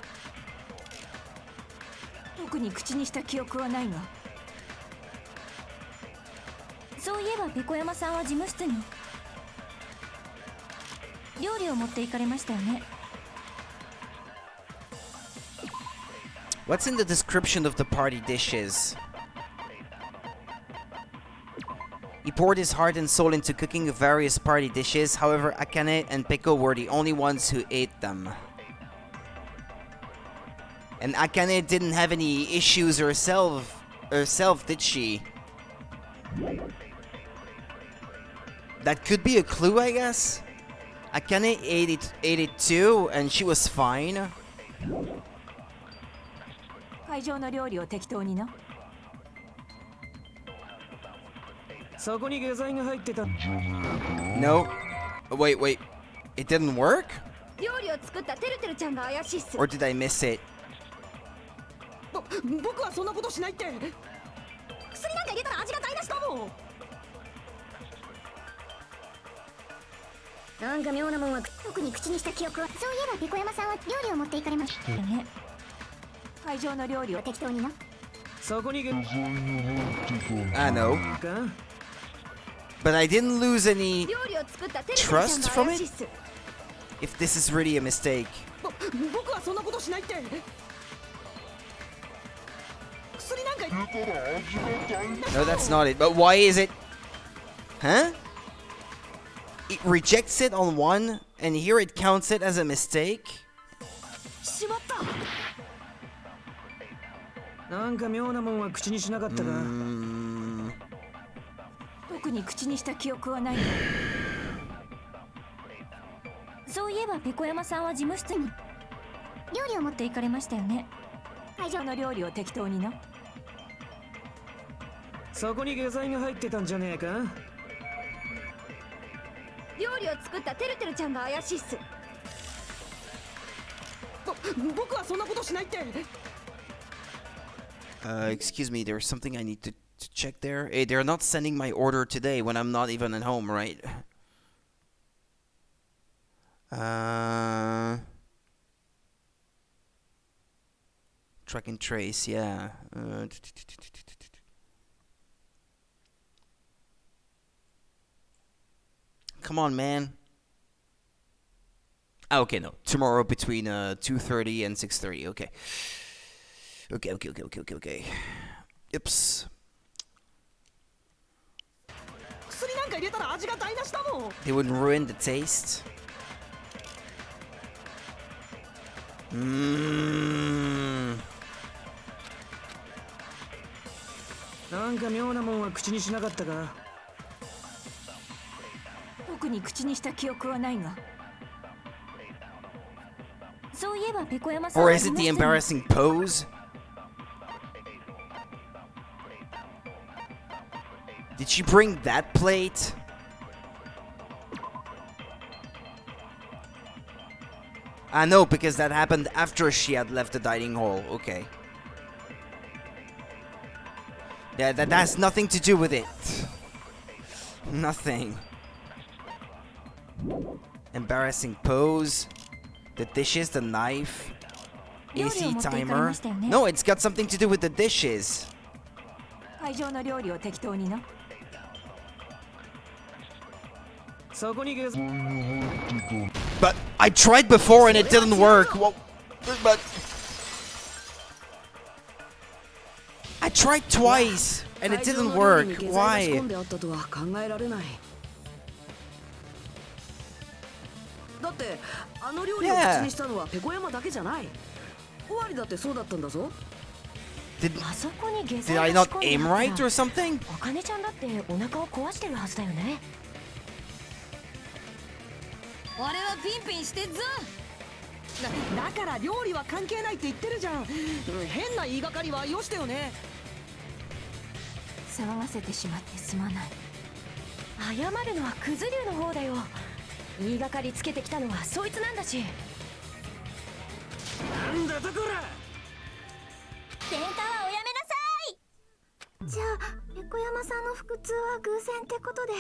特に口にした記憶はないが。そういえばペコ山さんは事務室に料理を持って行かれましたよね。What's in the description of the party dishes? He poured his heart and soul into cooking various party dishes. However, Akane and Pico were the only ones who ate them. And Akane didn't have any issues herself, did she? That could be a clue, I guess. Akane ate it too, and she was fine. 会場の料理を適当にな。そこに下剤が入ってたんじゃねえか？ No. Wait. It didn't work? 料理を作ったてるてるちゃんが怪しいっす。 Or did I miss it? 僕はそんなことしないって。薬なんか入れたら味が台無しだもん。なんか妙なもんは特に口にした記憶は。そういえばペコ山さんは料理を持って行かれましたよね。会場の料理を適当にな。そこに下剤が入ってた。I know. But I didn't lose any 料理を作ったてるてるちゃん trust が from 怪しい it? っす。 If this is really a mistake. 僕はそんなことしないって。薬なんか入れたら味が台無し。 No, that's not it. But why is it? Huh? It rejects it on one, and here it counts it as a mistake? しまった。なんか妙なもんは口にしなかったか？特に口にした記憶はないが。そういえばペコ山さんは事務室に料理を持って行かれましたよね。会場の料理を適当にな。そこに下剤が入ってたんじゃねえか？料理を作ったてるてるちゃんが怪しいっす。僕はそんなことしないって。Excuse me, there's something I need to check there. Hey, they're not sending my order today when I'm not even at home, right? Track and trace, yeah. Come on, man. Ah, okay, no. Tomorrow between 2:30 and 6:30. Okay. Okay. Oops. 薬なんか入れたら味が台無しだもん。 They wouldn't ruin the taste. なんか妙なもんは口にしなかったか。特に口にした記憶はないが。そういえばペコ山さん Or は is it the 話したの embarrassing pose? Did she bring that plate? I know, because that happened after she had left the dining hall. Okay. Yeah, that has nothing to do with it. Nothing. Embarrassing pose. The dishes, the knife. AC timer. No, it's got something to do with the dishes. 会場の料理を適当にな。そこにゲス But I tried before and it didn't work. Well, but I tried twice and it didn't work. Why? だってあの料理を口にしたのはペコ山だけじゃない。尾張だってそうだったんだぞ。あそこに下 Did 剤 I が not 仕込んで aim あっ right たら or something? お金ちゃんだってお腹を壊してるはずだよね。俺はピンピンしてっぞ。だから料理は関係ないって言ってるじゃん。変な言いがかりはよしてよね。騒がせてしまってすまない。謝るのはクズ竜の方だよ。言いがかりつけてきたのはそいつなんだし。なんだとこら。喧嘩はおやめなさい。じゃあペコ山さんの腹痛は偶然ってことで、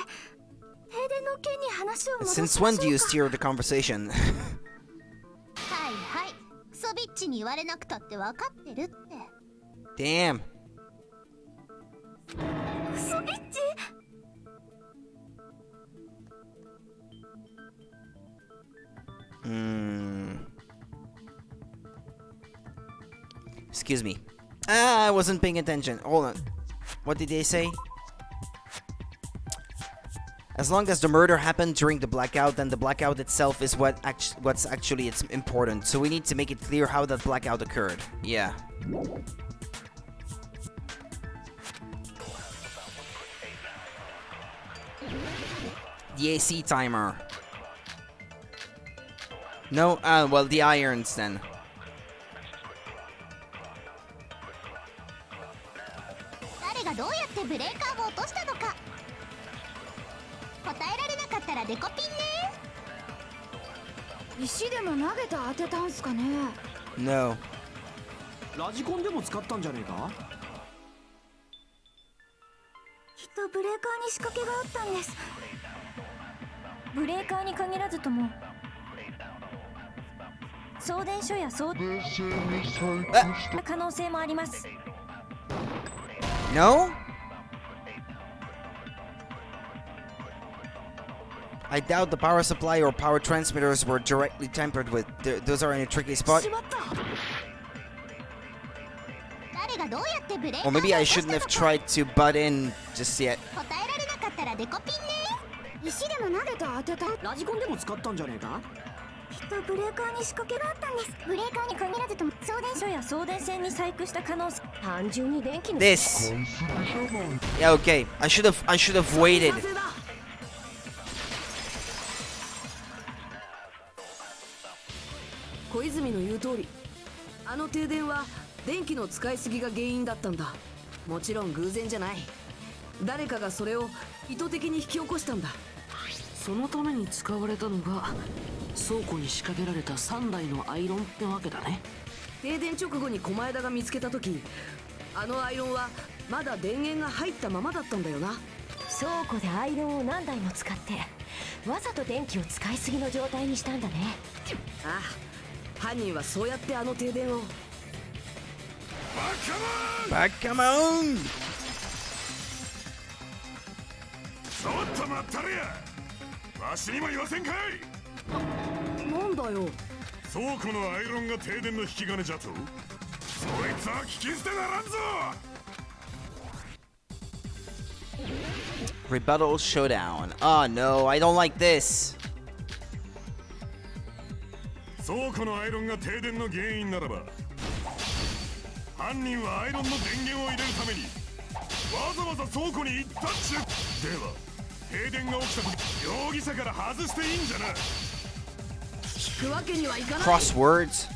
停電の件に話を戻しまし Since ょう when か。 do you steer the conversation? はいはい、クソビッチに言われなくたって分かってるって。 Damn. クソビッチ。Excuse me. I wasn't paying attention. Hold on. What did they say? As long as the murder happened during the blackout, then the blackout itself is what's actually it's important. So we need to make it clear how that blackout occurred. Yeah. The AC timer. No? Well, the irons then. 誰がどうやってブレーカーを落としたのか答えられなかったらデコピンね。石でも投げて当てたんすかね。 No. ラジコンでも使ったんじゃねえか。きっとブレーカーに仕掛けがあったんです。ブレーカーに限らずとも送電所や送電線に細工した可能性もあります。 No? I doubt the power supply or power transmitters were directly tampered with. Those are in a tricky spot. しまった。誰がどうやってブレーカー Or を maybe I 落とし shouldn't た have のか tried to butt in just yet. 答えられなかったらデコピンね。石でも投げて当てた。ラジコンでも使ったんじゃねえか。きっとブレーカーに仕掛けがあったんです。ブレーカーに限らずとも送電所や送電線に細工した可能性。単純に電気の This. Yeah, okay. I should have waited. 小泉の言う通り、あの停電は電気の使いすぎが原因だったんだ。もちろん偶然じゃない。誰かがそれを意図的に引き起こしたんだ。そのために使われたのが倉庫に仕掛けられた3台のアイロンってわけだね。停電直後に狛枝が見つけた時、あのアイロンはまだ電源が入ったままだったんだよな。倉庫でアイロンを何台も使ってわざと電気を使いすぎの状態にしたんだね。ああ、犯人はそうやってあの停電を。Back, come on! ちょっと待ったれや。わしにも言わせんかい。なんだよ。倉庫のアイロンが停電の引き金じゃと。そいつは聞き捨てならんぞ。Rebuttal showdown. Oh no, I don't like this. 倉庫のアイロンが停電の原因ならば、犯人はアイロンの電源を入れるためにわざわざ倉庫に行ったっちゅう。では停電が起きた時、容疑者から外していいんじゃな。引くわけにはいかない。 Crosswords.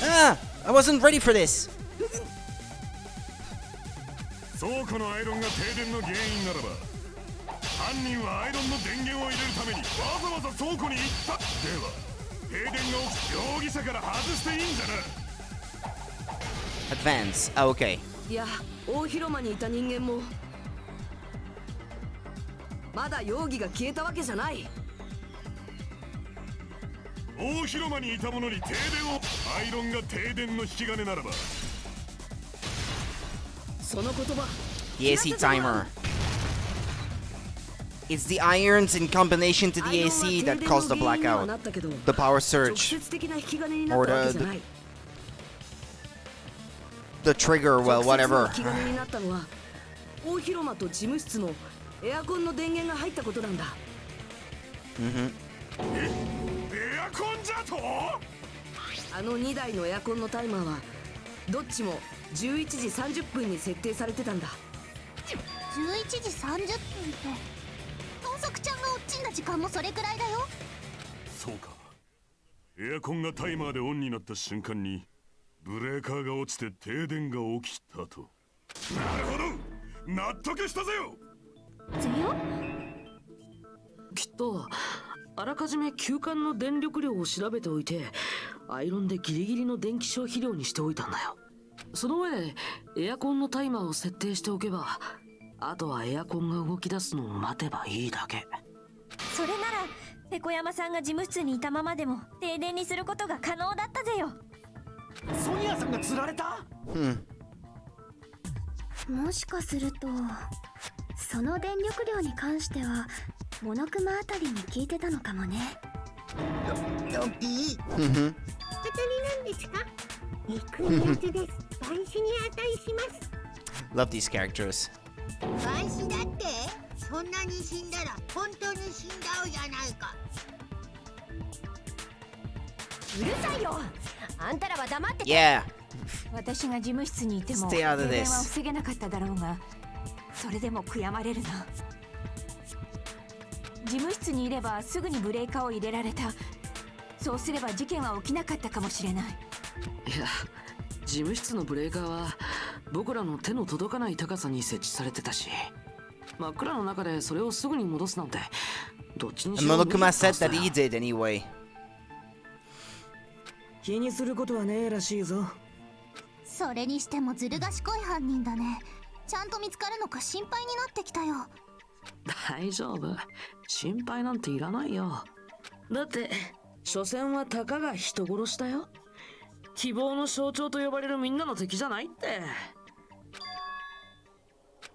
Ah, I wasn't ready for this. 倉庫のアイロンが停電の原因ならば、犯人はアイロンの電源を入れるためにわざわざ倉庫に行った。では停電が起き、容疑者から外していいんじゃな。 Advance. Ah, okay. いや、大広間にいた人間もまだ容疑が消えたわけじゃない。大広間にいた者に停電を、アイロンが停電の引き金ならば。その言葉。 The AC timer. It's the irons in combination to the AC that caused the blackout, the power surge, or the trigger, well, whatever. 大広間と事務室のエアコンの電源が入ったことなんだ。エアコンじゃと？あの2台のエアコンのタイマーはどっちも11時30分に設定されてたんだ。11時30分って豚足ちゃんが落ちんだ時間もそれくらいだよ。そうか。エアコンがタイマーでオンになった瞬間にブレーカーが落ちて停電が起きたと。なるほど、納得したぜよ。きっとあらかじめ急患の電力量を調べておいてアイロンでギリギリの電気消費量にしておいたんだよ。その上でエアコンのタイマーを設定しておけば、あとはエアコンが動き出すのを待てばいいだけ。それならペコ山さんが事務室にいたままでも停電にすることが可能だったぜよ。ソニアさんが釣られた？もしかするとその電力量に関してはモノクマあたりに聞いてたのかもね。ドピー。当たりなんですか？憎いやつです。万死に値します。 Love these characters. 万死だって？そんなに死んだら本当に死んじゃうじゃないか。うるさいよ。あんたらは黙ってて。Yeah. 私が事務室にいても Stay out of 停電 this. は防げなかっただろうが、それでも悔やまれるな。事務室にいればすぐにブレーカーを入れられた。そうすれば事件は起きなかったかもしれない。いや、事務室のブレーカーは僕らの手の届かない高さに設置されてたし、真っ暗の中でそれをすぐに戻すなんてどっちにしろ無理だ Monokuma ったは said ずだ that よ。 he did anyway. 気にすることはねえらしいぞ。それにしてもずる賢い犯人だね。ちゃんと見つかるのか心配になってきたよ。大丈夫、心配なんていらないよ。だって所詮はたかが人殺しだよ。希望の象徴と呼ばれるみんなの敵じゃないって。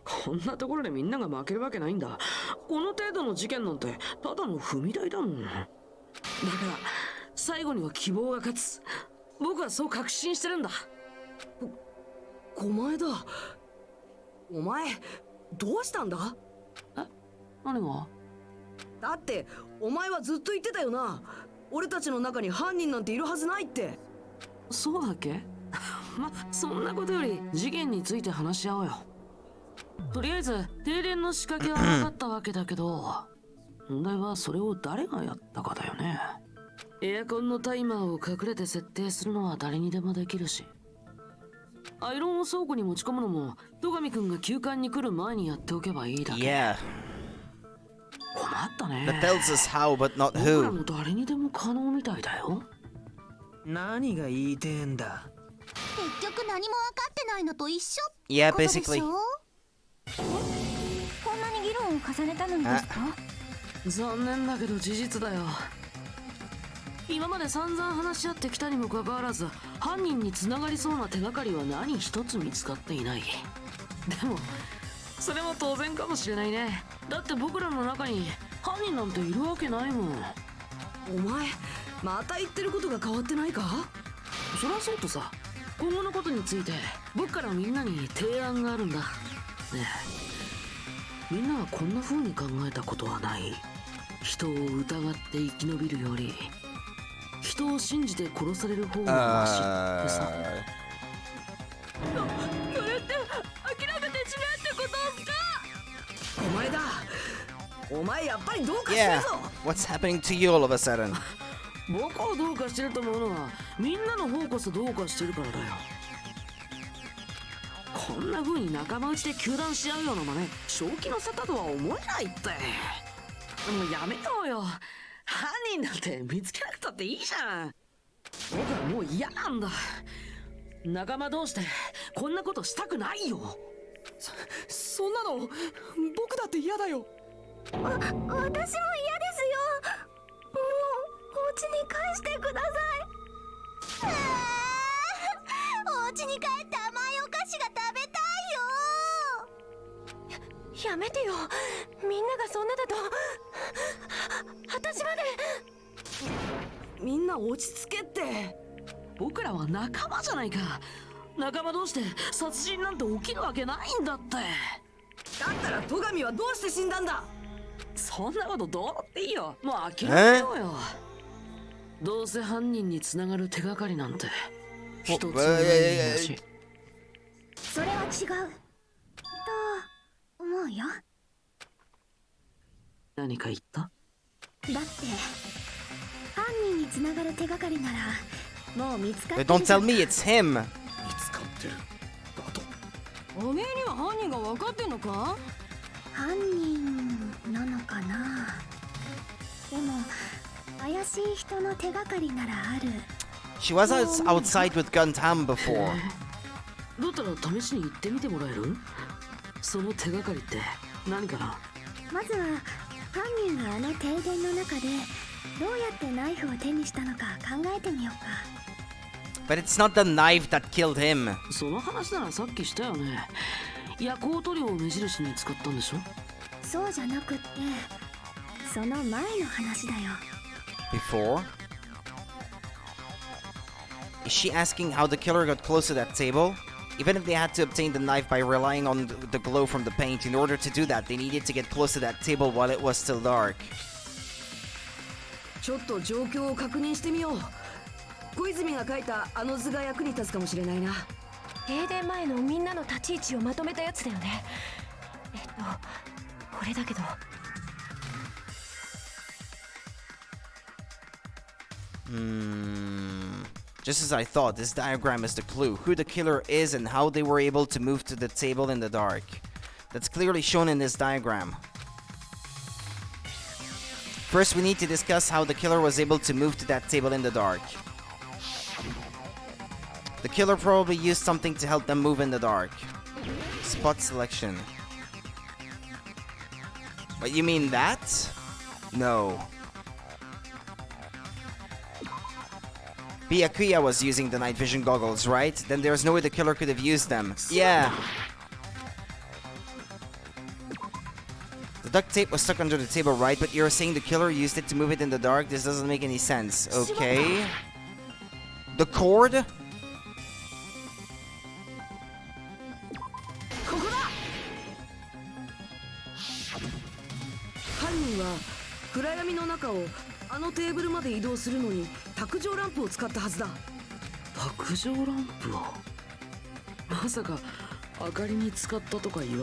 こんなところでみんなが負けるわけないんだ。この程度の事件なんてただの踏み台だもん。だから最後には希望が勝つ。僕はそう確信してるんだ。お前だ。お前どうしたんだ？え、何が？だってお前はずっと言ってたよな。俺たちの中に犯人なんているはずないって。そうだっけ？ま、そんなことより事件について話し合おうよ。とりあえず停電の仕掛けは分かったわけだけど、問題はそれを誰がやったかだよね。エアコンのタイマーを隠れて設定するのは誰にでもできるし、アイロンを倉庫に持ち込むのも戸上くんが休館に来る前にやっておけばいいだけ。Yeah. 困ったね。 That tells us how, but not 僕ら who. も誰にでも可能みたいだよ。何が言いてえんだ。結局何も分かってないのと一緒 Yeah, ことでし basically. ょ。こんなに議論を重ねたのにですか？残念だけど事実だよ。今まで散々話し合ってきたにもかかわらず、犯人に繋がりそうな手がかりは何一つ見つかっていない。でもそれも当然かもしれないね。だって僕らの中に犯人なんているわけないもん。お前また言ってることが変わってないか？そりゃそうとさ、今後のことについて僕からみんなに提案があるんだ。ねえ、みんなはこんな風に考えたことはない？人を疑って生き延びるより人を信じて殺される方がマシってさ。それって諦めてしまうってことっすか？お前だ。お前やっぱりどうかして Yeah. るぞ。 What's happening to you all of a sudden? 僕をどうかしてると思うのはみんなの方こそどうかしてるからだよ。こんな風に仲間内で糾弾し合うような真似正気の沙汰とは思えないって。もうやめようよ。犯人なんて見つけなくたっていいじゃん。僕はもう嫌なんだ。仲間同士でこんなことしたくないよ。そんなの僕だって嫌だよ。私も嫌ですよ。もうお家に返してください。お家に帰って甘いお菓子が食べたいよ。やめてよ。みんながそんなだと私まで。みんな落ち着けって。僕らは仲間じゃないか。仲間同士で殺人なんて起きるわけないんだって。だったら戸上はどうして死んだんだ。そんなことどうだっていいよ。もう諦めようよ。どうせ犯人に繋がる手がかりなんて一つもないんだし。それは違うと思うよ。何か言った？だって犯人に繋がる手がかりならもう見つかって But る don't tell me it's him. 見つかってるだと。おめえには犯人が分かってんのか？犯人なのかな。でも怪しい人の手がかりならある。 She was outside with Gundam before. だったら試しに行ってみてもらえる？その手がかりって何かな？まずは犯人があの停電の中でどうやってナイフを手にしたのか考えてみようか。 But it's not the knife that killed him. その話ならさっきしたよね。夜光塗料を目印に使ったんでしょ？そうじゃなくってその前の話だよ。 Before? Is she asking how the killer got close to that table? Even if they had to obtain the knife by relying on the glow from the paint, in order to do that, they needed to get close to that table while it was still dark. ちょっと状況を確認してみよう。小泉が書いたあの図が役に立つかもしれないな。停電前のみんなの立ち位置をまとめたやつだよね。これだけど。Just as I thought, this diagram is the clue. Who the killer is and how they were able to move to the table in the dark. That's clearly shown in this diagram. First, we need to discuss how the killer was able to move to that table in the dark. The killer probably used something to help them move in the dark. Spot selection. What, you mean that? No. Byakuya was using the night vision goggles, right? Then there's no way the killer could have used them. Yeah. The duct tape was stuck under the table, right? But you're saying the killer used it to move it in the dark? This doesn't make any sense. Okay. The cord?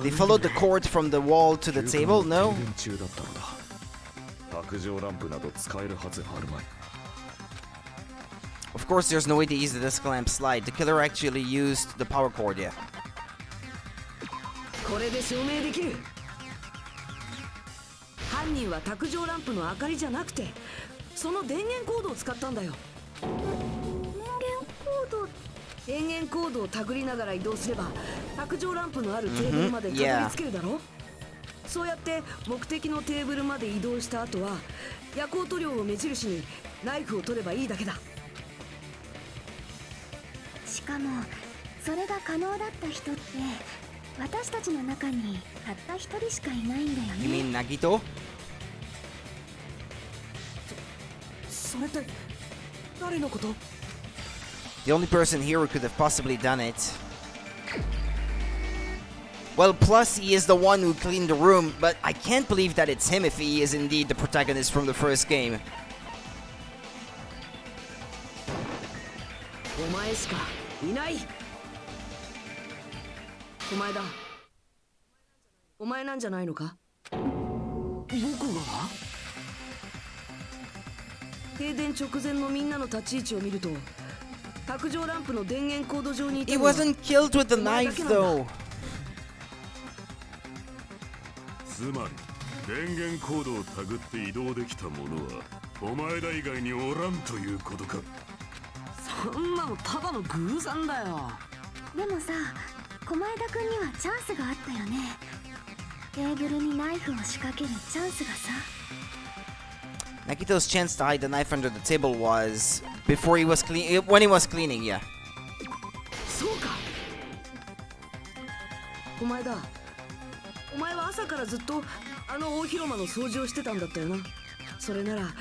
They followed the cord from the wall to the table? No? Of course, there's no way to use the disc lamp slide. The killer actually used the power cord, yeah. これで証明できる。犯人は卓上ランプの明かりじゃなくてその電源コードを使ったんだよ。電源コードを手繰りながら移動すれば卓上ランプのあるテーブルまでたどり着けるだろ。そうやって目的のテーブルまで移動した後は夜光塗料を目印にナイフを取ればいいだけだ。しかもそれが可能だった人って私たちの中にたった一人しかいないんだよね。You mean Nagito? それって誰のこと？ The only person here who could have possibly done it. Well, plus he is the one who cleaned the room, but I can't believe that it's him if he is indeed the protagonist from the first game. 前しかいない。お前だ。お前なんじゃないのか。僕が？停電直前のみんなの立ち位置を見ると、卓上ランプの電源コード上にいた He のは wasn't killed with the knife though. つまり電源コードをたぐって移動できた者はお前ら以外におらんということか。そんなのただの偶然だよ。でもさ、駒枝くんにはチャンスがあったよね。テーブルにナイフを仕掛けるチャンスがさ。Nagito's chance to hide the knife under the table was before he was when he was cleaning, yeah. そうか。お前だ。お前は朝からずっとあの大広間の掃除をしてたんだったよな。それなら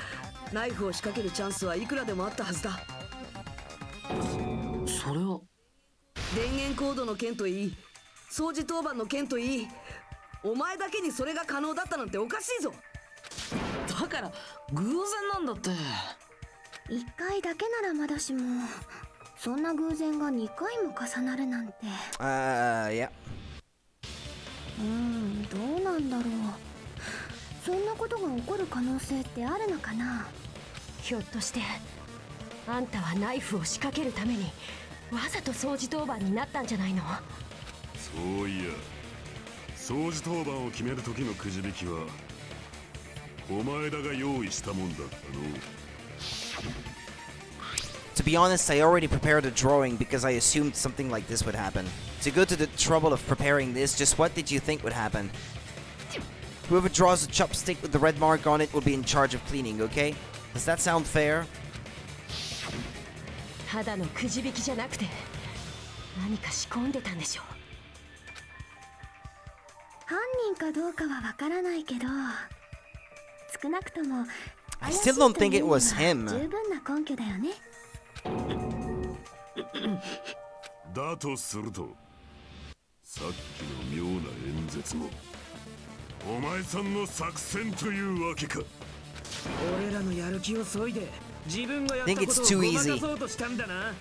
ナイフを仕掛けるチャンスはいくらでもあったはずだ。それは電源コードの件といい、掃除当番の件といい、お前だけにそれが可能だったなんておかしいぞ。だから偶然なんだって。1回だけならまだしも、そんな偶然が2回も重なるなんて。Yeah. どうなんだろう。そんなことが起こる可能性ってあるのかな。ひょっとしてあんたはナイフを仕掛けるためにわざと掃除当番になったんじゃないの？そういや、掃除当番を決める時のくじ引きはお前らが用意したもんだったの。To be honest, I already prepared a drawing because I assumed something like this would happen. To go to the trouble of preparing this, just what did you think would happen? Whoever draws a chopstick with the red mark on it will be in charge of cleaning, okay? Does that sound fair? ただのくじ引きじゃなくて何か仕込んでたんでしょ。犯人かどうかはわからないけど、少なくとも I still don't think it was him. 十分な根拠だよね。だとすると、さっきの妙な演説もお前さんの作戦というわけか。俺らのやる気を削いで自分がやった I think こ it's とを too ごま easy. かそうとしたんだな。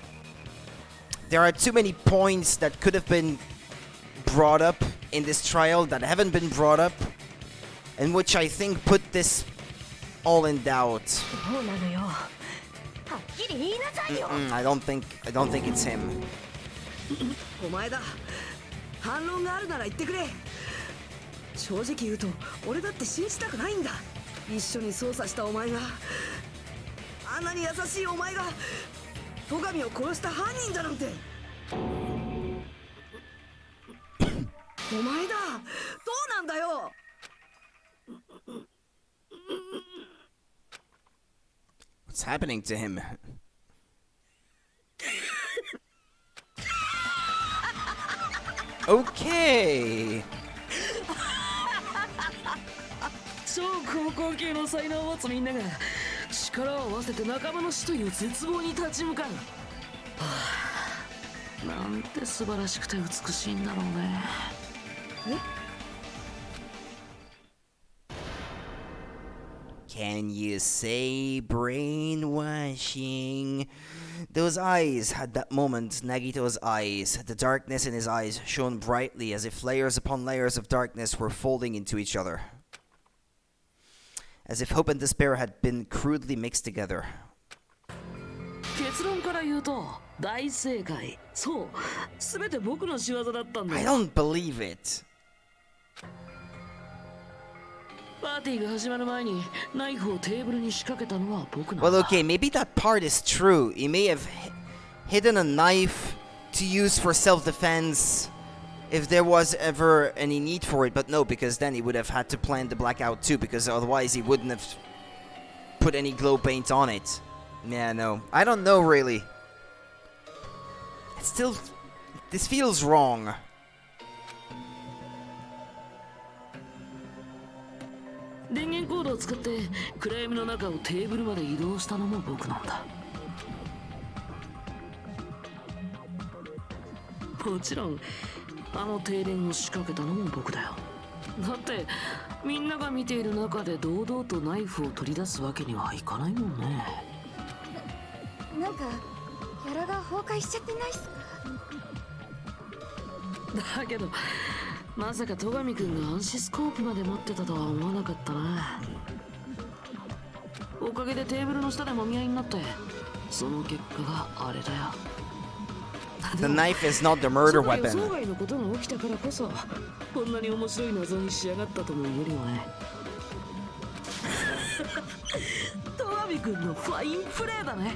There are too many points that could have been brought up in this trial that haven't been brought up, and which I think put this all in doubt. どうなのよ。はっきり言いなさいよ。I don't think it's him. お前だ。反論があるなら言ってくれ。正直言うと俺だって信じたくないんだ。一緒に捜査したお前が、あんなに優しいお前が戸上を殺した犯人だなんて。お前だ。どうなんだよ。What's happening to him? Okay. 超高校級の才能を持つみんなが力を合わせて仲間の死という絶望に立ち向かう。なんて素晴らしくて美しいんだろうね。Can you say brainwashing? Those eyes had that moment, Nagito's eyes. The darkness in his eyes shone brightly as if layers upon layers of darkness were folding into each other. As if hope and despair had been crudely mixed together. 結論から言うと大正解。そう、すべて僕の仕業だったんだ I よ。 don't believe it. パーティーが始まる前にナイフをテーブルに仕掛けたのは僕なん Well, だ。 okay, maybe that part is true. He may have hidden a knife to use for self-defense if there was ever any need for it, but no, because then he would have had to plan the blackout too, because otherwise he wouldn't have put any glow paint on it. Yeah, no. I don't know, really. It's still... This feels wrong. 電源コードを使って暗闇の中をテーブルまで移動したのも僕なんだ。もちろんあの停電を仕掛けたのも僕だよ。だってみんなが見ている中で堂々とナイフを取り出すわけにはいかないもんね。なんかギャラが崩壊しちゃってないっすか？だけどまさか戸上くんが暗視スコープまで持ってたとは思わなかったな。おかげでテーブルの下でもみ合いになって、その結果があれだよ。 The knife is not the murder 予 weapon. 想外のことが起きたからこそこんなに面白い謎に仕上がったとも言えるよね。戸上くんのファインプレーだね。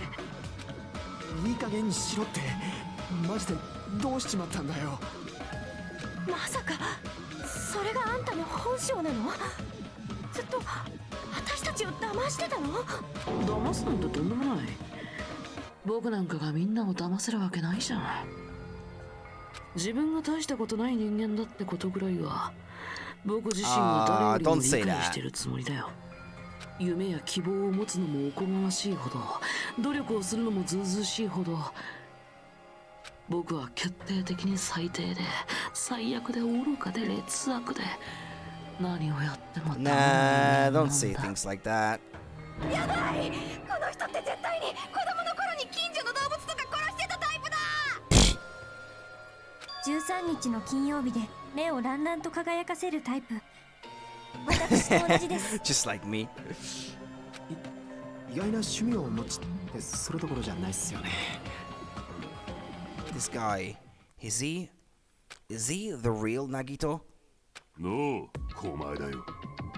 いい加減にしろって。マジでどうしちまったんだよ。まさかそれがあんたの本性なの？ずっと私たちを騙してたの？騙すなんてとんでもない。僕なんかがみんなを騙せるわけないじゃん。自分が大したことない人間だってことぐらいは僕自身が誰よりも理解してるつもりだよ。夢や希望を持つのもおこがましいほど、努力をするのもずうずうしいほど、僕は決定的に最低で最悪で愚かで劣悪で、何をやってもダメな人間なんだ。 Nah, don't say things like that. やばい、この人って絶対に子供の頃に近所の動物とか殺してたタイプだ。13日の金曜日で目をランランと輝かせるタイプ。私と同じです。Just like me. 意外な趣味をお持ちってそれどころじゃないっすよね。 This guy, is he the real Nagito? のお前だよ。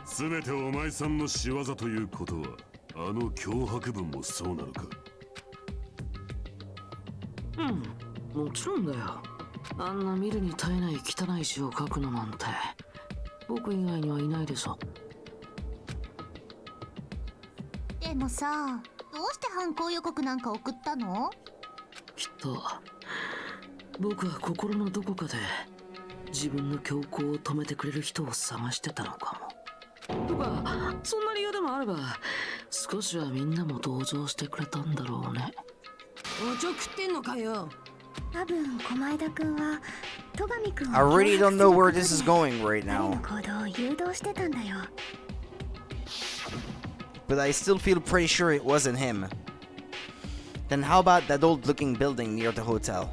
全てお前さんの仕業ということは、あの脅迫文もそうなのか？うん、もちろんだよ。あんな見るに耐えない汚い字を書くのなんて僕以外にはいないでしょ。でもさ、どうして犯行予告なんか送ったの？きっと僕は心のどこかで自分の強行を止めてくれる人を探してたのかも。とか、そんな理由でもあれば少しはみんなも同情してくれたんだろうね。おちょくってんのかよ。多分駒枝くんは戸上くんを I really don't know where this is going right 彼の now. 行動を誘導してたんだよ。 But I still feel pretty sure it wasn't him. Then how about that old looking building near the hotel?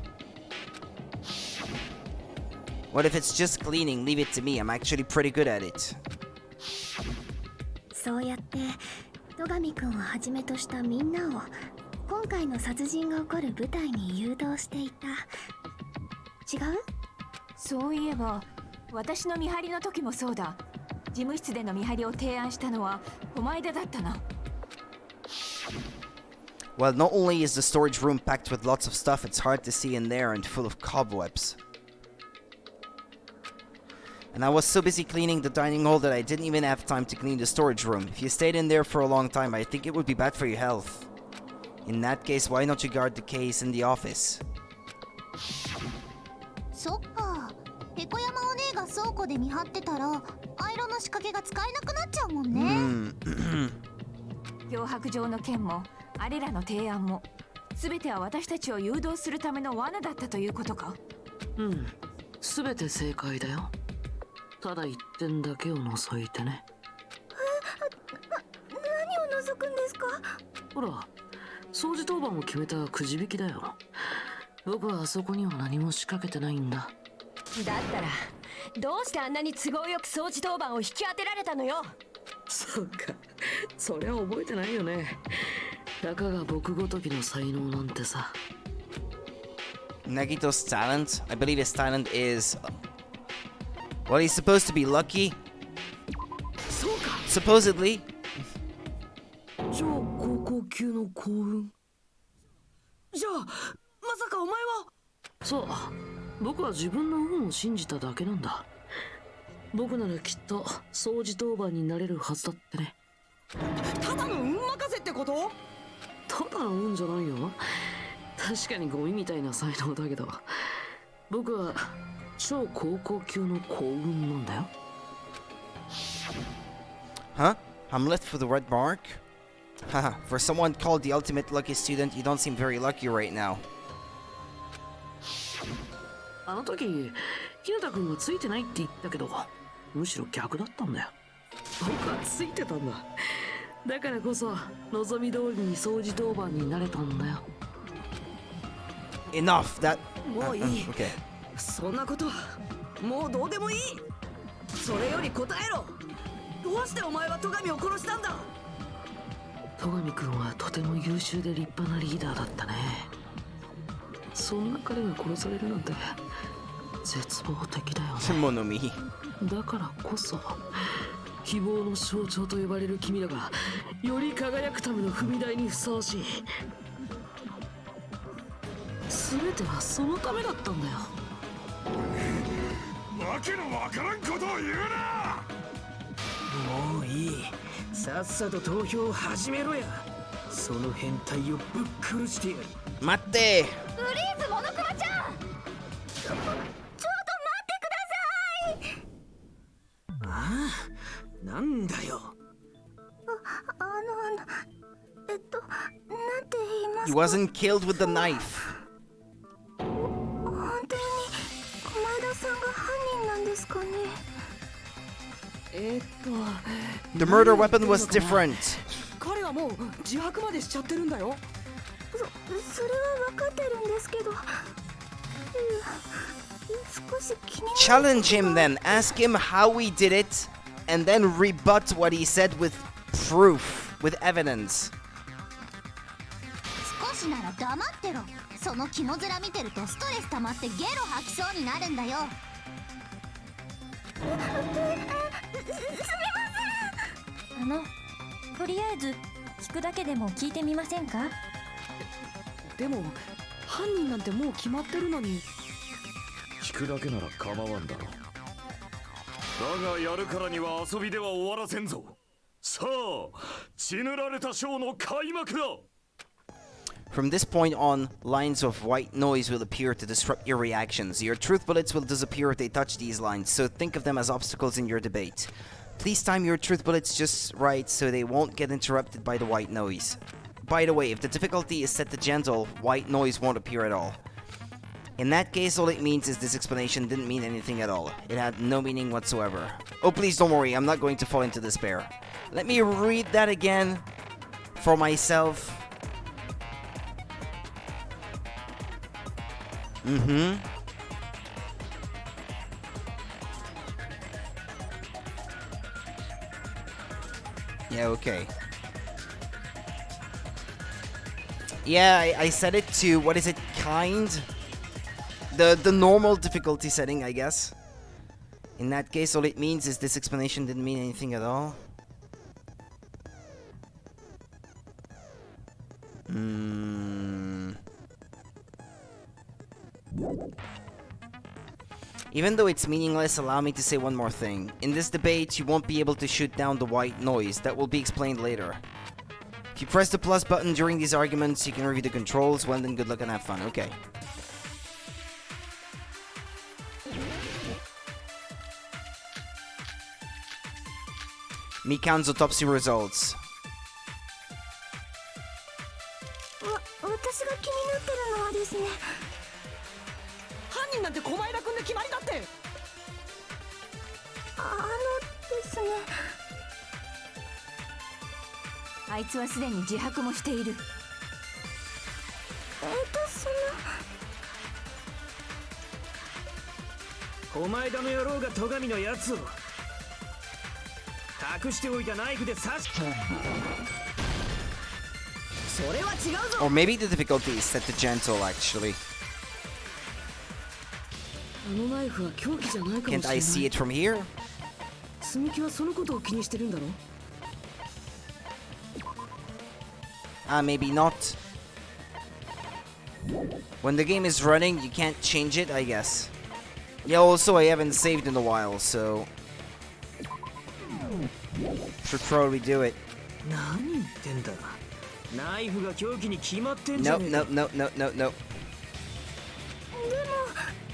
What if it's just cleaning? Leave it to me. I'm actually pretty good at it. そうやって戸上くんをはじめとしたみんなを今回の殺人が起こる舞台に誘導していた。違う？そういえば私の見張りの時もそうだ。事務室での見張りを提案したのは駒枝だったな。Well, not only is the storage room packed with lots of stuff, it's hard to see in there and full of cobwebs. And I was so busy cleaning the dining hall that I didn't even have time to clean the storage room. If you stayed in there for a long time, I think it would be bad for your health. In that case, why not you guard the case in the office? そっか。ペコ山お姉が倉庫で見張ってたらアイロンの仕掛けが使えなくなっちゃうもんね。脅迫状の件もあれらの提案も全ては私たちを誘導するための罠だったということか？うん、全て正解だよ。ただ一点だけを除いてね。何を除くんですか？ほら、掃除当番を決めたくじ引きだよ。僕はあそこには何も仕掛けてないんだ。だったらどうしてあんなに都合よく掃除当番を引き当てられたのよ。そっか、そりゃ覚えてないよね。たかが僕ごときの才能なんてさ。Nagito's talent? I believe his talent is... Well, he's supposed to be lucky. そうか。 Supposedly. 超高校級の幸運。じゃあまさかお前は？そう、僕は自分の運を信じただけなんだ。僕ならきっと掃除当番になれるはずだってね。ただの運任せってこと？ただの運じゃないよ。確かにゴミみたいな才能だけど、僕は超高校級の幸運なんだよ。Huh? I'm left for the red mark? Haha, for someone called the ultimate lucky student, you don't seem very lucky right now. あの時、ひなたくんがついてないって言ったけど、むしろ逆だったんだよ。僕はついてたんだ。だからこそ望み通りに掃除当番になれたんだよ。Enough. That. もういい Okay. そんなことはもうどうでもいい。それより答えろ。どうしてお前は戸上を殺したんだ。戸上君はとても優秀で立派なリーダーだったね。そんな彼が殺されるなんて絶望的だよね。モノミ。だからこそ希望の象徴と呼ばれる君らがより輝くための踏み台にふさわしい。全てはそのためだったんだよ。わけのわからんことを言うな。もういい。さっさと投票を始めろや。その変態をぶっ殺してやる。待って。プリーズモノクマちゃん、ちょっと待ってください。ああ、なんだよ。なんて言いま He すか。 wasn't killed with the knife. 本当に駒田さんが犯人なんですかね。The murder weapon was different. 彼はもう自白までしちゃってるんだよ。それは分かってるんですけど、少し気になる。 Challenge him then. Ask him how he did it, and then rebut what he said with proof, with evidence. 少しなら黙ってろ。その気の面見てるとストレス溜まってゲロ吐きそうになるんだよ。とりあえず聞くだけでも聞いてみませんか。でも犯人なんてもう決まってるのに。聞くだけなら構わんだろう。だがやるからには遊びでは終わらせんぞ。さあ、血塗られたショーの開幕だ。From this point on, lines of white noise will appear to disrupt your reactions. Your truth bullets will disappear if they touch these lines, so think of them as obstacles in your debate. Please time your truth bullets just right so they won't get interrupted by the white noise. By the way, if the difficulty is set to gentle, white noise won't appear at all. In that case, all it means is this explanation didn't mean anything at all. It had no meaning whatsoever. Oh, please don't worry, I'm not going to fall into despair. Let me read that again for myself. Yeah, okay. Yeah, I set it to, what is it, kind? The normal difficulty setting, I guess. In that case, all it means is this explanation didn't mean anything at all. Even though it's meaningless, allow me to say one more thing. In this debate, you won't be able to shoot down the white noise. That will be explained later. If you press the plus button during these arguments, you can review the controls. Well then, good luck and have fun. Okay. Mikan's autopsy results. 私が気になってるのはですね、犯人なんて小前田君で決まりだって。ですね。あいつはすでに自白もしている。小前田の野郎が戸上のやつを隠しておいたナイフで刺し。それは違うぞ。 Or maybe the difficulty is set to gentle, actually. あのナイフは凶器じゃないかもしれない。 Can't I see it from here? 積み木はそのことを気にしてるんだろ。Maybe not. When the game is running, you can't change it, I guess. Yeah, also I haven't saved in a while, so should probably do it. 何言ってんだ。ナイフが凶器に決まってんじゃ Nope, ねえか。 nope, nope, nope, nope, nope. でも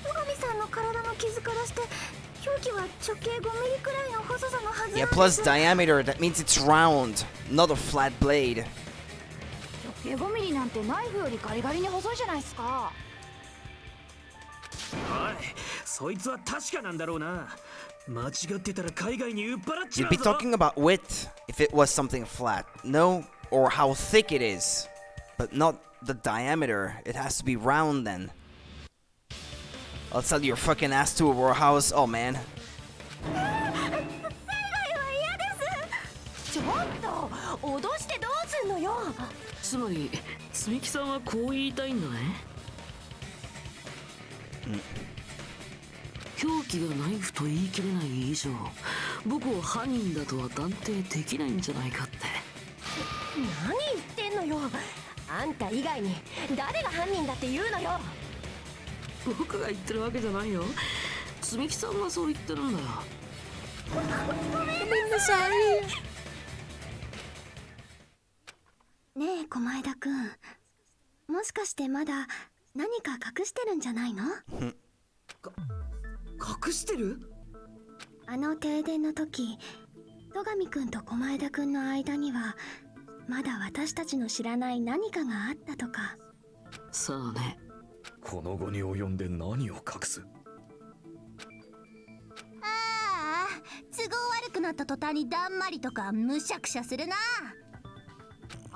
戸上さんの体の傷からして凶器は直径5ミリくらいの細さのはずなんです。 Yeah, plus diameter, that means it's round, not a flat blade. 直径5ミリなんてナイフよりガリガリに細いじゃないですか。おい、そいつは確かなんだろうな。間違ってたら海外に売っ払っち You'd ま be うぞ。 talking about width if it was something flat, no? Or how thick it is. But not the diameter. It has to be round then. I'll sell your fucking ass to a warehouse. Oh man. ちょっと脅してどうすんのよ。つまり積み木さんはこう言いたいんだね。凶器がナイフと言い切れない以上、僕を犯人だとは断定できないんじゃないかって。何言ってんのよ。あんた以外に誰が犯人だって言うのよ。僕が言ってるわけじゃないよ。積み木さんがそう言ってるんだよ。ごめんなさい。ねえ狛枝くん、もしかしてまだ何か隠してるんじゃないの？隠してる？あの停電の時、戸上くんと狛枝くんの間にはまだ私たちの知らない何かがあったとか。さあね。この後に及んで何を隠す？ああ、都合悪くなった途端にだんまりとかむしゃくしゃするな。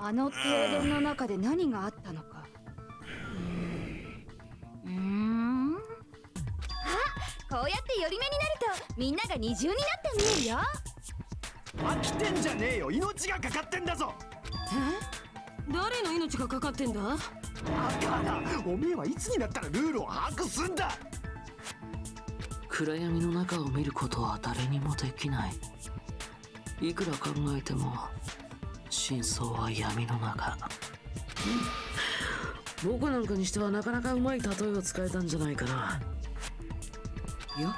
あの停電の中で何があったのか。こうやって寄り目になるとみんなが二重になって見えるよ。飽きてんじゃねえよ。命がかかってんだぞ。誰の命がかかってんだ？だからおめえはいつになったらルールを把握すんだ。暗闇の中を見ることは誰にもできない。いくら考えても真相は闇の中。僕なんかにしてはなかなかうまい例えを使えたんじゃないかな。いや、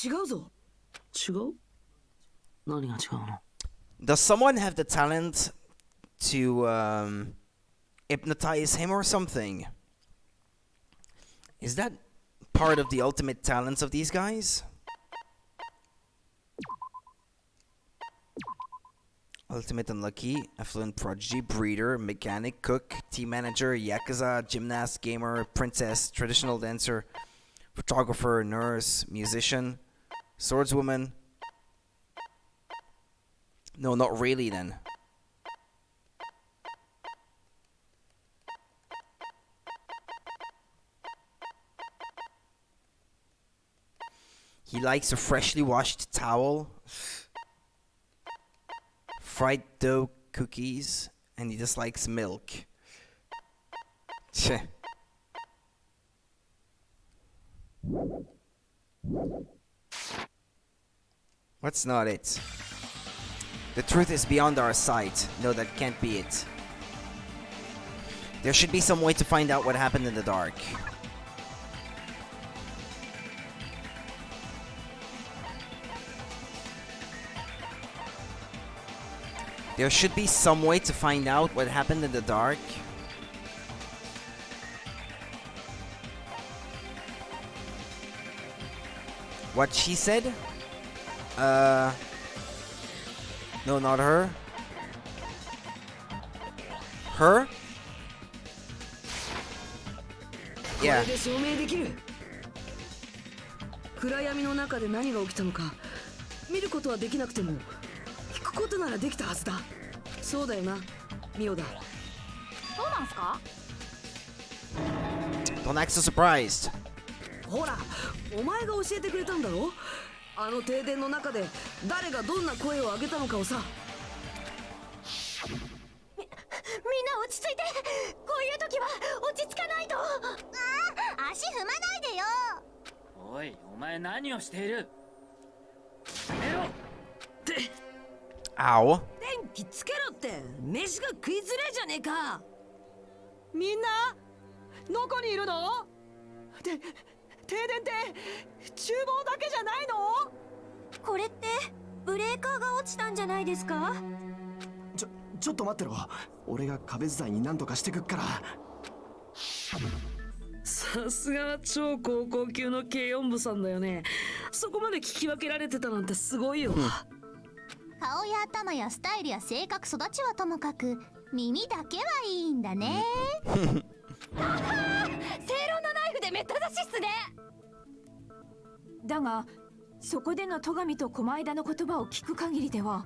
違うぞ。違う？何が違うの？ Does someone have the talent to hypnotize him or something? Is that part of the ultimate talents of these guys? Ultimate unlucky, affluent prodigy, breeder, mechanic, cook, team manager, yakuza, gymnast, gamer, princess, traditional dancer, photographer, nurse, musician, swordswoman. No, not really then. He likes a freshly washed towel, fried dough cookies, and he dislikes milk. Tch. What's not it? The truth is beyond our sight. No, that can't be it. There should be some way to find out what happened in the dark. There should be some way to find out what happened in the dark. What she said? No, not her. Her? これで証明できる。暗闇の中で何が起きたのか見ることはできなくても聞くことならできたはずだ。そうだよな、ミオだ。そうなんすか？ Don't act so surprised. ほら、お前が教えてくれたんだろ。あの停電の中で誰がどんな声を上げたのかをさ。みんな落ち着いて。こういう時は落ち着かないと。足踏まないでよ。おい、お前何をしている？やめろ。Ow. 電気つけろって。飯が食いづれじゃねえか。みんなどこにいるの？停電って厨房だけじゃないの？これってブレーカーが落ちたんじゃないですか？ちょっと待ってろ。俺が壁伝いに何とかしてくっから。さすがは超高校級の軽音部さんだよね。そこまで聞き分けられてたなんてすごいよ。顔や頭やスタイルや性格育ちはともかく耳だけはいいんだね。正論のナイフでめった刺しっすね。だがそこでの戸上と狛枝の言葉を聞く限りでは。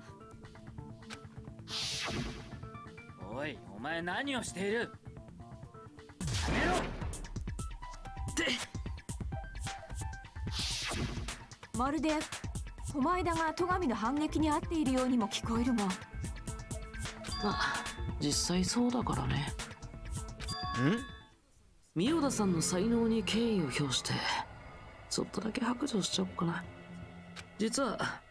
おい、お前何をしている？やめろ！まるで狛枝が戸上の反撃に遭っているようにも聞こえるが。まあ実際そうだからね。三代田さんの才能に敬意を表してちょっとだけ白状しちゃおっかな。実は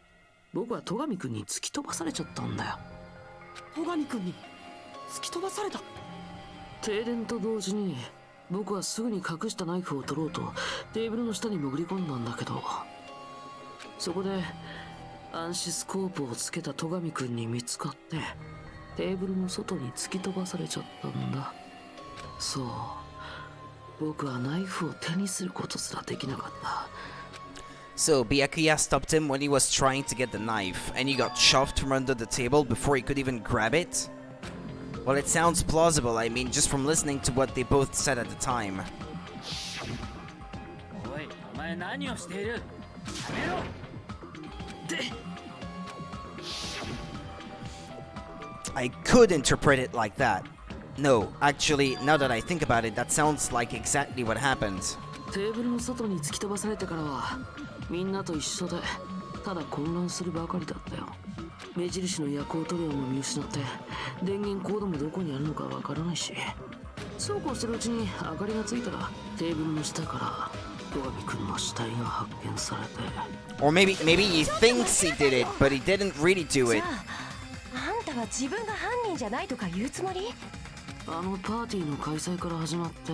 僕は戸上くんに突き飛ばされちゃったんだよ。戸上くんに突き飛ばされた？停電と同時に僕はすぐに隠したナイフを取ろうとテーブルの下に潜り込んだんだけど、そこで暗視スコープをつけた戸上くんに見つかってテーブルの外に突き飛ばされちゃったんだ。そう、僕はナイフを手にすることすらできなかった。So, Byakuya stopped him when he was trying to get the knife, and he got shoved from under the table before he could even grab it? Well, it sounds plausible, I mean, just from listening to what they both said at the time. おい、お前何をしている？やめろ！ I could interpret it like that. No, actually, now that I think about it, that sounds like exactly what happened. テーブルの外に突き飛ばされてからはみんなと一緒でただ混乱するばかりだったよ。目印の夜光塗料も見失って電源コードもどこにあるのかわからないし、そうこうしてるうちに明かりがついたらテーブルの下から戸上くんの死体が発見されて。 Or maybe he thinks he did it, but he didn't really do it. あんたは自分が犯人じゃないとか言うつもり？あのパーティーの開催から始まって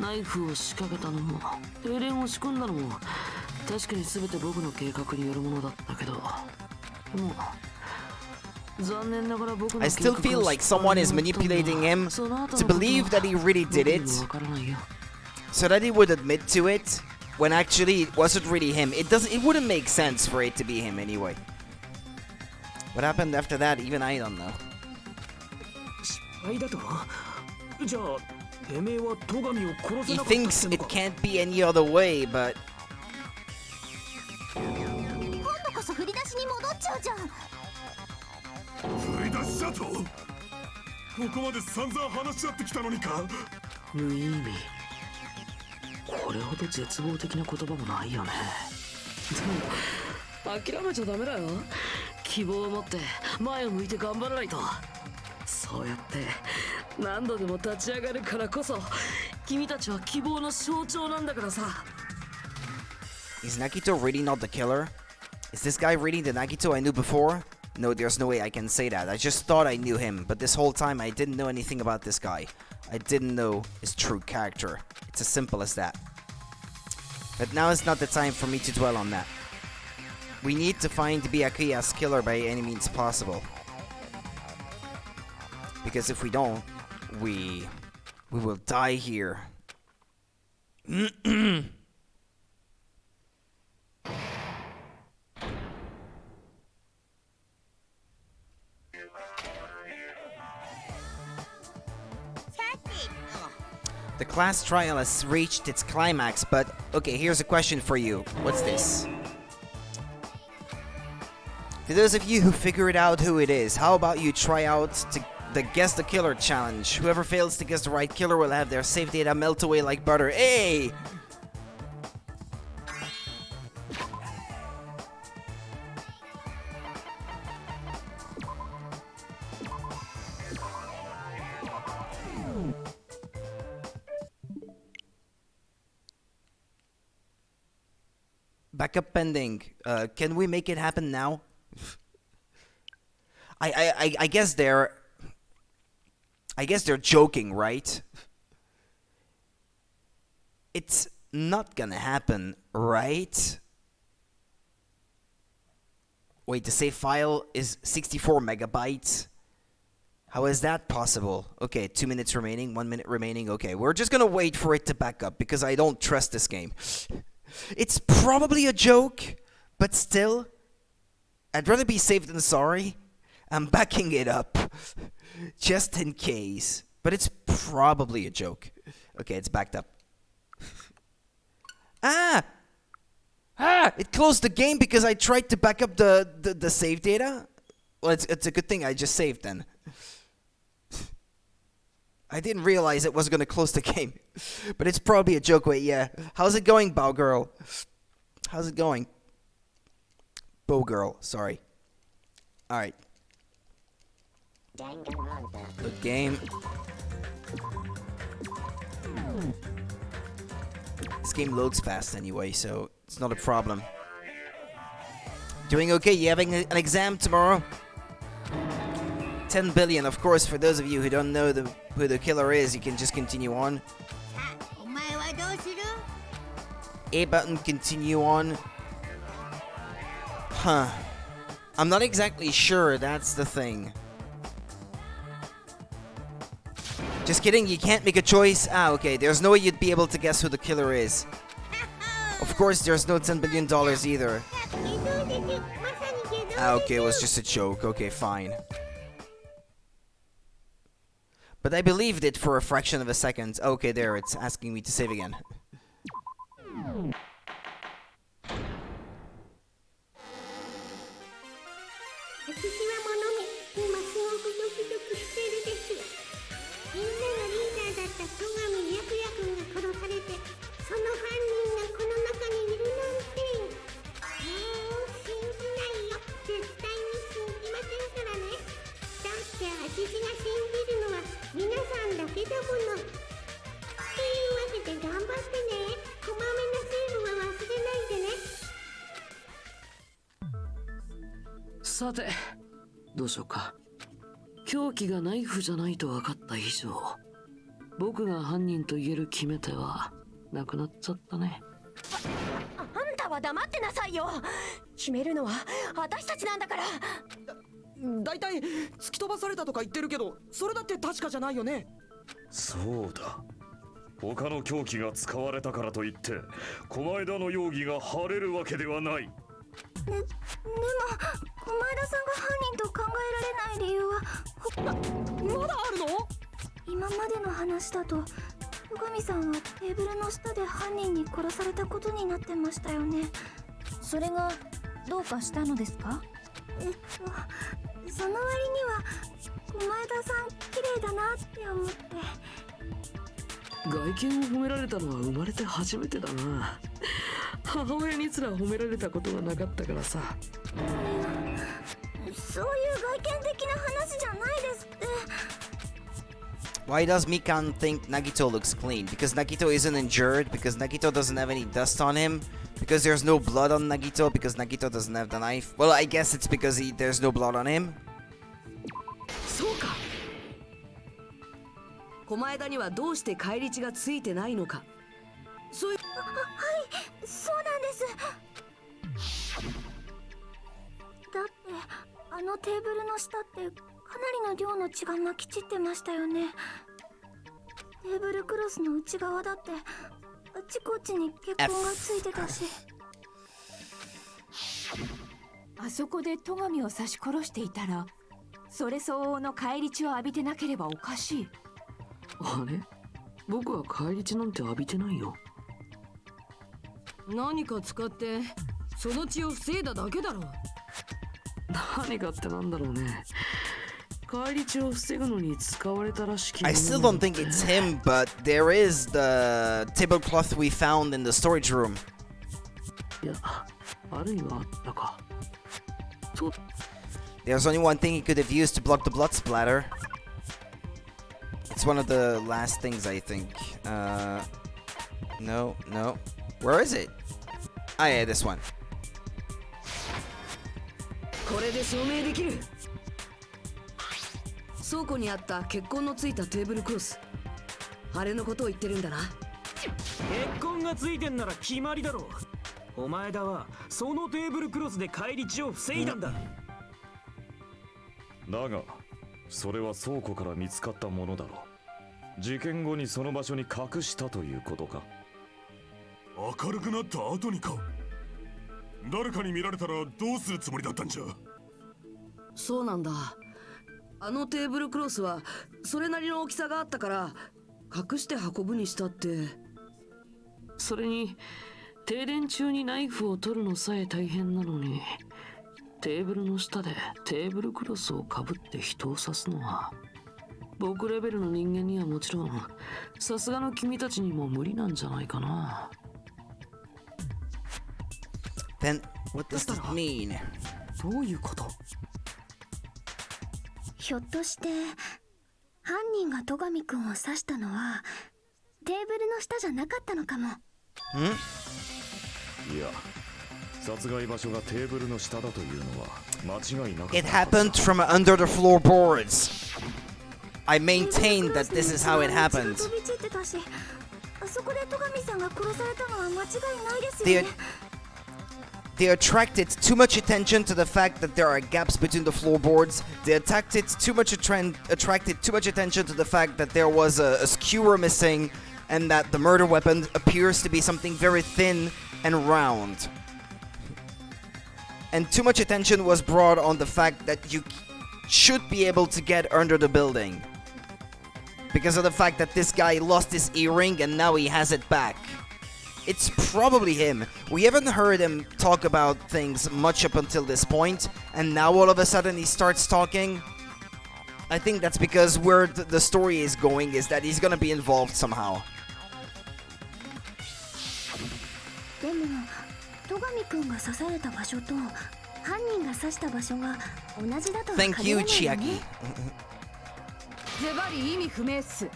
ナイフを仕掛けたのも停電を仕組んだのも確かに全て僕の計画によるものだったけど、でも残念ながら僕の I still feel like someone is manipulating him to believe that he really did it, so that he would admit to it when actually it wasn't really him. It wouldn't make sense for it to be him anyway. What happened after that, even I don't know. 失敗だと？じゃあてめえは戸上を殺せ He なかったっての thinks か？ it can't be any other way, but 今度こそ振り出しに戻っちゃうじゃん。振り出しだと？ここまで散々話し合ってきたのにか？無意味。これほど絶望的な言葉もないよね。でも諦めちゃダメだよ。希望を持って前を向いて頑張らないと。そうやって何度でも立ち上がるからこそ君たちは希望の象徴なんだからさ。 is Nagito really not the killer? Is this guy really the Nagito I knew before? No, there's no way I can say that. I just thought I knew him, but this whole time I didn't know anything about this guy. I didn't know his true character. It's as simple as that. But now is not the time for me to dwell on that. We need to find Byakuya's killer by any means possible. Because if we don't, we will die here. The class trial has reached its climax, but okay, here's a question for you. What's this? For those of you who figured out who it is, how about you try out the Guess the Killer challenge? Whoever fails to guess the right killer will have their save data melt away like butter. Hey! Backup pending. Can we make it happen now? I guess they're joking, right? It's not gonna happen, right? Wait, the save file is 64 megabytes. How is that possible? Okay, 2 minutes remaining, 1 minute remaining. Okay, we're just gonna wait for it to back up because I don't trust this game. It's probably a joke, but still, I'd rather be safe than sorry. I'm backing it up, just in case. But it's probably a joke. Okay, it's backed up. It closed the game because I tried to back up the save data? Well, it's a good thing I just saved then. I didn't realize it was gonna close the game. But it's probably a joke. Wait, yeah. How's it going, Bow Girl? How's it going? Bow Girl, sorry. Alright. Good game. This game loads fast anyway, so it's not a problem. Doing okay? You having an exam tomorrow? 10 billion, of course, for those of you who don't know who the killer is, you can just continue on. A button, continue on. Huh. I'm not exactly sure, that's the thing. Just kidding, you can't make a choice. Ah, okay, there's no way you'd be able to guess who the killer is. Of course, there's no $10 billion either. Ah, okay, it was just a joke. Okay, fine. But I believed it for a fraction of a second. Okay, there, it's asking me to save again.さて、どうしようか。凶器がナイフじゃないと分かった以上、僕が犯人と言える決め手はなくなっちゃったね。あんたは黙ってなさいよ。決めるのは私たちなんだから。だいたい突き飛ばされたとか言ってるけど、それだって確かじゃないよね。そうだ。他の凶器が使われたからといって狛枝の容疑が晴れるわけではない。でも狛枝さんが犯人と考えられない理由はまだあるの？今までの話だと戸上さんはテーブルの下で犯人に殺されたことになってましたよね。それがどうかしたのですか？その割には狛枝さん綺麗だなって思って。外見を褒められたのは生まれて初めてだな。母親にすら褒められたことがなかったからさ。そういう外見的な話じゃないですって。Why does Mikan think Nagito looks clean? Because Nagito isn't injured? Because Nagito doesn't have any dust on him? Because there's no blood on Nagito? Because Nagito doesn't have the knife? Well, I guess it's because there's no blood on him. そうか。狛枝にはどうして返り血がついてないのか。そういう。はい、そうなんです。だってあのテーブルの下ってかなりの量の血がまき散ってましたよね。テーブルクロスの内側だってあちこちに血痕がついてたし。あそこで戸上を刺し殺していたら、それ相応の返り血を浴びてなければおかしい。あれ？僕は返り血なんて浴びてないよ。何か使ってその血を防いだだけだろう。何かってなんだろうね。返り血を防ぐのに使われたらしき。I still don't think it's him, but there is the tablecloth we found in the storage room. いや、あるにはあったか。そう。There's only one thing he could have used to block the blood splatter. It's one of the last things, I think. No. Where is it? Ah, yeah, this one. これで証明できる。倉庫にあった血痕のついたテーブルクロス。あれのことを言ってるんだな。血痕がついてんなら決まりだろう。お前だはそのテーブルクロスで返り血を防いだんだ。だが、それは倉庫から見つかったものだろう。事件後にその場所に隠したということか。明るくなった後にか。誰かに見られたらどうするつもりだったんじゃ。そうなんだ。あのテーブルクロスはそれなりの大きさがあったから隠して運ぶにしたって。それに停電中にナイフを取るのさえ大変なのに、テーブルの下でテーブルクロスをかぶって人を刺すのは僕レベルの人間にはもちろんさすがの君たちにも無理なんじゃないかな。 Then what does this mean? どういうこと？ひょっとして犯人が戸上くんを刺したのはテーブルの下じゃなかったのかも。いや、殺害場所がテーブルの下だというのは間違いなかった。 It happened from under the floorboards. I maintain that this is how it happened. 飛び散ってたし、そこで戸上さんが殺されたのは間違いないですよね。They attracted too much attention to the fact that there are gaps between the floorboards. They attracted too much attention to the fact that there was a skewer missing and that the murder weapon appears to be something very thin and round. And too much attention was brought on the fact that you should be able to get under the building. Because of the fact that this guy lost his earring and now he has it back. It's probably him. We haven't heard him talk about things much up until this point, and now all of a sudden he starts talking. I think that's because where the story is going is that he's gonna be involved somehow. でも戸上くんが刺された場所と犯人が刺した場所が同じだとは限らないよね。 Thank you, Chiaki. ズバリ意味不明っす。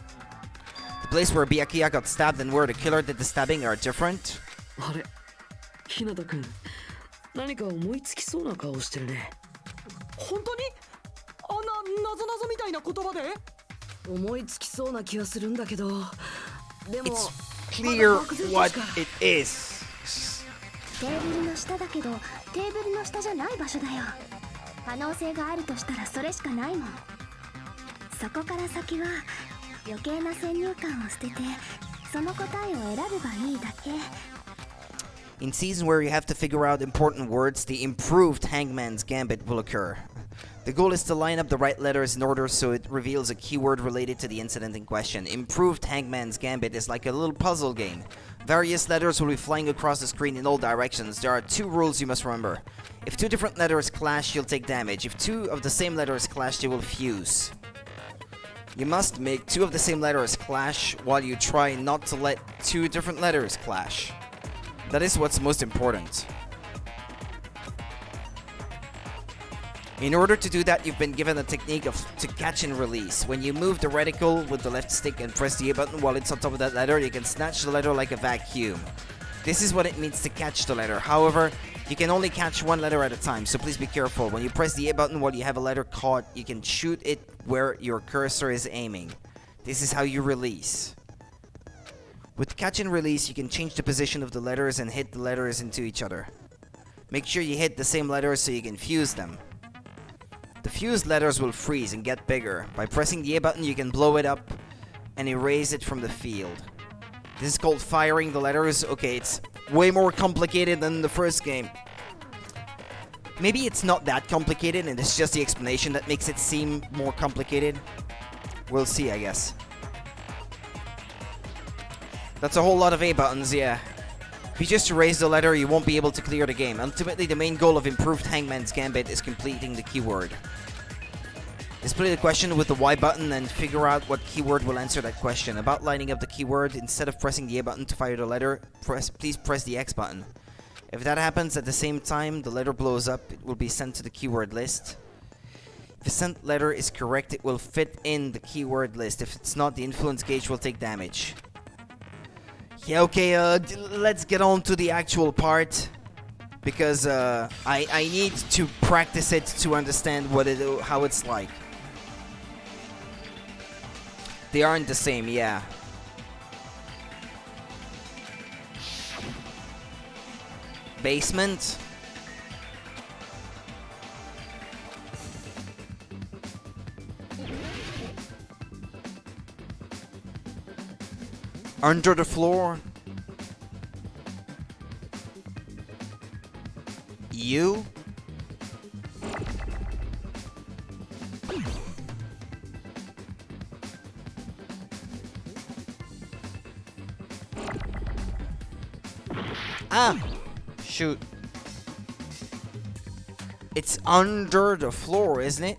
The place where Byakuya got stabbed and where the killer did the stabbing are different. あれ、日向くん、何か思いつきそうな顔してるね。本当に？あんな謎々みたいな言葉で？思いつきそうな気はするんだけど、でも It's clear what it is. テーブルの下だけどテーブルの下じゃない場所だよ。可能性があるとしたらそれしかないもん。そこから先は余計な先入観を捨ててその答えを選べばいいだけ。 In season where you have to figure out important words, the improved Hangman's Gambit will occur. The goal is to line up the right letters in order so it reveals a keyword related to the incident in question. Improved Hangman's Gambit is like a little puzzle game. Various letters will be flying across the screen in all directions. There are two rules you must remember. If two different letters clash, you'll take damage. If two of the same letters clash, they will fuse. You must make two of the same letters clash while you try not to let two different letters clash. That is what's most important. In order to do that, you've been given a technique to catch and release. When you move the reticle with the left stick and press the A button while it's on top of that letter, you can snatch the letter like a vacuum. This is what it means to catch the letter. However, you can only catch one letter at a time, so please be careful. When you press the A button while you have a letter caught, you can shoot it where your cursor is aiming. This is how you release. With catch and release, you can change the position of the letters and hit the letters into each other. Make sure you hit the same letters so you can fuse them. The fused letters will freeze and get bigger. By pressing the A button, you can blow it up and erase it from the field. This is called firing the letters. Okay, it's way more complicated than the first game. Maybe it's not that complicated and it's just the explanation that makes it seem more complicated. We'll see, I guess. That's a whole lot of A buttons, yeah. If you just erase the letter, you won't be able to clear the game. Ultimately, the main goal of improved Hangman's Gambit is completing the keyword. Display the question with the Y button and figure out what keyword will answer that question. About lining up the keyword, instead of pressing the A button to fire the letter, please press the X button. If that happens at the same time, the letter blows up, it will be sent to the keyword list. If the sent letter is correct, it will fit in the keyword list. If it's not, the influence gauge will take damage. Yeah, okay, let's get on to the actual part. Because I need to practice it to understand how it's like. They aren't the same, yeah. Basement. Under the floor. You? Ah! Shoot. It's under the floor, isn't it?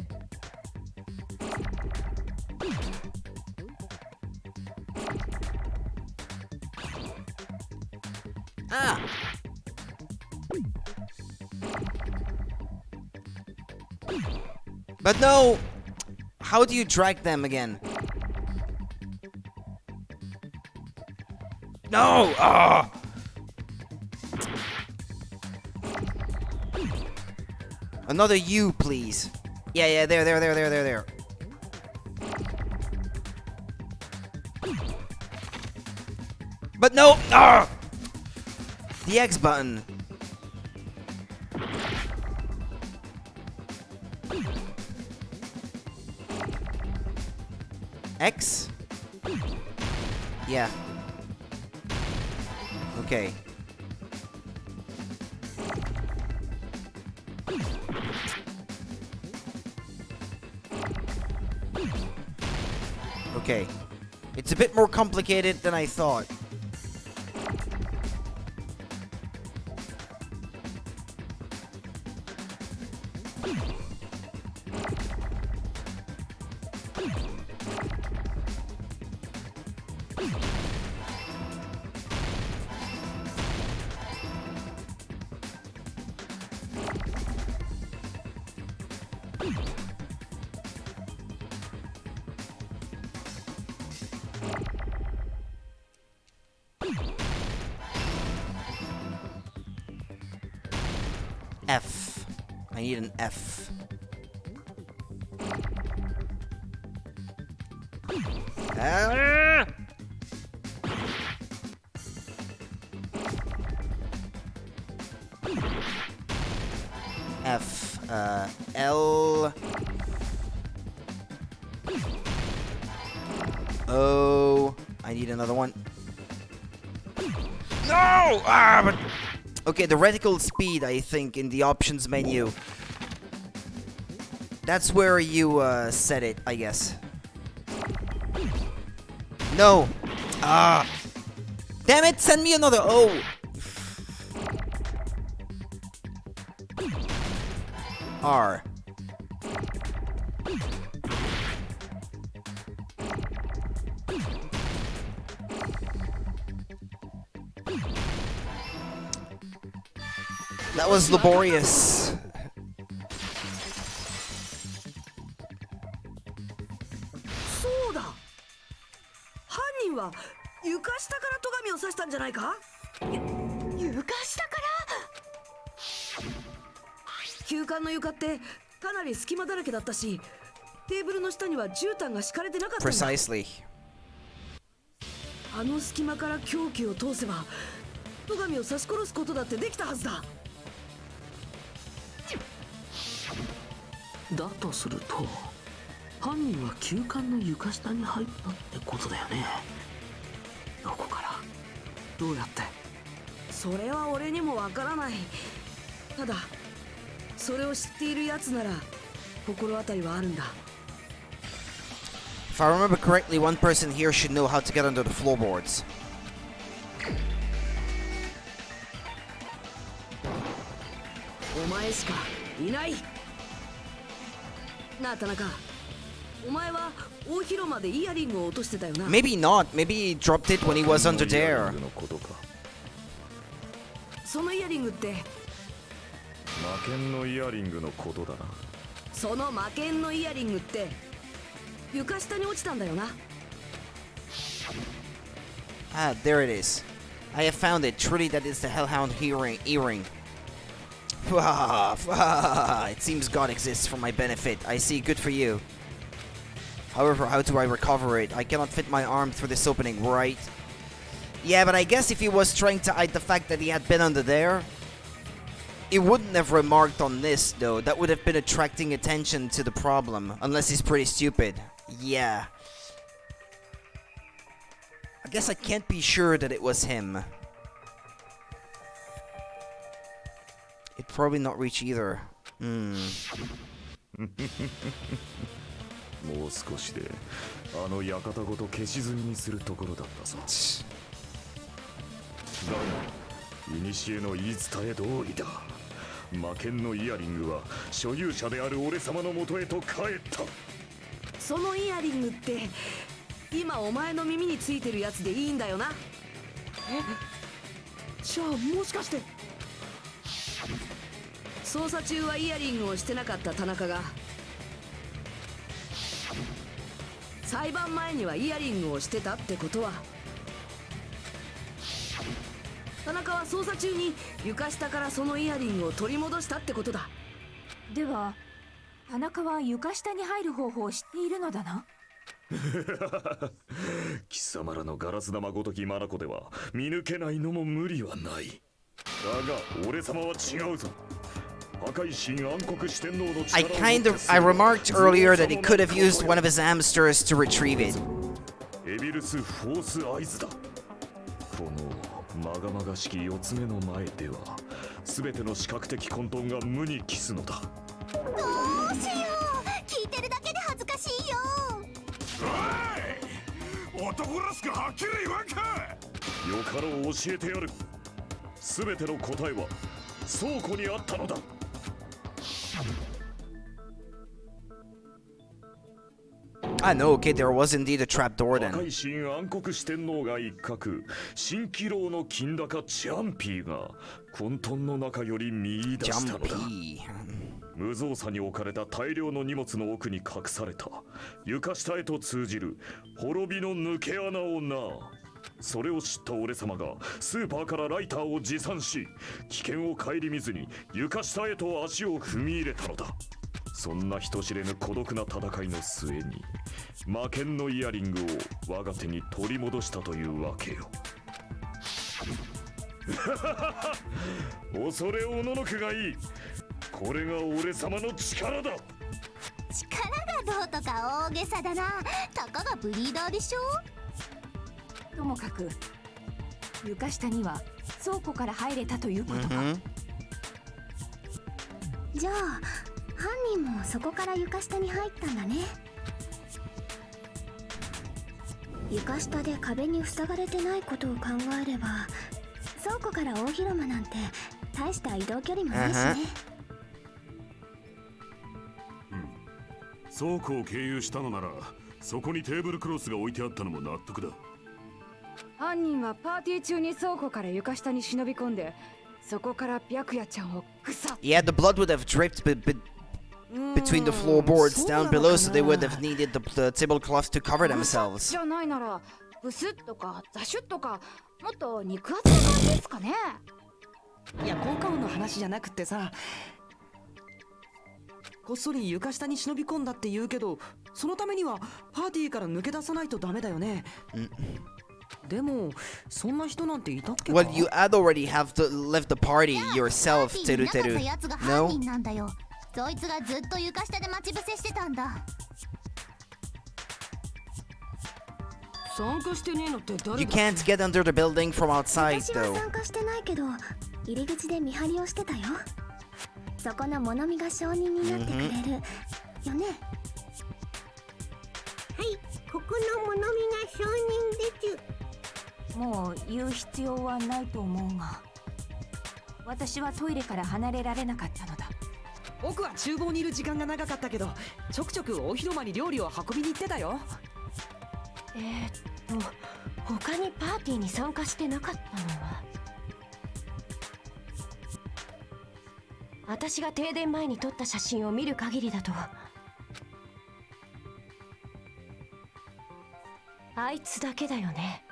Ah! But no! How do you drag them again? No! Ah! Another U, please. Yeah, there. But no! Ah! The X button. X? Yeah. Okay. Okay. It's a bit more complicated than I thought. F. I need an F. Ah! F. L. O. I need another one. No! Ah, but... Okay, the reticle speed, I think, in the options menu. That's where you set it, I guess. No! Ah! Damn it, send me another O! R. That was laborious.そうだ。犯人は床下から戸上を刺したんじゃないか？床下から？休館の床ってかなり隙間だらけだったし、テーブルの下には絨毯が敷かれてなかったんだ。Precisely. あの隙間から凶器を通せば戸上を刺し殺すことだってできたはずだ。だとすると犯人は休館の床下に入ったってことだよね。どこからどうやって？それは俺にもわからない。ただそれを知っているやつなら心当たりはあるんだ。 If I remember correctly, one person here should know how to get under the floorboards. お前しかいない。なあ田中、お前は大広間でイヤリングを落としてたよな。 Maybe not. Maybe he dropped it when he was under there. そのイヤリングって魔剣のイヤリングのことだな。その魔剣のイヤリングって床下に落ちたんだよな。 Ah, there it is. I have found it. Truly, that is the Hellhound earring. It seems God exists for my benefit. I see. Good for you. However, how do I recover it? I cannot fit my arm through this opening, right? Yeah, but I guess if he was trying to hide the fact that he had been under there, he wouldn't have remarked on this, though. That would have been attracting attention to the problem. Unless he's pretty stupid. Yeah. I guess I can't be sure that it was him. It'd probably not reach either. もう少しであの館ごと消し積みにするところだったぞ。だが、古の言い伝え通りだ。魔剣のイヤリングは所有者である俺様の元へと帰った。そのイヤリングって今お前の耳についてるやつでいいんだよな。じゃあもしかして捜査中はイヤリングをしてなかった田中が裁判前にはイヤリングをしてたってことは、田中は捜査中に床下からそのイヤリングを取り戻したってことだ。では田中は床下に入る方法を知っているのだな。貴様らのガラス玉ごとき眼では見抜けないのも無理はない。だが俺様は違うぞ。破壊神暗黒四天王の力を I remarked earlier that he could have used one of his hamsters to retrieve it. エビルス・フォース・アイズだ。このまがまがしき4つ目の前では全ての視覚的混沌が無に帰すのだ。どうしよう、聞いてるだけで恥ずかしいよ。おい、男らしくはっきり言わんか。よかろう教えてやる。全ての答えは倉庫にあったのだ。I know, okay, there was indeed a trapdoor 破 then. 壊神暗黒四天王が一角、蜃気楼の金高チャンピーが混沌の中より見出したのだ。無造作に置かれた大量の荷物の奥に隠された床下へと通じる滅びの抜け穴をな。それを知った俺様がスーパーからライターを持参し、危険を顧みずに床下へと足を踏み入れたのだ。そんな人知れぬ孤独な戦いの末に魔剣のイヤリングを我が手に取り戻したというわけよ。恐れおののくがいい。これが俺様の力だ。力がどうとか大げさだな。たかがブリーダーでしょ。ともかく床下には倉庫から入れたということか。じゃあ犯人もそこから床下に入ったんだね。床下で壁に塞がれてないことを考えれば、倉庫から大広間なんて大した移動距離もないしね。倉庫を経由したのならそこにテーブルクロスが置いてあったのも納得だ。犯人はパーティー中に倉庫から床下に忍び込んで、そこから白夜ちゃんをグサッ。 Yeah, the blood would have dripped between the floorboards down below, so they would have needed the tablecloth to cover themselves. じゃないならブスッとかザシュッとかもっと肉厚な感じですかね。いや、効果音の話じゃなくってさ、こっそり床下に忍び込んだって言うけど、そのためにはパーティーから抜け出さないとダメだよね。でもそんな人なんていたっけか。 Well, you had already left the party yourself, Teru Teru. やつが犯人なんだよ。そいつがずっと床下で待ち伏せしてたんだ。参加してねえのって誰だ。 You can't get under the building from outside, 私は though. 参加してないけど、入り口で見張りをしてたよ。そこの物見が証人になってくれる、よね。はい、ここの物見が証人です。もう言う必要はないと思うが、私はトイレから離れられなかったのだ。僕は厨房にいる時間が長かったけど、ちょくちょく大広間に料理を運びに行ってたよ。他にパーティーに参加してなかったのは、私が停電前に撮った写真を見る限りだと、あいつだけだよね。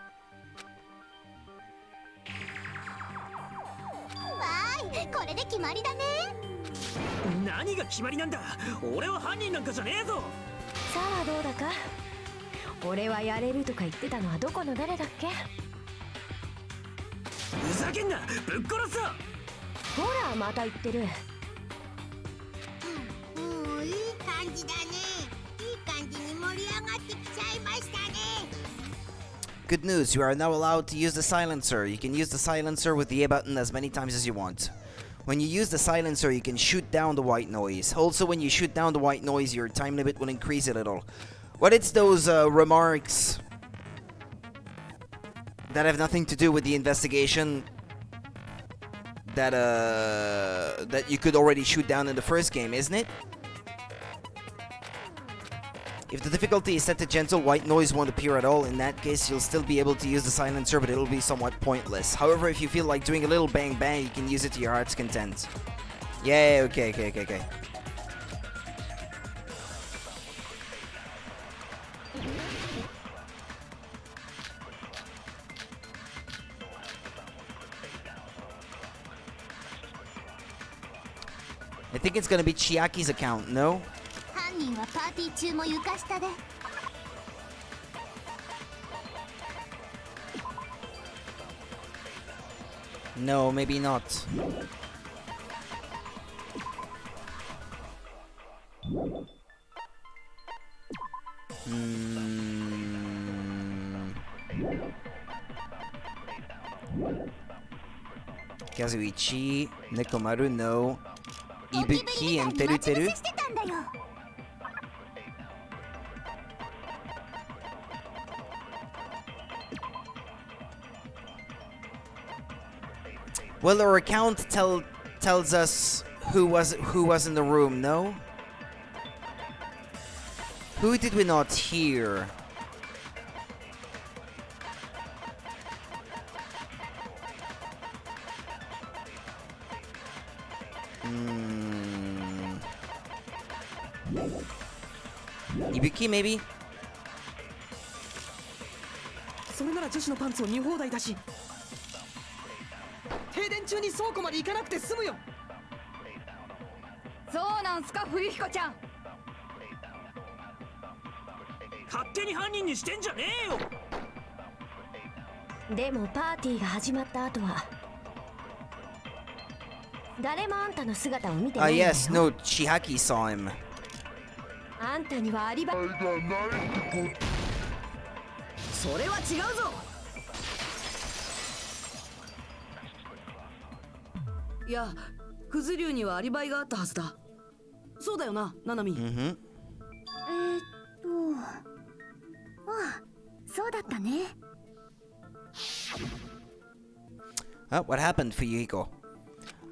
わーい、これで決まりだね。何が決まりなんだ。俺は犯人なんかじゃねえぞ。さあどうだか。俺はやれるとか言ってたのはどこの誰だっけ。ふざけんな、ぶっ殺すぞ。ほらまた言ってる。いい感じだね。いい感じに盛り上がってきちゃいましたね。 Good news, you are now allowed to use the silencer. You can use the silencer with the A button as many times as you want. When you use the silencer, you can shoot down the white noise. Also, when you shoot down the white noise, your time limit will increase a little. But it's those remarks that have nothing to do with the investigation that you could already shoot down in the first game, isn't it? If the difficulty is set to gentle, white noise won't appear at all. In that case, you'll still be able to use the silencer, but it'll be somewhat pointless. However, if you feel like doing a little bang bang, you can use it to your heart's content. Yeah, okay. I think it's gonna be Chiaki's account, no? 犯人はパーティー中も床下で No, maybe not. Kazuichi, Nekomaru, no. Ibuki and Teru. Well, our account tells us who was in the room, no? Who did we not hear? Ibuki, maybe? それなら女子のパンツを見放題だし、停電中に倉庫まで行かなくて済むよ。そうなんすか、冬彦ちゃん。勝手に犯人にしてんじゃねえよ。でもパーティーが始まった後は誰もあんたの姿を見てないんだよ。Yes, no, Chihaki saw him. あんたにはアリバイそれは違うぞ。いや、クズ竜にはアリバイがあったはずだ。そうだよな、ナナミ。ああ、そうだったね。What happened, Fuyuhiko?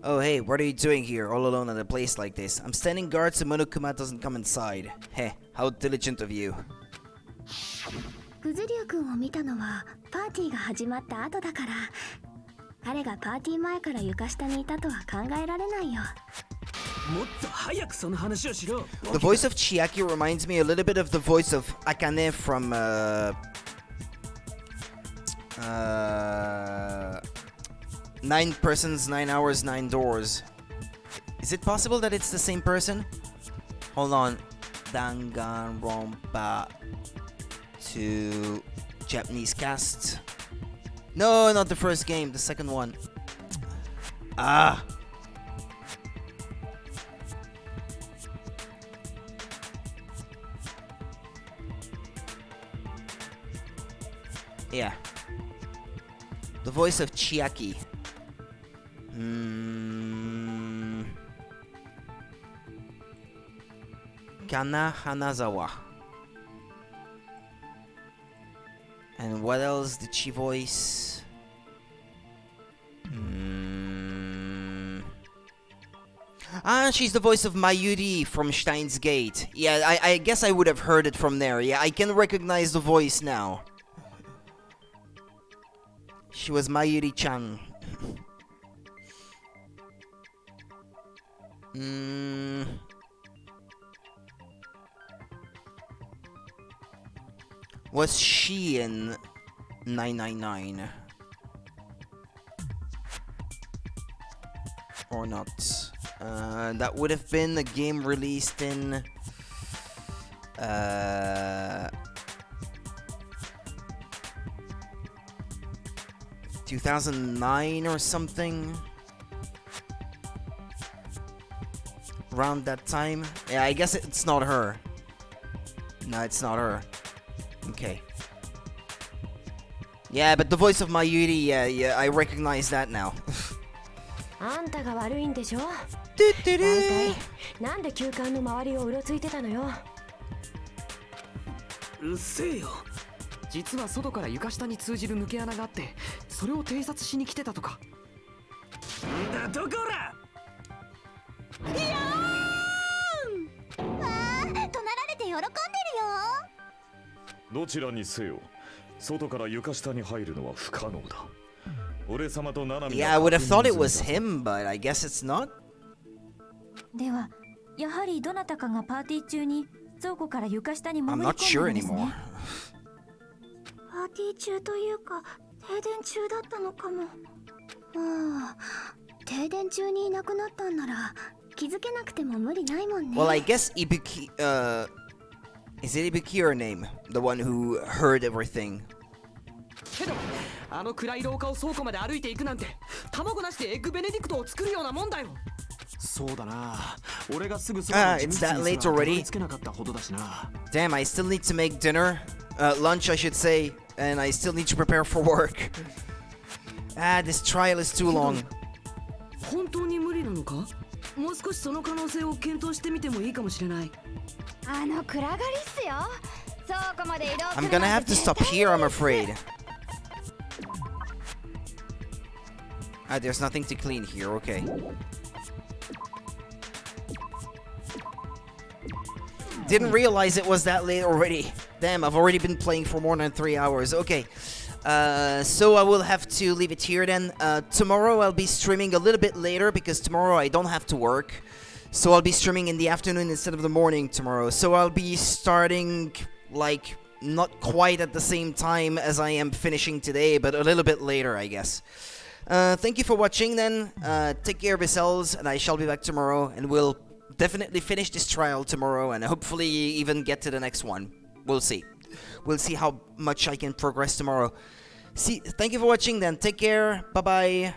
Oh, hey, what are you doing here, all alone at a place like this? I'm standing guard so Monokuma doesn't come inside. Heh, how diligent of you. クズ竜君を見たのはパーティーが始まった後だから、彼がパーティー前から床下にいたとは考えられないよ。もっと早くその話をしろ。The voice of Chiaki reminds me a little bit of the voice of Akane from Nine Persons, 9 Hours, 9 Doors. Is it possible that it's the same person? Hold on. Danganronpa to Japanese cast. No, not the first game, the second one. Ah. Yeah. The voice of Chiaki. Kana Hanazawa. And what else did she voice? She's the voice of Mayuri from Steins Gate. Yeah, I guess I would have heard it from there. Yeah, I can recognize the voice now. She was Mayuri-chan. Was she in 999? Or not? That would have been a game released in 2009 or something. Around that time. Yeah, I guess it's not her. No, it's not her. Okay. Yeah, but the voice of Mayuri, yeah, I recognize that now. あんたが悪いんでしょ。なんで休館の周りをうろついてたのよ。うっせえよ。実は外から床下に通じる抜け穴があって、それを偵察しに来てたとか。んだなどこら。いやーん。わあ、怒鳴られて喜んでるよ。どちらにせよ、外から床下に入るのは不可能だ。俺様とナナミ Yeah, I would have thought it was him, but I guess it's not. ではやはりどなたかがパーティー中に倉庫から床下に潜 I'm り not 込 sure んだんですね。 anymore. パーティー中というか停電中だったのかも。ああ、停電中にいなくなったんなら気づけなくても無理ないもんね。 Well, I guess Ibuki, is it Ibuki her name? The one who heard everything. けどあの暗い廊下を倉庫まで歩いていくなんて卵なしでエッグベネディクトを作るようなもんだよ。そうだな。俺がすぐそばの事 It's 務 that 室に late すらたど already. り着けなかったほどだしな。 Damn, I still need to make dinner. Lunch, I should say. And I still need to prepare for work. This trial is too long. 本当に無理なのか？もう少しその可能性を検討してみてもいいかもしれない。あの暗がりっすよ。倉庫まで移動する I'm gonna have to stop here, I'm afraid. There's nothing to clean here, okay. Didn't realize it was that late already. Damn, I've already been playing for more than 3 hours. Okay. So I will have to leave it here then. Tomorrow I'll be streaming a little bit later because tomorrow I don't have to work. So I'll be streaming in the afternoon instead of the morning tomorrow. So I'll be starting like not quite at the same time as I am finishing today, but a little bit later, I guess. Thank you for watching then. Take care of yourselves and I shall be back tomorrow and we'll definitely finish this trial tomorrow and hopefully even get to the next one. We'll see. We'll see how much I can progress tomorrow. Thank you for watching then. Take care. Bye-bye.